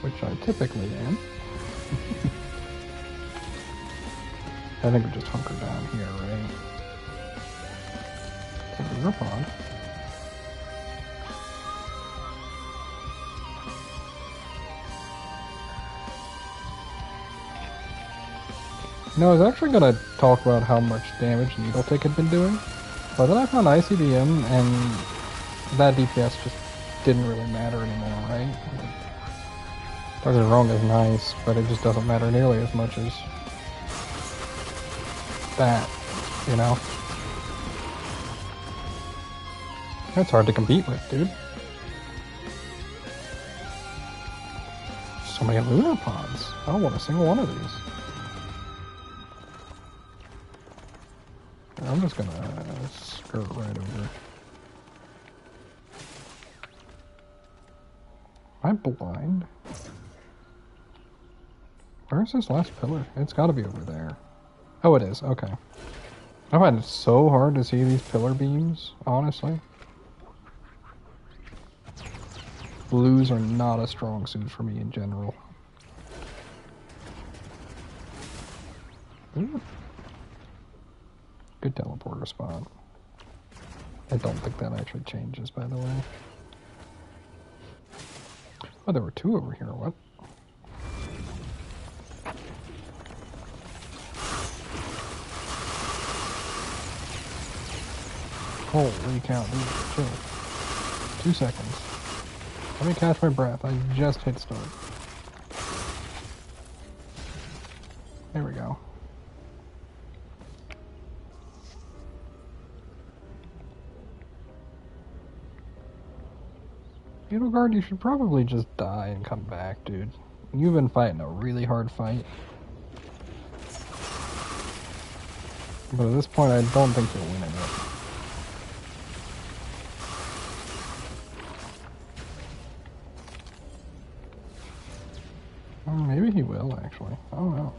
Which I typically am. I think we just hunker down here, right? It's a river pond. No, I was actually going to talk about how much damage Needletick had been doing, but then I found ICBM, and that DPS just didn't really matter anymore, right? Like, don't get me wrong, it's nice, but it just doesn't matter nearly as much as that, you know? That's hard to compete with, dude. So many lunar pods. I don't want a single one of these. I'm just gonna skirt right over. Am I blind? Where's this last pillar? It's gotta be over there. Oh, it is. Okay. I find it so hard to see these pillar beams, honestly. Blues are not a strong suit for me in general. Ooh. Good teleporter spot. I don't think that actually changes, by the way. Oh, there were two over here. What? Holy cow, dude. Chill. 2 seconds. Let me catch my breath. I just hit start. There we go. Beetleguard, you should probably just die and come back, dude. You've been fighting a really hard fight. But at this point, I don't think you're winning it. Maybe he will, actually. I don't know.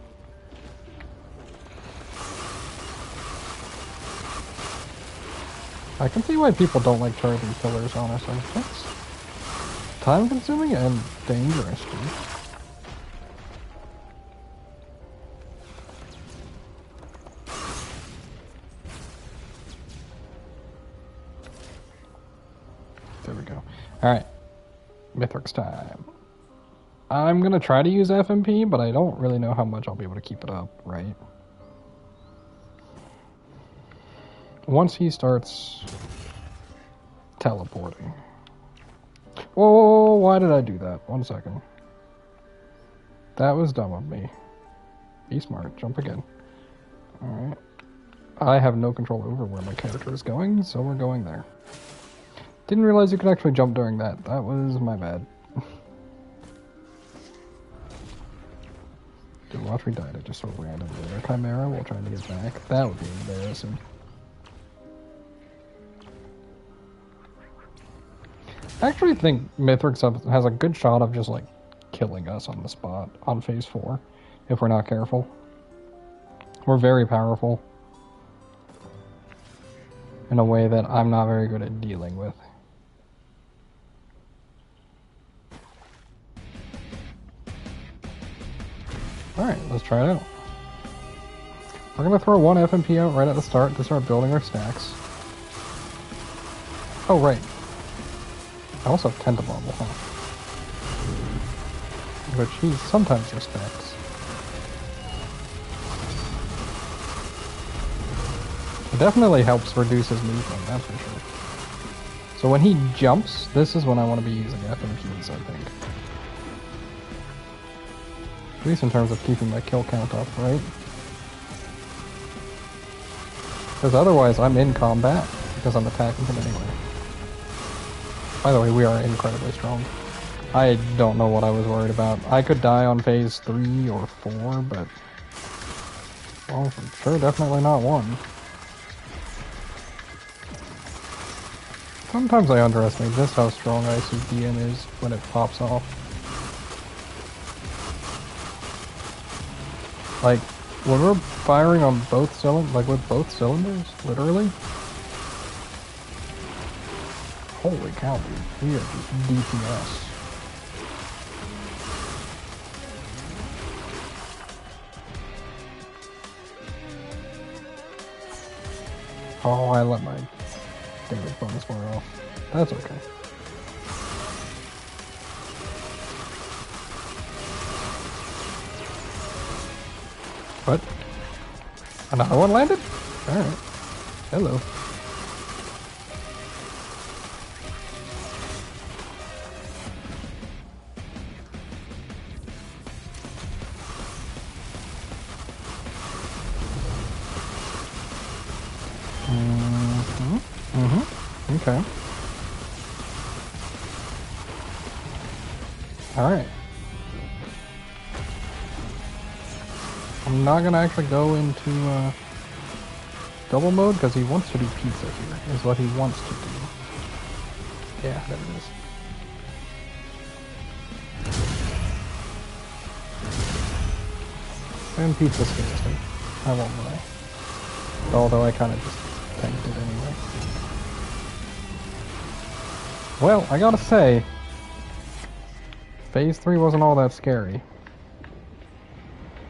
I can see why people don't like charging killers, honestly. That's time-consuming and dangerous, dude. There we go. Alright. Mithrix time. I'm gonna try to use FMP, but I don't really know how much I'll be able to keep it up, right? Once he starts teleporting. Whoa, why did I do that? 1 second. That was dumb of me. Be smart, jump again. Alright. I have no control over where my character is going, so we're going there. Didn't realize you could actually jump during that. That was my bad. Dude, watch me die to just so randomly. A Chimera while trying to get back. That would be embarrassing. I actually think Mithrix has a good shot of just, like, killing us on the spot on phase 4, if we're not careful. We're very powerful. In a way that I'm not very good at dealing with. Alright, let's try it out. We're gonna throw one FMP out right at the start to start building our stacks. Oh, right. I also have Tentibobble, huh? Which he sometimes respects. It definitely helps reduce his movement, that's for sure. So when he jumps, this is when I want to be using FMPs, I think. At least in terms of keeping my kill count up, right? Because otherwise I'm in combat, because I'm attacking him anyway. By the way, we are incredibly strong. I don't know what I was worried about. I could die on phase 3 or 4, but... well, for sure, definitely not 1. Sometimes I underestimate just how strong ICDM is when it pops off. Like, when we're firing on both cylinders, like with both cylinders, literally. Holy cow, dude. We are just DPS. Oh, I let my damage bonus wear off. That's okay. What? Another one landed? Alright. Hello. Okay. Alright. I'm not gonna actually go into double mode because he wants to do pizza here, is what he wants to do. Yeah, there it is. And pizza scares me. I won't lie. Although I kind of just tanked it anyway. Well, I gotta say, phase 3 wasn't all that scary.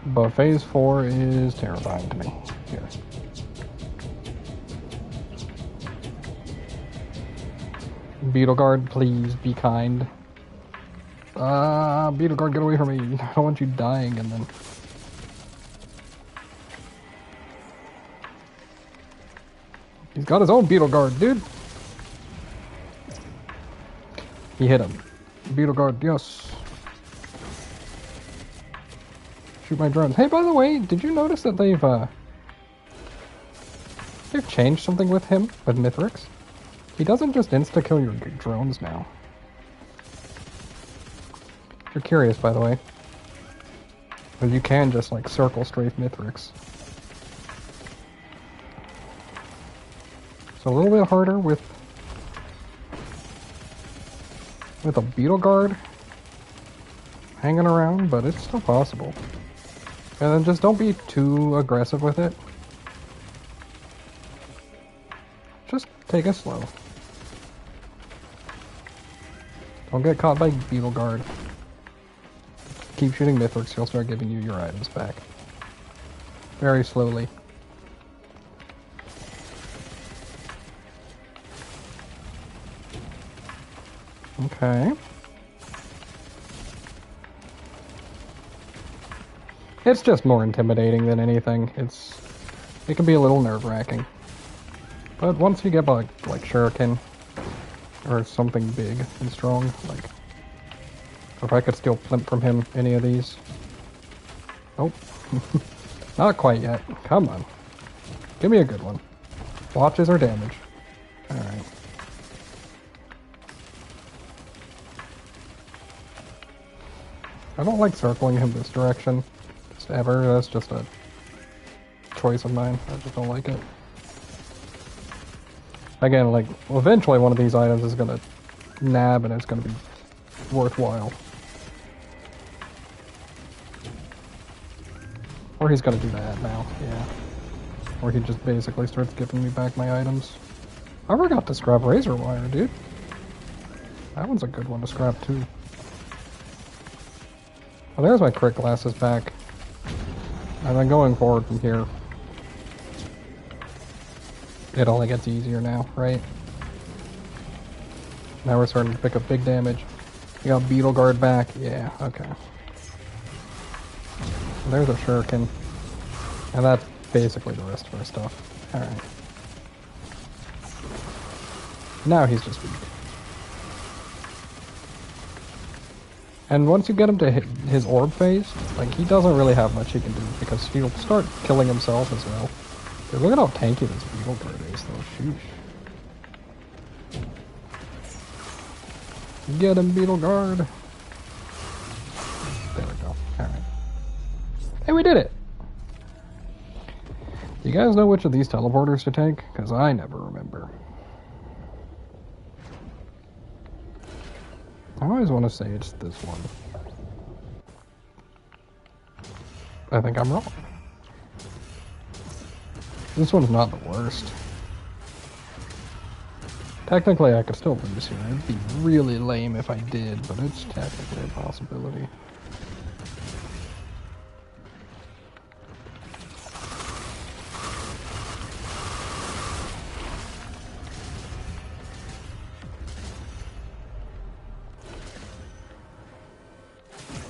But phase 4 is terrifying to me. Here. Beetleguard, please be kind. Beetle Guard, get away from me. I don't want you dying and then... He's got his own Beetle Guard, dude. He hit him. Beetle Guard, yes. Shoot my drones. Hey, by the way, did you notice that they've changed something with him, with Mithrix? He doesn't just insta-kill your drones now. If you're curious, by the way. But you can just, like, circle strafe Mithrix. It's a little bit harder with a Beetle Guard hanging around, but it's still possible. And then just don't be too aggressive with it. Just take it slow. Don't get caught by Beetle Guard. Keep shooting Mithrix, he'll start giving you your items back. Very slowly. Okay. It's just more intimidating than anything. It can be a little nerve-wracking. But once you get like Shuriken, or something big and strong, like... If I could steal Plimp from him, any of these. Nope. Not quite yet. Come on. Give me a good one. Watches or damage. Alright. I don't like circling him this direction. Just ever. That's just a choice of mine. I just don't like it. Again, like, eventually one of these items is gonna nab and it's gonna be worthwhile. Or he's gonna do that now, yeah. Or he just basically starts giving me back my items. I forgot to scrap Razor Wire, dude. That one's a good one to scrap too. Oh, there's my crit glasses back. And then going forward from here, it only gets easier now, right? Now we're starting to pick up big damage. We got Beetle Guard back. Yeah, okay. There's a Shuriken. And that's basically the rest of our stuff. Alright. Now he's just weak. And once you get him to hit his orb phase, like, he doesn't really have much he can do, because he'll start killing himself as well. Dude, look at how tanky this Beetle Guard is, though. Sheesh. Get him, Beetle Guard! There we go. Alright. Hey, we did it! Do you guys know which of these teleporters to take? Because I never remember. I always want to say it's this one. I think I'm wrong. This one's not the worst. Technically, I could still lose here. It'd be really lame if I did, but it's technically a possibility.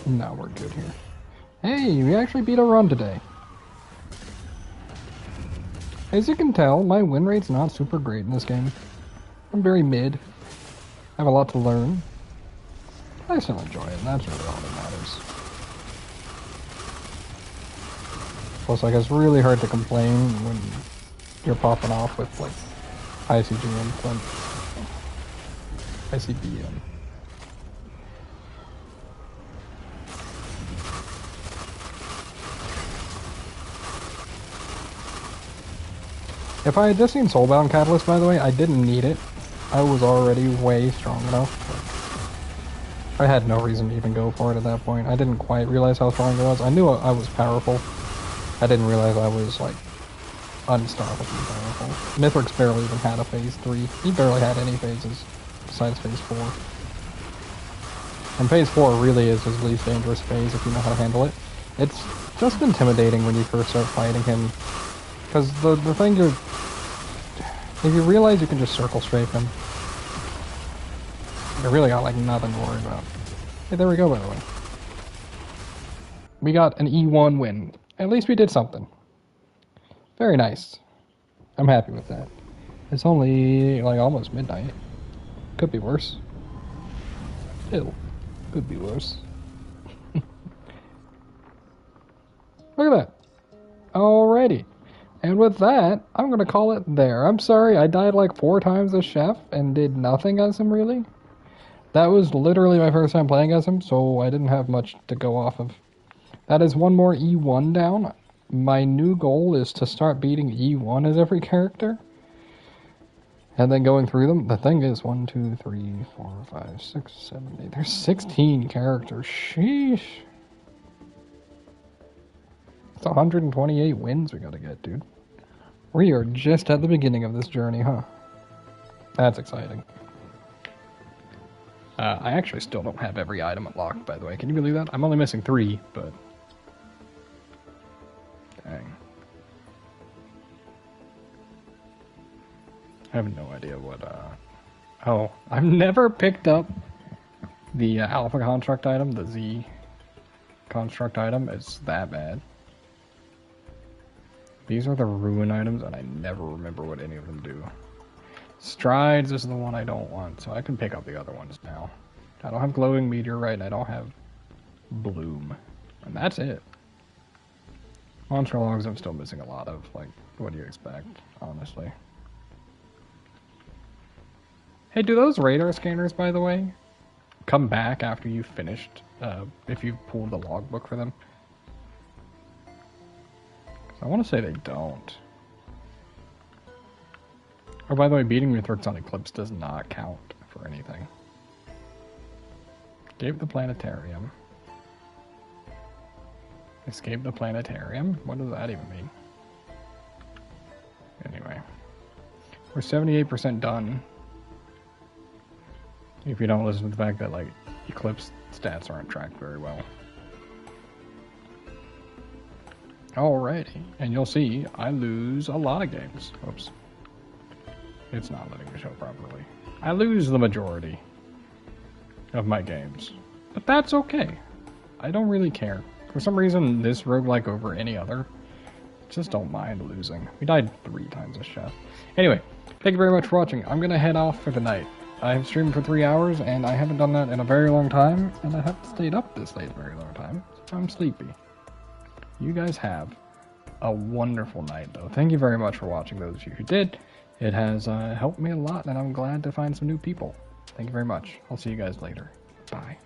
No, we're good here. Hey, we actually beat a run today. As you can tell, my win rate's not super great in this game. I'm very mid. I have a lot to learn. I still enjoy it, and that's really all that matters. Plus, like, it's really hard to complain when you're popping off with, like, ICGM, Flint, ICBM. If I had just seen Soulbound Catalyst, by the way, I didn't need it. I was already way strong enough. I had no reason to even go for it at that point. I didn't quite realize how strong I was. I knew I was powerful. I didn't realize I was, like, unstoppably powerful. Mithrix barely even had a phase 3. He barely had any phases besides phase 4. And phase 4 really is his least dangerous phase if you know how to handle it. It's just intimidating when you first start fighting him. Because the thing you're... If you realize you can just circle strafe him, you really got, like, nothing to worry about. Hey, there we go, by the way. We got an E1 win. At least we did something. Very nice. I'm happy with that. It's only, like, almost midnight. Could be worse. Still, could be worse. Look at that. Alrighty. And with that, I'm gonna call it there. I'm sorry, I died like 4 times as Chef and did nothing as him, really. That was literally my first time playing as him, so I didn't have much to go off of. That is one more E1 down. My new goal is to start beating E1 as every character. And then going through them. The thing is, 1, 2, 3, 4, 5, 6, 7, 8. There's 16 characters. Sheesh. It's 128 wins we gotta get, dude. We are just at the beginning of this journey, huh? That's exciting. I actually still don't have every item unlocked, by the way. Can you believe that? I'm only missing 3, but... Dang. I have no idea what, Oh, I've never picked up the Alpha Construct item, the Z Construct item. It's that bad. These are the Ruin items, and I never remember what any of them do. Strides is the one I don't want, so I can pick up the other ones now. I don't have Glowing Meteorite, and I don't have Bloom. And that's it. Monster Logs I'm still missing a lot of. Like, what do you expect, honestly? Hey, do those radar scanners, by the way, come back after you've finished, if you've pulled the logbook for them? I want to say they don't. Oh, by the way, beating Mithrix on Eclipse does not count for anything. Escape the planetarium. Escape the planetarium? What does that even mean? Anyway. We're 78% done. If you don't listen to the fact that, like, Eclipse stats aren't tracked very well. Alrighty, and you'll see I lose a lot of games. Oops. It's not letting me show properly. I lose the majority of my games. But that's okay. I don't really care. For some reason, this roguelike over any other, just don't mind losing. We died 3 times as Chef. Anyway, thank you very much for watching. I'm gonna head off for the night. I've streamed for 3 hours, and I haven't done that in a very long time, and I haven't stayed up this late a very long time, so I'm sleepy. You guys have a wonderful night, though. Thank you very much for watching, those of you who did. It has helped me a lot, and I'm glad to find some new people. Thank you very much. I'll see you guys later. Bye.